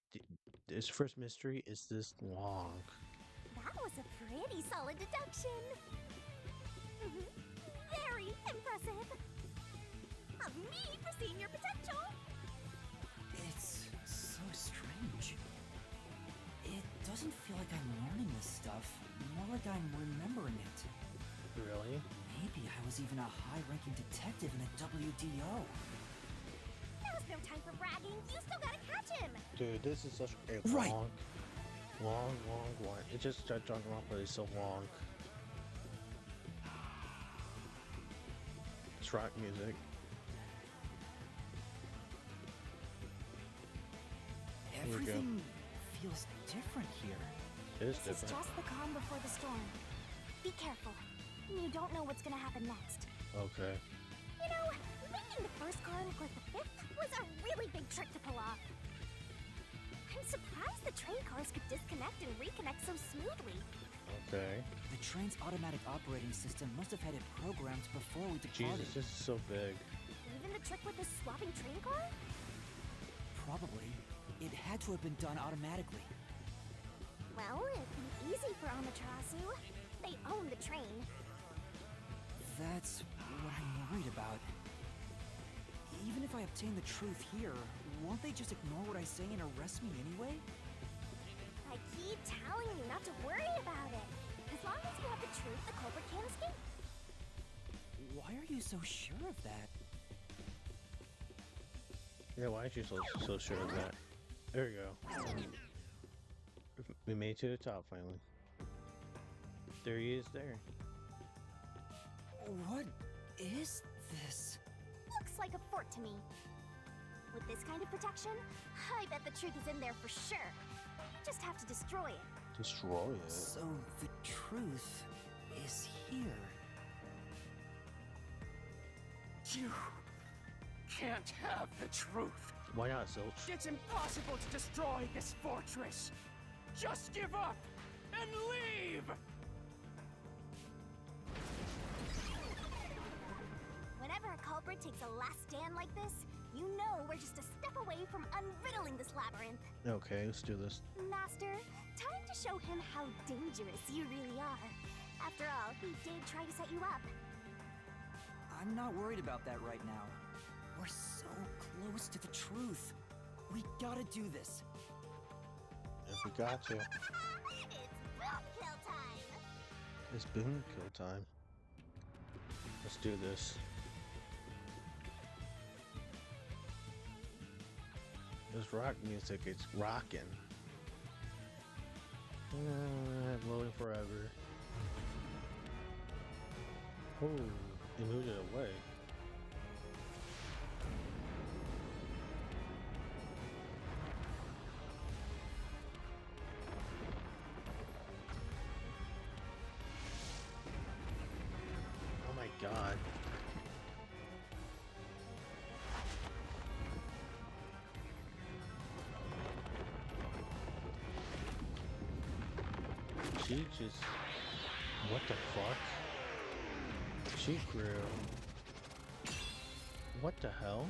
[SPEAKER 1] this first mystery is this long.
[SPEAKER 3] That was a pretty solid deduction. Very impressive. Of me foreseeing your potential.
[SPEAKER 2] It's so strange. It doesn't feel like I'm learning this stuff, more like I'm remembering it.
[SPEAKER 1] Really?
[SPEAKER 2] Maybe I was even a high-ranking detective in the WDO.
[SPEAKER 3] Now's no time for bragging. You still gotta catch him.
[SPEAKER 1] Dude, this is such a
[SPEAKER 2] Right.
[SPEAKER 1] long one. It just Danganronpa is so long. It's rock music. Here we go.
[SPEAKER 2] Everything feels different here.
[SPEAKER 1] It is
[SPEAKER 3] This is
[SPEAKER 1] different.
[SPEAKER 3] just the calm before the storm. Be careful. You don't know what's gonna happen next.
[SPEAKER 1] Okay.
[SPEAKER 3] You know, making the first car look like the 5th was a really big trick to pull off. I'm surprised the train cars could disconnect and reconnect so smoothly.
[SPEAKER 1] Okay.
[SPEAKER 2] The train's automatic operating system must have had it programmed before we departed.
[SPEAKER 1] Jesus, this is so big.
[SPEAKER 3] Even the trick with the swapping train car?
[SPEAKER 2] Probably. It had to have been done automatically.
[SPEAKER 3] Well, it'd be easy for Amaterasu. They own the train.
[SPEAKER 2] That's what I'm worried about. Even if I obtain the truth here, won't they just ignore what I say and arrest me anyway?
[SPEAKER 3] I keep telling you not to worry about it. As long as you have the truth, the culprit can't escape.
[SPEAKER 2] Why are you so sure of that?
[SPEAKER 1] Yeah, why aren't you so sure of that? There we go. We made it to the top finally. There he is there.
[SPEAKER 2] What is this?
[SPEAKER 3] Looks like a fort to me. With this kind of protection, I bet the truth is in there for sure. You just have to destroy it.
[SPEAKER 1] Destroy it.
[SPEAKER 2] So the truth is here.
[SPEAKER 6] You can't have the truth.
[SPEAKER 1] Why not, Zilch?
[SPEAKER 6] It's impossible to destroy this fortress. Just give up and leave.
[SPEAKER 3] Whenever a culprit takes a last stand like this, you know we're just a step away from unriddling this labyrinth.
[SPEAKER 1] Okay, let's do this.
[SPEAKER 3] Master, time to show him how dangerous you really are. After all, he did try to set you up.
[SPEAKER 2] I'm not worried about that right now. We're so close to the truth. We gotta do this.
[SPEAKER 1] If we got to.
[SPEAKER 3] It's boom kill time!
[SPEAKER 1] It's boom kill time. Let's do this. This rock music, it's rocking. Loading forever. Oh, he moved it away. god. She just... What the fuck? She grew... What the hell?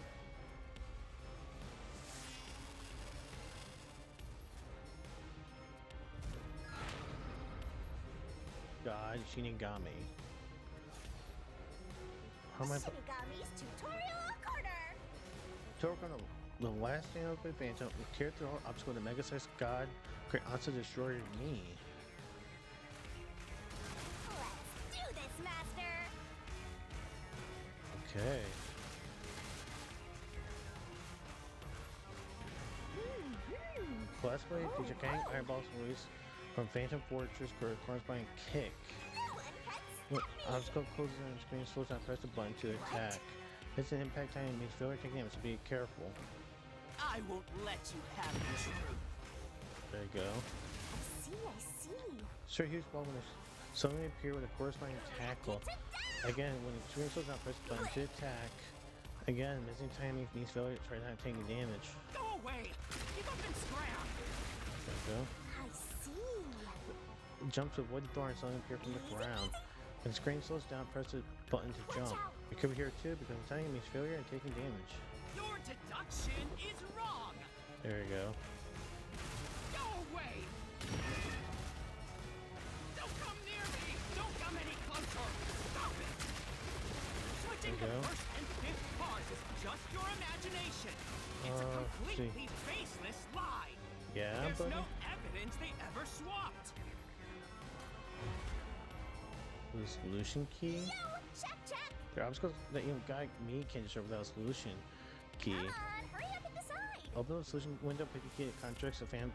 [SPEAKER 1] God, Shinigami. How am I...
[SPEAKER 3] Shinigami's tutorial corner!
[SPEAKER 1] Torque on the last stand of the Phantom, tear through all obstacle to Mega-sized God, create Onslaught Destroyer me.
[SPEAKER 3] Let's do this, Master!
[SPEAKER 1] Okay. Blast Blade, feature Kang, Iron Balls release from Phantom Fortress, corresponding kick.
[SPEAKER 3] No one can
[SPEAKER 1] When
[SPEAKER 3] stop me!
[SPEAKER 1] obstacle closes on the screen, slows down, press the button to attack. Hits an impact time makes failure take damage, so be careful.
[SPEAKER 6] I won't let you have the truth.
[SPEAKER 1] There you go.
[SPEAKER 3] I see.
[SPEAKER 1] Sir Hughes ball when suddenly appear with a corresponding tackle. Again, when the screen slows down, press the button to attack. Again, missing timing means failure to try not taking damage.
[SPEAKER 6] Go away! Give up and scram!
[SPEAKER 1] There you go.
[SPEAKER 3] I see.
[SPEAKER 1] Jumps with wooden thorns suddenly appear from the ground. When the screen slows down, press the button to jump. It could be here too, because timing means failure and taking damage.
[SPEAKER 6] Your deduction is wrong!
[SPEAKER 1] There you go.
[SPEAKER 6] Go away! Don't come near me! Don't come any closer! Stop it! Switching
[SPEAKER 1] There you
[SPEAKER 6] the
[SPEAKER 1] go.
[SPEAKER 6] first and fifth cars is just your imagination. It's a completely baseless lie.
[SPEAKER 1] Yeah,
[SPEAKER 6] There's
[SPEAKER 1] buddy.
[SPEAKER 6] no evidence they ever swapped.
[SPEAKER 1] The solution key?
[SPEAKER 3] No, check.
[SPEAKER 1] There are obstacles that even guy me can destroy without a solution key.
[SPEAKER 3] Come on, hurry up and decide.
[SPEAKER 1] Open the solution window, pick the key that contracts a fan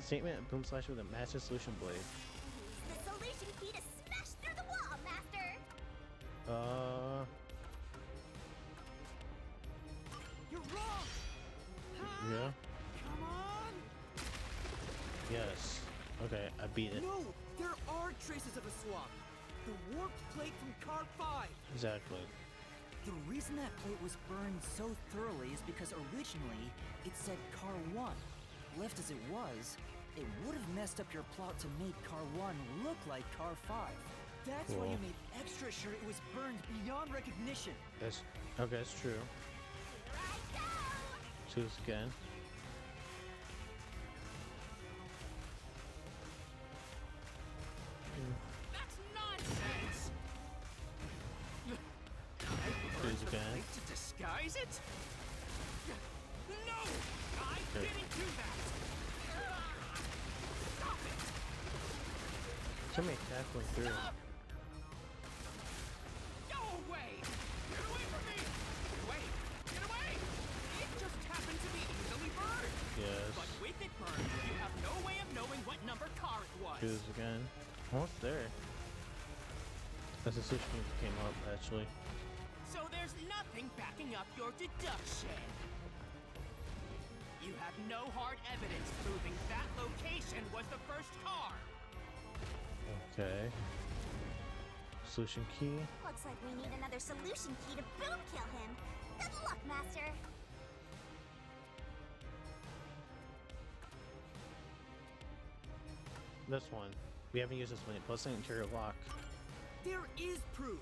[SPEAKER 1] statement, and boom slash with a massive solution blade.
[SPEAKER 3] Use the solution key to smash through the wall, Master.
[SPEAKER 6] You're wrong!
[SPEAKER 1] Yeah.
[SPEAKER 6] Come on!
[SPEAKER 1] Yes. Okay, I beat it.
[SPEAKER 6] No! There are traces of a swap! The warped plate from Car 5!
[SPEAKER 1] Exactly.
[SPEAKER 2] The reason that plate was burned so thoroughly is because originally it said Car 1. Left as it was, it would have messed up your plot to make Car 1 look like Car 5. That's why you
[SPEAKER 1] Cool.
[SPEAKER 2] made extra sure it was burned beyond recognition.
[SPEAKER 1] That's okay. That's true.
[SPEAKER 3] Here I go.
[SPEAKER 1] Choose again.
[SPEAKER 6] That's nonsense! I burned
[SPEAKER 1] Choose
[SPEAKER 6] the
[SPEAKER 1] again.
[SPEAKER 6] plate to disguise it? No! I
[SPEAKER 1] Okay.
[SPEAKER 6] didn't do that! Stop it!
[SPEAKER 1] Somebody tackling through.
[SPEAKER 6] Stop! Go away! Get away from me! Get away! Get away! It just happened to be easily burned!
[SPEAKER 1] Yes.
[SPEAKER 6] But with it burned, you have no way of knowing what number car it was.
[SPEAKER 1] Choose again. Almost there. That's the solution that came up actually.
[SPEAKER 6] So there's nothing backing up your deduction. You have no hard evidence proving that location was the first car.
[SPEAKER 1] Okay. Solution key.
[SPEAKER 3] Looks like we need another solution key to boom kill him. Good luck, Master.
[SPEAKER 1] This one. We haven't used this one yet. Plus an interior lock.
[SPEAKER 7] There is proof!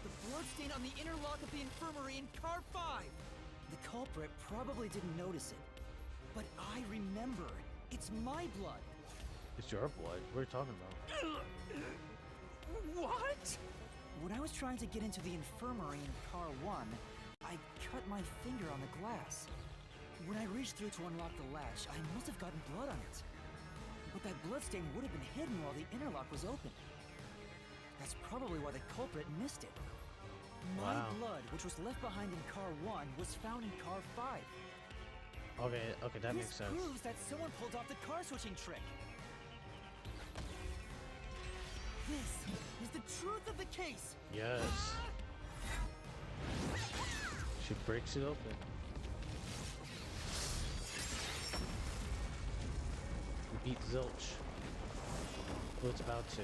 [SPEAKER 7] The bloodstain on the inner lock of the infirmary in Car 5!
[SPEAKER 2] The culprit probably didn't notice it. But I remember. It's my blood.
[SPEAKER 1] It's your blood. What are you talking about?
[SPEAKER 6] What?
[SPEAKER 2] When I was trying to get into the infirmary in Car 1, I cut my finger on the glass. When I reached through to unlock the latch, I must have gotten blood on it. But that bloodstain would have been hidden while the inner lock was open. That's probably why the culprit missed it. My
[SPEAKER 1] Wow.
[SPEAKER 2] blood, which was left behind in Car 1, was found in Car 5.
[SPEAKER 1] Okay, that makes
[SPEAKER 2] This
[SPEAKER 1] sense.
[SPEAKER 2] proves that someone pulled off the car switching trick.
[SPEAKER 7] This is the truth of the case!
[SPEAKER 1] Yes. She breaks it open. We beat Zilch. Well, it's about to.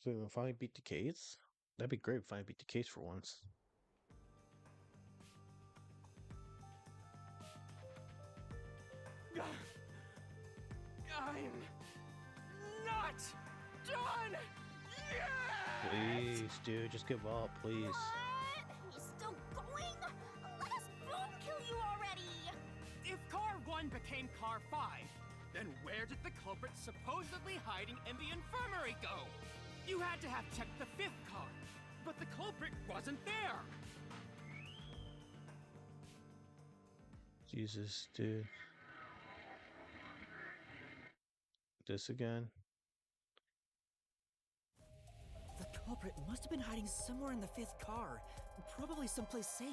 [SPEAKER 1] So we finally beat the case? That'd be great if we finally beat the case for once.
[SPEAKER 6] I'm not done yet!
[SPEAKER 1] Please, dude, just give up, please.
[SPEAKER 3] What? He's still going? Let us boom kill you already!
[SPEAKER 6] If Car 1 became Car 5, then where did the culprit supposedly hiding in the infirmary go? You had to have checked the 5th car, but the culprit wasn't there!
[SPEAKER 1] Jesus, dude. This again?
[SPEAKER 2] The culprit must have been hiding somewhere in the 5th car, probably someplace safe.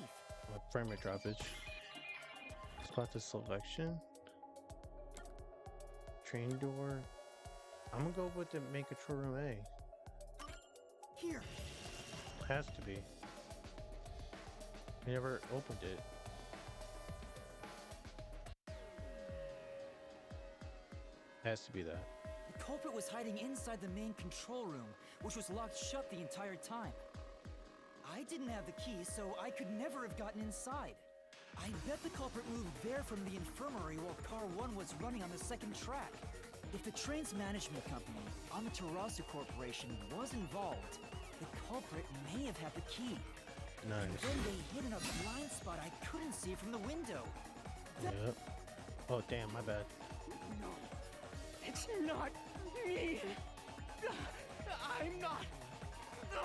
[SPEAKER 1] My frame rate droppage. Spot the selection. Train door. I'm gonna go with the main control room A.
[SPEAKER 2] Here.
[SPEAKER 1] Has to be. I never opened it. Has to be that.
[SPEAKER 2] The culprit was hiding inside the main control room, which was locked shut the entire time. I didn't have the key, so I could never have gotten inside. I bet the culprit moved there from the infirmary while Car 1 was running on the 2nd track. If the train's management company, Amaterasu Corporation, was involved, the culprit may have had the key.
[SPEAKER 1] Nice.
[SPEAKER 2] Then they hid in a blind spot I couldn't see from the window.
[SPEAKER 1] Yep. Oh, damn, my bad.
[SPEAKER 6] No, it's not me! I'm not the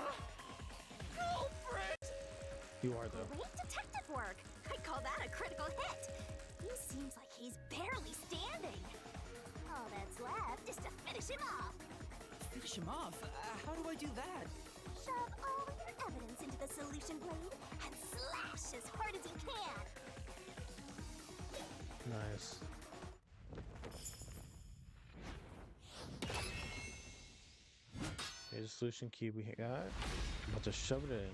[SPEAKER 6] culprit!
[SPEAKER 1] You are, though.
[SPEAKER 3] Great detective work! I'd call that a critical hit! He seems like he's barely standing. All that's left is to finish him off.
[SPEAKER 2] Finish him off? How do I do that?
[SPEAKER 3] Shove all your evidence into the solution blade and slash as hard as you can.
[SPEAKER 1] Nice. Here's the solution key we got. I'm about to shove it in.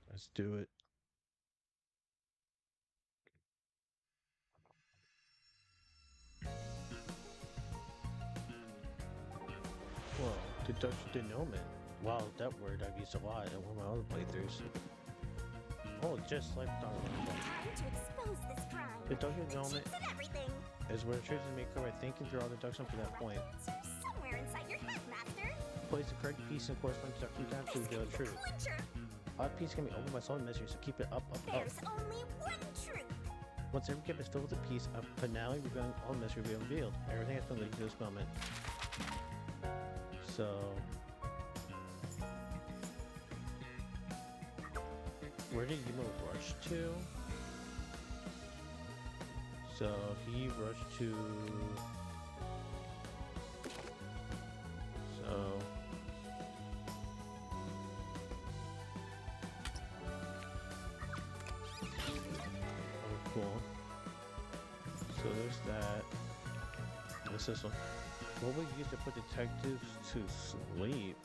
[SPEAKER 1] Let's do it. Whoa, deduction denouement. Wow, that word I've used a lot in one of my other playthroughs. Oh, just like Danganronpa.
[SPEAKER 3] Time to expose this crime.
[SPEAKER 1] Deduction
[SPEAKER 3] The
[SPEAKER 1] denouement
[SPEAKER 3] cheats and everything.
[SPEAKER 1] is where choosing to make by thinking through all deduction from that point.
[SPEAKER 3] Answer somewhere inside your head, Master.
[SPEAKER 1] Place the correct piece in corresponding deduction down to
[SPEAKER 3] This
[SPEAKER 1] reveal
[SPEAKER 3] could
[SPEAKER 1] the
[SPEAKER 3] be the
[SPEAKER 1] truth.
[SPEAKER 3] clincher.
[SPEAKER 1] Odd piece can be opened by solving mystery, so keep it up, up, up.
[SPEAKER 3] There's only one truth.
[SPEAKER 1] Once every gap is filled with a piece, a finale revealing all the mystery will be revealed. Everything has been leading to this moment. So... where did Yuma rush to? So he rushed to... So... oh, cool. So there's that. What's this one? What would you use to put detectives to sleep?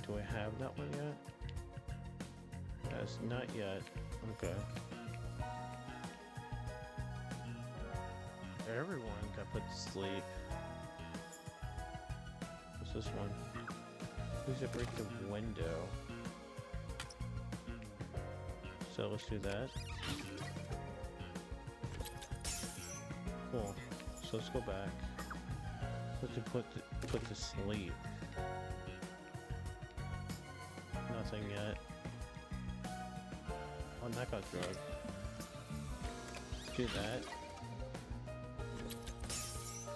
[SPEAKER 1] Do I have that one yet? Yes, not yet. Okay. Everyone got put to sleep. What's this one? Who's to break the window? So let's do that. Cool. So let's go back. Let's put to sleep. Nothing yet. Oh, that got drugged. Let's do that.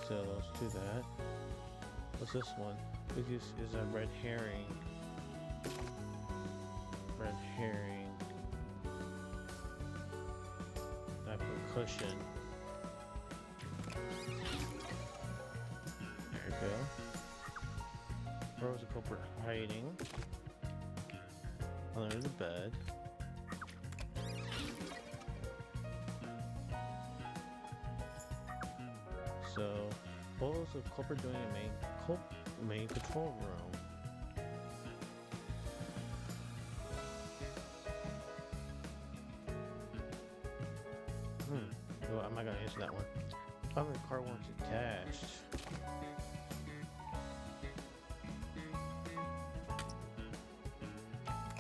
[SPEAKER 1] So let's do that. What's this one? This is a red herring. Red herring. I put cushion. There we go. Where was the culprit hiding? Under the bed. So, what was the culprit doing in main control room? Well, I'm not gonna answer that one. I'm in car 1's attached.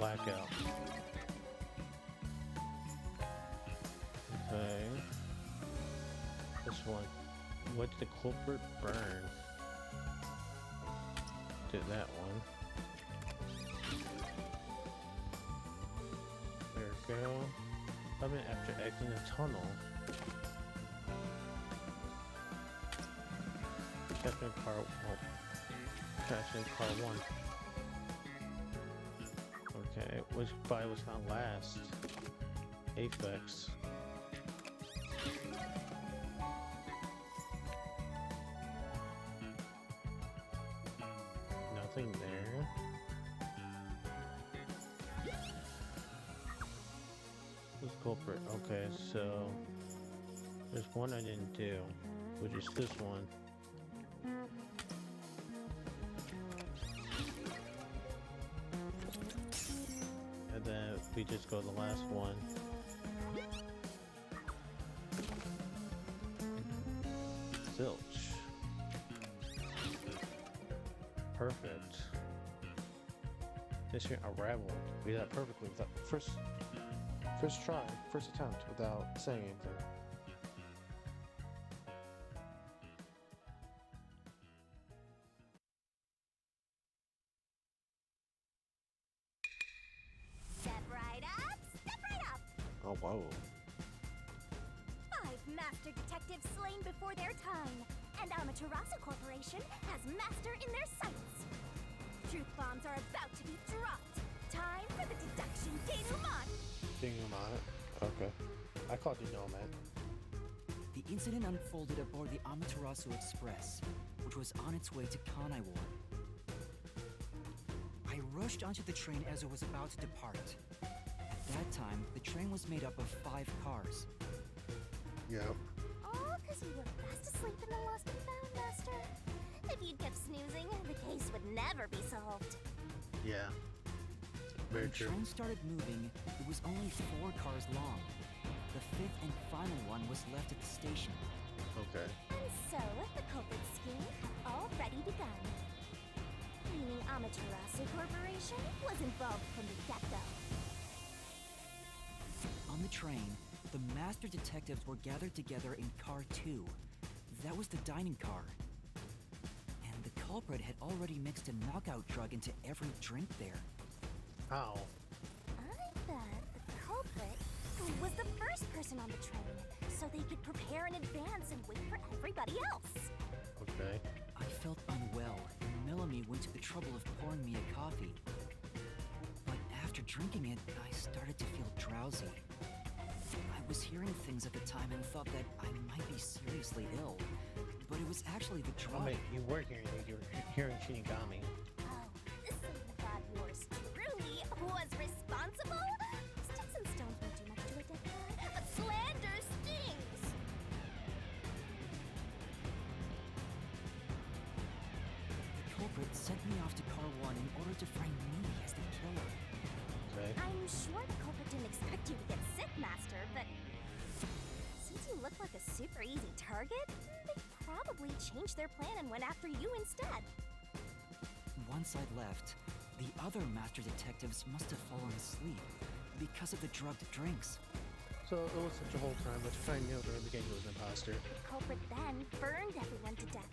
[SPEAKER 1] blackout. Okay. This one. What did the culprit burn? Did that one. There we go. I mean, after exiting the tunnel. Captain car. Oh, Captain car 1. Okay, which body was found last? Apex. Nothing there. Who's culprit? Okay, so there's one I didn't do, which is this one. And then we just go to the last one. Zilch. Perfect. This year unraveled. We did that perfectly without first try, first attempt without saying anything.
[SPEAKER 3] Step right up, step right up!
[SPEAKER 1] Oh wow.
[SPEAKER 3] 5 master detectives slain before their time, and Amaterasu Corporation has master in their sights. Truth bombs are about to be dropped. Time for the deduction denouement.
[SPEAKER 1] Denouement. Okay. I call it denouement.
[SPEAKER 2] The incident unfolded aboard the Amaterasu Express, which was on its way to Kanaiwar. I rushed onto the train as it was about to depart. At that time, the train was made up of 5 cars.
[SPEAKER 1] Yep.
[SPEAKER 3] All because you were fast asleep in the lost and found, Master. If you'd kept snoozing, the case would never be solved.
[SPEAKER 1] Yeah.
[SPEAKER 2] When
[SPEAKER 1] Very
[SPEAKER 2] the
[SPEAKER 1] true.
[SPEAKER 2] train started moving, it was only 4 cars long. The 5th and final one was left at the station.
[SPEAKER 1] Okay.
[SPEAKER 3] And so, the culprit scheme had already begun. Meaning Amaterasu Corporation was involved from the get-go.
[SPEAKER 2] On the train, the master detectives were gathered together in car 2. That was the dining car. And the culprit had already mixed a knockout drug into every drink there.
[SPEAKER 1] Ow.
[SPEAKER 3] I bet the culprit was the first person on the train, so they could prepare in advance and wait for everybody else.
[SPEAKER 1] Okay.
[SPEAKER 2] I felt unwell, and Melanie went to the trouble of pouring me a coffee. But after drinking it, I started to feel drowsy. I was hearing things at the time and thought that I might be seriously ill, but it was actually the drug.
[SPEAKER 1] I mean, you were hearing things. You were hearing Shinigami.
[SPEAKER 3] Oh, this god yours truly was responsible? Sticks and stones won't do much to a dead guy, but slander stings!
[SPEAKER 2] The culprit sent me off to car 1 in order to frame me as the killer.
[SPEAKER 1] Okay.
[SPEAKER 3] I'm sure the culprit didn't expect you to get sick, Master, but since you look like a super easy target, they probably changed their plan and went after you instead.
[SPEAKER 2] Once I'd left, the other master detectives must have fallen asleep because of the drugged drinks.
[SPEAKER 1] So it was such a whole time, but you kind of knew at the very beginning he was an imposter.
[SPEAKER 3] The culprit then burned everyone to death,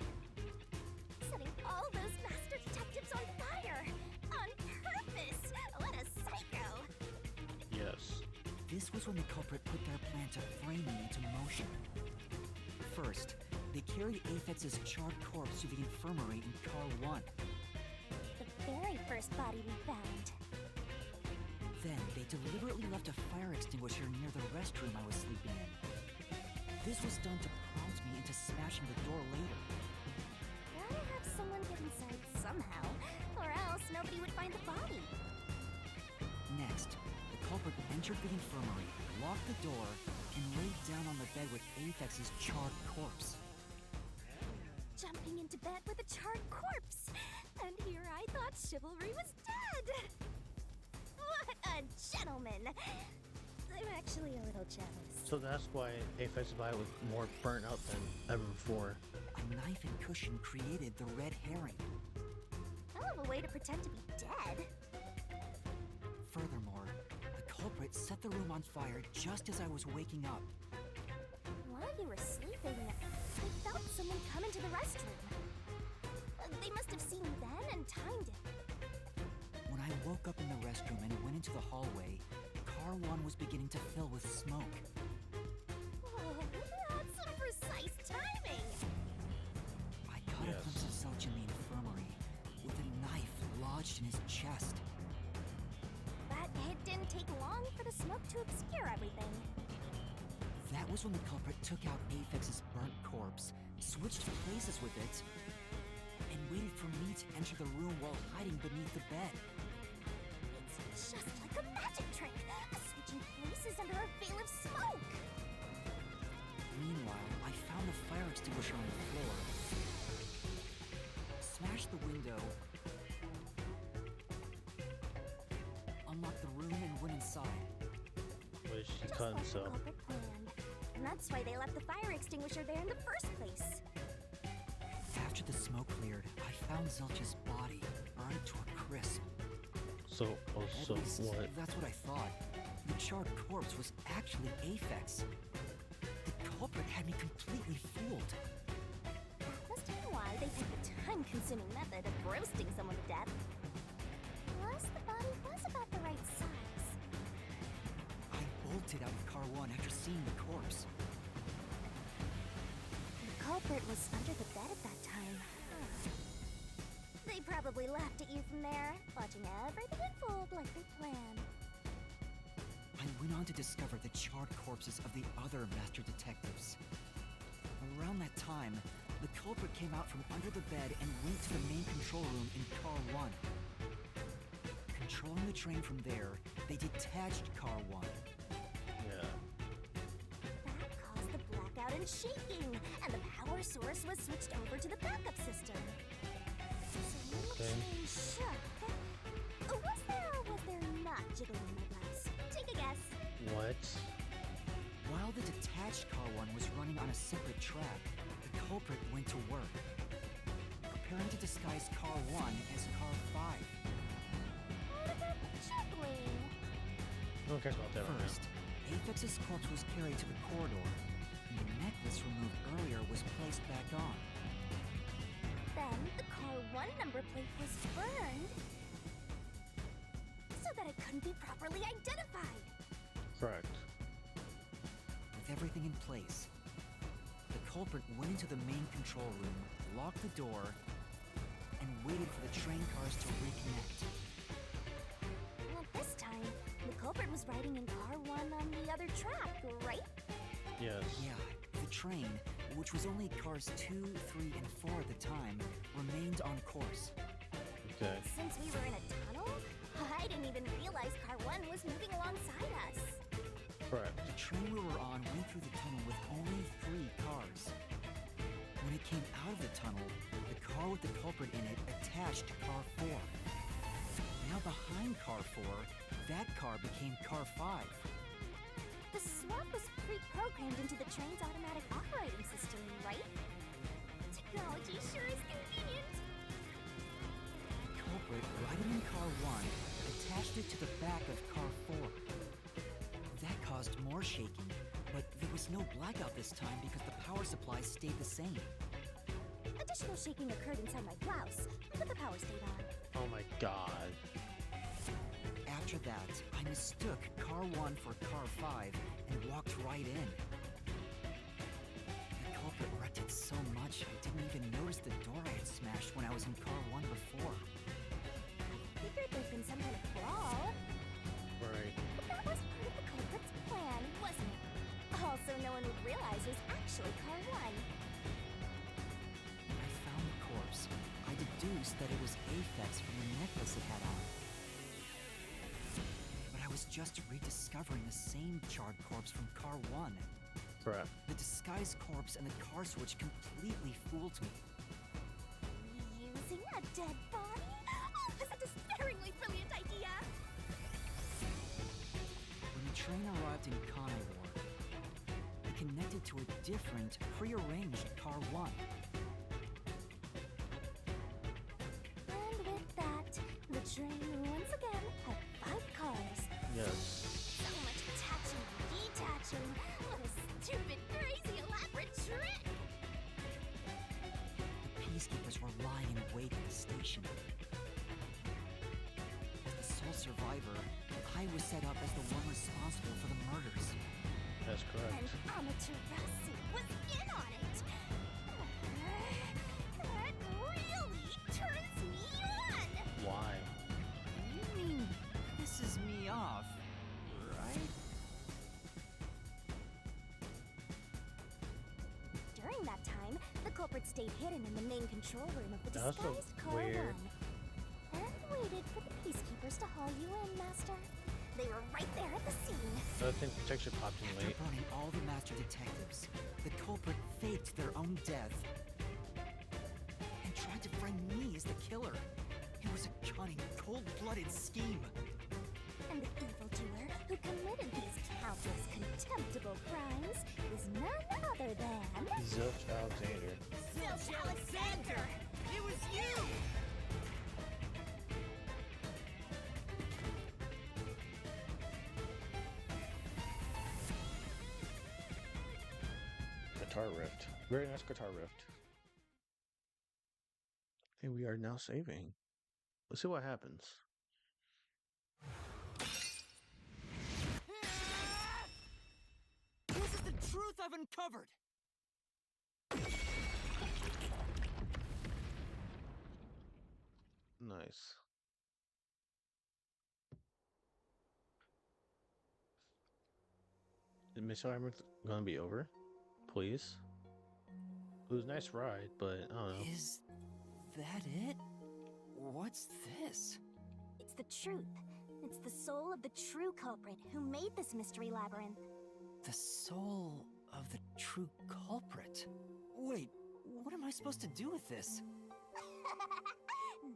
[SPEAKER 3] setting all those master detectives on fire! On purpose! What a psycho!
[SPEAKER 1] Yes.
[SPEAKER 2] This was when the culprit put their plan to frame me into motion. First, they carried Aphex's charred corpse to the infirmary in car 1.
[SPEAKER 3] The very first body we found.
[SPEAKER 2] Then, they deliberately left a fire extinguisher near the restroom I was sleeping in. This was done to prompt me into smashing the door later.
[SPEAKER 3] Gotta have someone get inside somehow, or else nobody would find the body.
[SPEAKER 2] Next, the culprit entered the infirmary, locked the door, and laid down on the bed with Aphex's charred corpse.
[SPEAKER 3] Jumping into bed with a charred corpse! And here I thought chivalry was dead! What a gentleman! I'm actually a little jealous.
[SPEAKER 1] So that's why Aphex's body was more burnt out than ever before.
[SPEAKER 2] A knife and cushion created the red herring.
[SPEAKER 3] Hell of a way to pretend to be dead.
[SPEAKER 2] Furthermore, the culprit set the room on fire just as I was waking up.
[SPEAKER 3] While you were sleeping, I felt someone come into the restroom. They must have seen then and timed it.
[SPEAKER 2] When I woke up in the restroom and went into the hallway, car 1 was beginning to fill with smoke.
[SPEAKER 3] Oh, that's some precise timing.
[SPEAKER 2] I caught a glimpse of Zelch in the infirmary, with a knife lodged in his chest.
[SPEAKER 3] But it didn't take long for the smoke to obscure everything.
[SPEAKER 2] That was when the culprit took out Aphex's burnt corpse, switched places with it, and waited for me to enter the room while hiding beneath the bed.
[SPEAKER 3] It's just like a magic trick, switching places under a veil of smoke.
[SPEAKER 2] Meanwhile, I found the fire extinguisher on the floor, smashed the window, unlocked the room, and went inside.
[SPEAKER 1] What is she
[SPEAKER 3] Just
[SPEAKER 1] cutting
[SPEAKER 3] like the
[SPEAKER 1] so?
[SPEAKER 3] culprit planned. And that's why they left the fire extinguisher there in the first place.
[SPEAKER 2] After the smoke cleared, I found Zelch's body, burned to a crisp.
[SPEAKER 1] So,
[SPEAKER 2] At least, that's what I thought. The charred corpse was actually Aphex. The culprit had me completely fooled.
[SPEAKER 3] That must have been why they picked the time-consuming method of roasting someone to death. Plus, the body was about the right size.
[SPEAKER 2] I bolted out of car 1 after seeing the corpse.
[SPEAKER 3] The culprit was under the bed at that time. They probably laughed at you from there, watching everything unfold like they planned.
[SPEAKER 2] I went on to discover the charred corpses of the other master detectives. Around that time, the culprit came out from under the bed and went to the main control room in car 1. Controlling the train from there, they detached car 1.
[SPEAKER 1] Yeah.
[SPEAKER 3] That caused the blackout and shaking, and the power source was switched over to the backup system. So when the
[SPEAKER 1] Okay.
[SPEAKER 3] train shook, was there or was there not jiggling in my glass? Take a guess.
[SPEAKER 1] What?
[SPEAKER 2] While the detached car 1 was running on a separate track, the culprit went to work, preparing to disguise car 1 as car 5.
[SPEAKER 3] What about the juggling?
[SPEAKER 1] No one cares about that right now.
[SPEAKER 2] First, Aphex's corpse was carried to the corridor, and the necklace removed earlier was placed back on.
[SPEAKER 3] Then the car 1 number plate was burned so that it couldn't be properly identified.
[SPEAKER 1] Correct.
[SPEAKER 2] With everything in place, the culprit went into the main control room, locked the door, and waited for the train cars to reconnect.
[SPEAKER 3] At this time, the culprit was riding in car 1 on the other track, right?
[SPEAKER 1] Yes.
[SPEAKER 2] Yeah, the train, which was only cars 2, 3, and 4 at the time, remained on course.
[SPEAKER 1] Okay.
[SPEAKER 3] Since we were in a tunnel, I didn't even realize car 1 was moving alongside us.
[SPEAKER 1] Correct.
[SPEAKER 2] The train we were on went through the tunnel with only 3 cars. When it came out of the tunnel, the car with the culprit in it attached to car 4. Now behind car 4, that car became car 5.
[SPEAKER 3] The swap was pre-programmed into the train's automatic operating system, right? Technology sure is convenient.
[SPEAKER 2] The culprit, riding in car 1, attached it to the back of car 4. That caused more shaking, but there was no blackout this time because the power supply stayed the same.
[SPEAKER 3] Additional shaking occurred inside my blouse, but the power stayed on.
[SPEAKER 1] Oh my god.
[SPEAKER 2] After that, I mistook car 1 for car 5 and walked right in. The culprit wrecked it so much I didn't even notice the door I had smashed when I was in car 1 before.
[SPEAKER 3] Figured there'd been some kind of brawl,
[SPEAKER 1] Right.
[SPEAKER 3] but that was part of the culprit's plan, wasn't it? Also, no one would realize it was actually car 1.
[SPEAKER 2] When I found the corpse, I deduced that it was Aphex from the necklace it had on. But I was just rediscovering the same charred corpse from car 1.
[SPEAKER 1] Correct.
[SPEAKER 2] The disguised corpse and the car switch completely fooled me.
[SPEAKER 3] Reusing a dead body? Oh, that's a despairingly brilliant idea!
[SPEAKER 2] When the train arrived in Conivore, it connected to a different, prearranged car 1.
[SPEAKER 3] And with that, the train once again had 5 cars.
[SPEAKER 1] Yes.
[SPEAKER 3] So much attaching and detaching. What a stupid, crazy, elaborate trick!
[SPEAKER 2] The peacekeepers were lying in wait at the station. As the sole survivor, I was set up as the one responsible for the murders.
[SPEAKER 1] That's correct.
[SPEAKER 3] And Amaterasu was in on it! That really turns me on!
[SPEAKER 1] Why?
[SPEAKER 2] You mean pisses me off, right?
[SPEAKER 3] During that time, the culprit stayed hidden in the main control room of the
[SPEAKER 1] That's so
[SPEAKER 3] disguised Car
[SPEAKER 1] weird.
[SPEAKER 3] 1 and waited for the peacekeepers to haul you in, Master. They were right there at the scene.
[SPEAKER 1] I think protection popped in
[SPEAKER 2] After
[SPEAKER 1] late.
[SPEAKER 2] burning all the master detectives, the culprit faked their own death and tried to frame me as the killer. It was a cunning, cold-blooded scheme.
[SPEAKER 3] And the evildoer who committed these countless contemptible crimes is none other than...
[SPEAKER 1] Zilch Alexander.
[SPEAKER 3] Zilch Alexander!
[SPEAKER 7] It was you!
[SPEAKER 1] Guitar rift. Very nice guitar rift. Okay, we are now saving. Let's see what happens.
[SPEAKER 7] This is the truth I've uncovered!
[SPEAKER 1] Nice. Is Mission Labyrinth gonna be over? Please? It was a nice ride, but I don't know.
[SPEAKER 2] Is that it? What's this?
[SPEAKER 3] It's the truth. It's the soul of the true culprit who made this mystery labyrinth.
[SPEAKER 2] The soul of the true culprit. Wait, what am I supposed to do with this?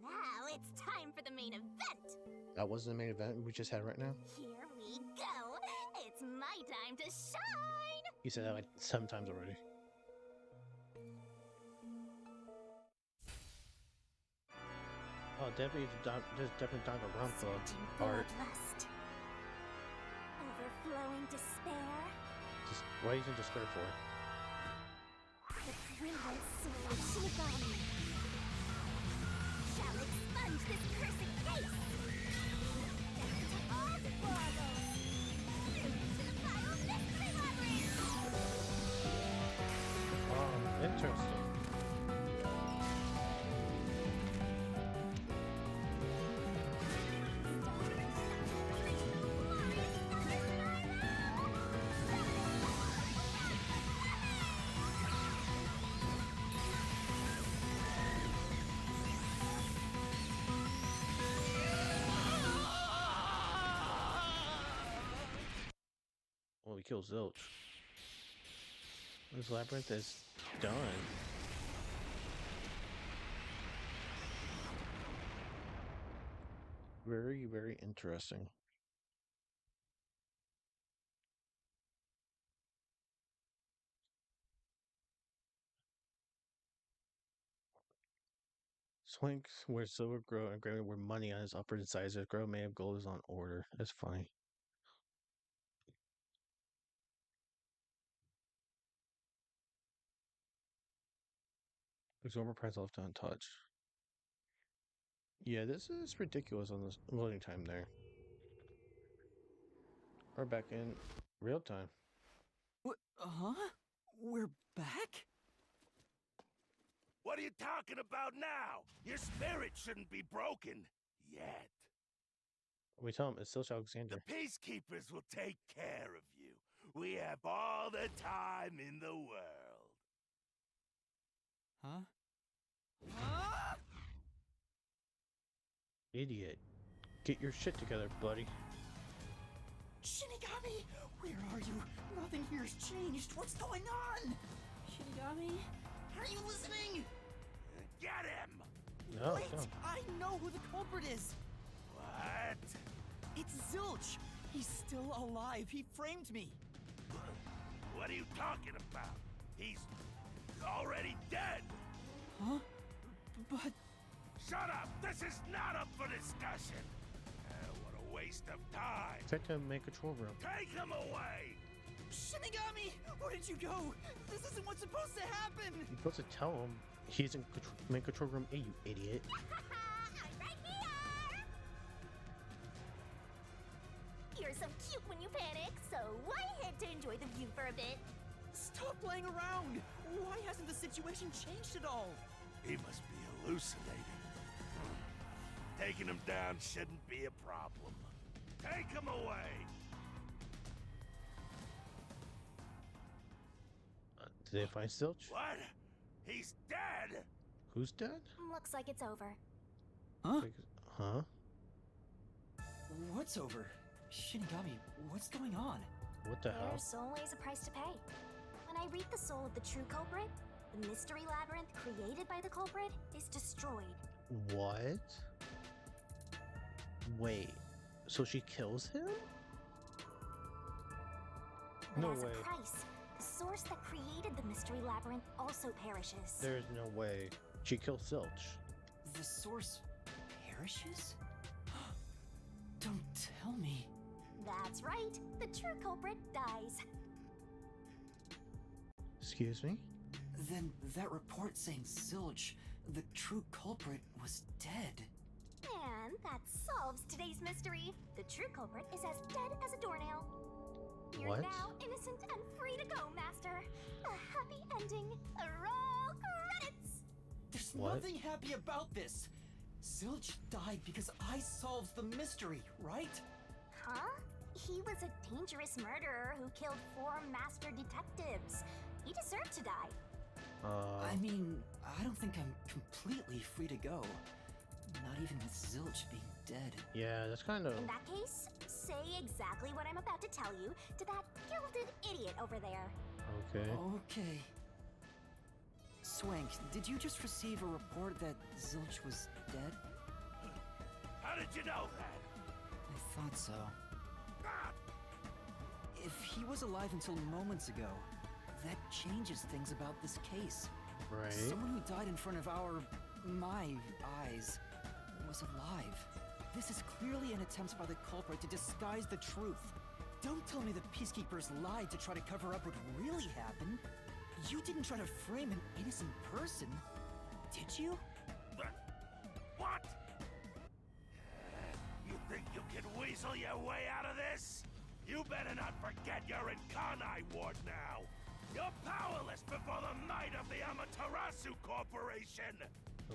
[SPEAKER 3] Now it's time for the main event.
[SPEAKER 1] That wasn't the main event we just had right now?
[SPEAKER 3] Here we go. It's my time to shine.
[SPEAKER 1] You said that like 7 times already. Oh, definitely, there's definitely Danganronpa
[SPEAKER 3] Surging
[SPEAKER 1] art.
[SPEAKER 3] bloodlust. Overflowing despair.
[SPEAKER 1] Just why are you using despair for?
[SPEAKER 3] The brilliant soul of Shinigami shall expunge this cursed case. Death to all deplorables. To the final mystery labyrinth.
[SPEAKER 1] Interesting. Well, we killed Zilch. This labyrinth is done. Very, very interesting. Swinks where silver grow and gray where money on his upper incisors grow may have gold is on order. That's funny. There's overpriced left untouched. Yeah, this is ridiculous on this loading time there. We're back in real time.
[SPEAKER 2] Huh? We're back?
[SPEAKER 4] What are you talking about now? Your spirit shouldn't be broken yet.
[SPEAKER 1] We tell him it's still Alexander.
[SPEAKER 4] The peacekeepers will take care of you. We have all the time in the world.
[SPEAKER 2] Huh?
[SPEAKER 1] Idiot. Get your shit together, buddy.
[SPEAKER 7] Shinigami, where are you? Nothing here's changed. What's going on? Shinigami, are you listening?
[SPEAKER 4] Get him!
[SPEAKER 1] No,
[SPEAKER 7] Wait,
[SPEAKER 1] no.
[SPEAKER 7] I know who the culprit is.
[SPEAKER 4] What?
[SPEAKER 7] It's Zilch. He's still alive. He framed me.
[SPEAKER 4] What are you talking about? He's already dead.
[SPEAKER 7] Huh? But
[SPEAKER 4] Shut up! This is not up for discussion. What a waste of time.
[SPEAKER 1] Take him main control room.
[SPEAKER 4] Take him away!
[SPEAKER 7] Shinigami! Where did you go? This isn't what's supposed to happen!
[SPEAKER 1] You're supposed to tell him he's in main control room A, you idiot.
[SPEAKER 3] I'm right here! You're so cute when you panic, so why head to enjoy the view for a bit?
[SPEAKER 7] Stop playing around! Why hasn't the situation changed at all?
[SPEAKER 4] He must be hallucinating. Taking him down shouldn't be a problem. Take him away!
[SPEAKER 1] Did they find Silch?
[SPEAKER 4] What? He's dead?
[SPEAKER 1] Who's dead?
[SPEAKER 3] Looks like it's over.
[SPEAKER 2] Huh?
[SPEAKER 1] Huh?
[SPEAKER 2] What's over? Shinigami, what's going on?
[SPEAKER 1] What the hell?
[SPEAKER 3] There's always a price to pay. When I read the soul of the true culprit, the mystery labyrinth created by the culprit is destroyed.
[SPEAKER 1] What? Wait, so she kills him?
[SPEAKER 3] But
[SPEAKER 1] No
[SPEAKER 3] as
[SPEAKER 1] way.
[SPEAKER 3] a price, the source that created the mystery labyrinth also perishes.
[SPEAKER 1] There's no way. She killed Silch.
[SPEAKER 2] The source perishes? Don't tell me.
[SPEAKER 3] That's right. The true culprit dies.
[SPEAKER 1] Excuse me?
[SPEAKER 2] Then that report saying Silch, the true culprit, was dead.
[SPEAKER 3] And that solves today's mystery. The true culprit is as dead as a doornail. You're
[SPEAKER 1] What?
[SPEAKER 3] now innocent and free to go, Master. A happy ending. Roll credits.
[SPEAKER 2] There's
[SPEAKER 1] What?
[SPEAKER 2] nothing happy about this. Silch died because I solved the mystery, right?
[SPEAKER 3] Huh? He was a dangerous murderer who killed 4 master detectives. He deserved to die.
[SPEAKER 2] I mean, I don't think I'm completely free to go. Not even with Zilch being dead.
[SPEAKER 1] Yeah, that's kind of...
[SPEAKER 3] In that case, say exactly what I'm about to tell you to that gilded idiot over there.
[SPEAKER 1] Okay.
[SPEAKER 2] Okay. Swank, did you just receive a report that Zilch was dead?
[SPEAKER 4] How did you know that?
[SPEAKER 2] I thought so.
[SPEAKER 4] Ah,
[SPEAKER 2] If he was alive until moments ago, that changes things about this case.
[SPEAKER 1] Right.
[SPEAKER 2] Someone who died in front of my eyes, was alive. This is clearly an attempt by the culprit to disguise the truth. Don't tell me the peacekeepers lied to try to cover up what really happened. You didn't try to frame an innocent person, did you?
[SPEAKER 4] what? You think you can weasel your way out of this? You better not forget you're in Kanai Ward now. You're powerless before the might of the Amaterasu Corporation.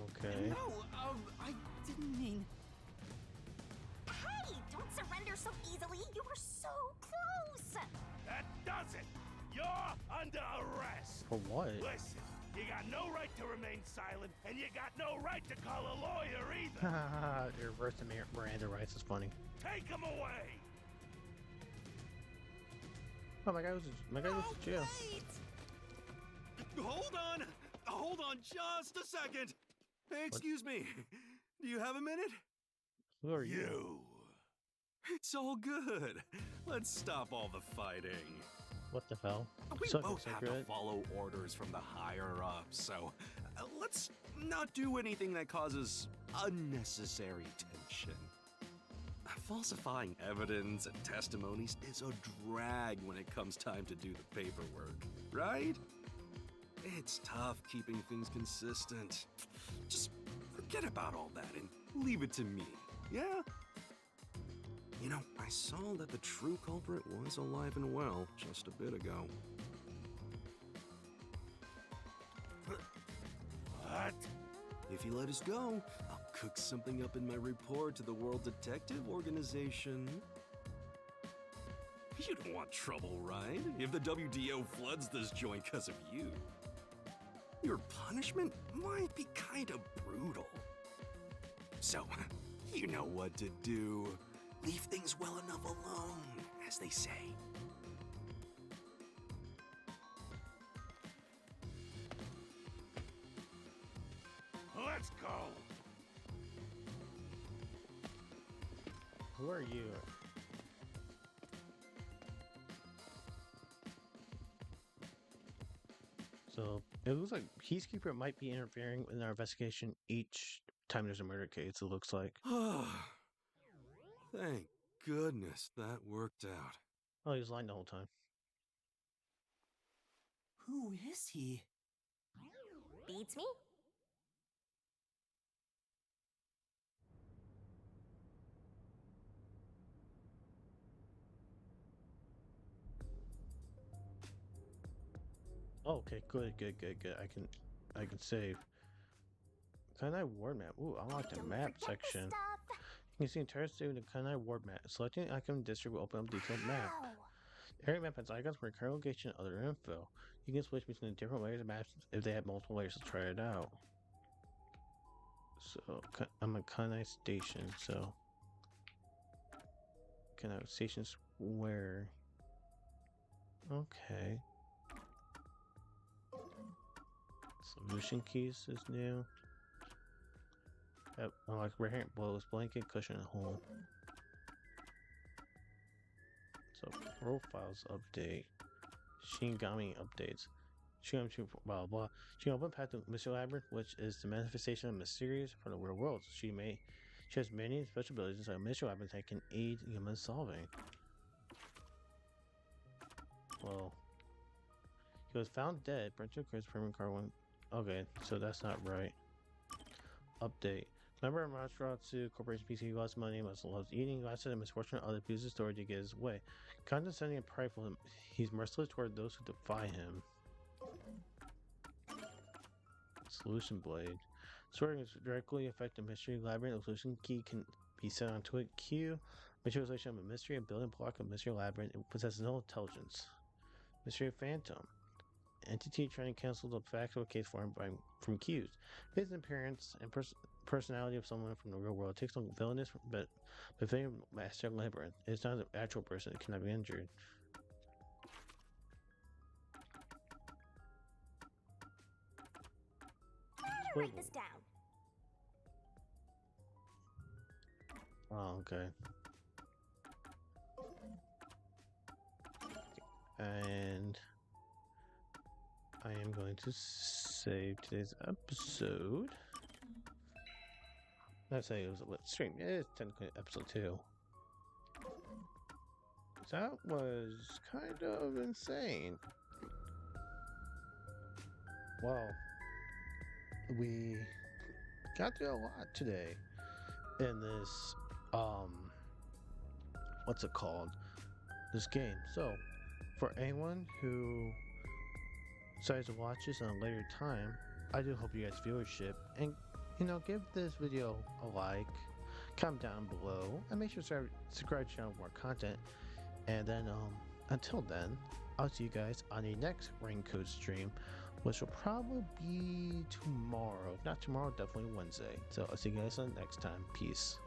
[SPEAKER 1] Okay.
[SPEAKER 2] No, I didn't mean...
[SPEAKER 3] Hey, don't surrender so easily. You were so close.
[SPEAKER 4] That does it. You're under arrest.
[SPEAKER 1] For what?
[SPEAKER 4] Listen, you got no right to remain silent, and you got no right to call a lawyer either.
[SPEAKER 1] Your reverse Miranda rights is funny.
[SPEAKER 4] Take him away.
[SPEAKER 1] Oh, my guy was in jail.
[SPEAKER 8] Hold on just a second. Hey, excuse me. Do you have a minute?
[SPEAKER 1] Who are you?
[SPEAKER 4] You.
[SPEAKER 8] It's all good. Let's stop all the fighting.
[SPEAKER 1] What the hell?
[SPEAKER 8] We
[SPEAKER 1] Suck
[SPEAKER 8] both have to
[SPEAKER 1] cigarette?
[SPEAKER 8] follow orders from the higher ups, so let's not do anything that causes unnecessary tension. Falsifying evidence and testimonies is a drag when it comes time to do the paperwork, right? It's tough keeping things consistent. Just forget about all that and leave it to me, yeah? You know, I saw that the true culprit was alive and well just a bit ago.
[SPEAKER 4] What?
[SPEAKER 8] If you let us go, I'll cook something up in my report to the World Detective Organization. You don't want trouble, right? If the WDO floods this joint because of you. Your punishment might be kind of brutal. So, you know what to do. Leave things well enough alone, as they say.
[SPEAKER 4] Let's go.
[SPEAKER 1] Who are you? So it looks like Peacekeeper might be interfering in our investigation each time there's a murder case. It looks like.
[SPEAKER 8] Thank goodness, that worked out.
[SPEAKER 1] Oh, he was lying the whole time.
[SPEAKER 7] Who is he?
[SPEAKER 3] Beats me?
[SPEAKER 1] Oh, okay, good. I can save. Kanai ward map. Ooh, I like the
[SPEAKER 3] Don't
[SPEAKER 1] map
[SPEAKER 3] forget the
[SPEAKER 1] section.
[SPEAKER 3] stuff.
[SPEAKER 1] You can see the entire state of the Kanai ward map. Selecting an icon district will open up detailed map.
[SPEAKER 3] Wow.
[SPEAKER 1] Area map has icons for current location and other info. You can switch between the different layers of maps if they have multiple layers to try it out. So I'm at Kanai Station. So Kanai Station's where? Okay. Solution keys is new. Yep, unlock right hand blows, blanket, cushion, and hole. So profiles update. Shinigami updates. Shinigami 2 blah blah. She opened path to Mystery Labyrinth, which is the manifestation of mysterious from the real world. She has many special abilities inside Mystery Labyrinth that can aid human solving. Well, he was found dead. Brent Chris permanent car one. Okay, so that's not right. Update. Member of Matsuratsu Corporation PC lost money, loves eating, lost and misfortunate other pieces of story to get his way. Condescending and prideful, he's merciless toward those who defy him. Solution Blade. Sword is directly affect the Mystery Labyrinth. A solution key can be set onto it. Q. Materialization of a mystery and building block of Mystery Labyrinth. It possesses no intelligence. Mystery Phantom. Entity trying to cancel the factual case formed from Q's. His appearance and personality of someone from the real world takes on villainous but befitting Master Labyrinth. It's not an actual person, it cannot be injured.
[SPEAKER 3] Write this down.
[SPEAKER 1] Oh, okay. And I am going to save today's episode. Not saying it was a stream. It is technically episode 2. That was kind of insane. Well, we got through a lot today in this what's it called? This game. So for anyone who decides to watch this on a later time, I do hope you guys viewership and give this video a like, comment down below, and make sure to subscribe to the channel for more content. And then until then, I'll see you guys on the next Raincoat stream, which will probably be tomorrow. If not tomorrow, definitely Wednesday. So I'll see you guys on next time. Peace.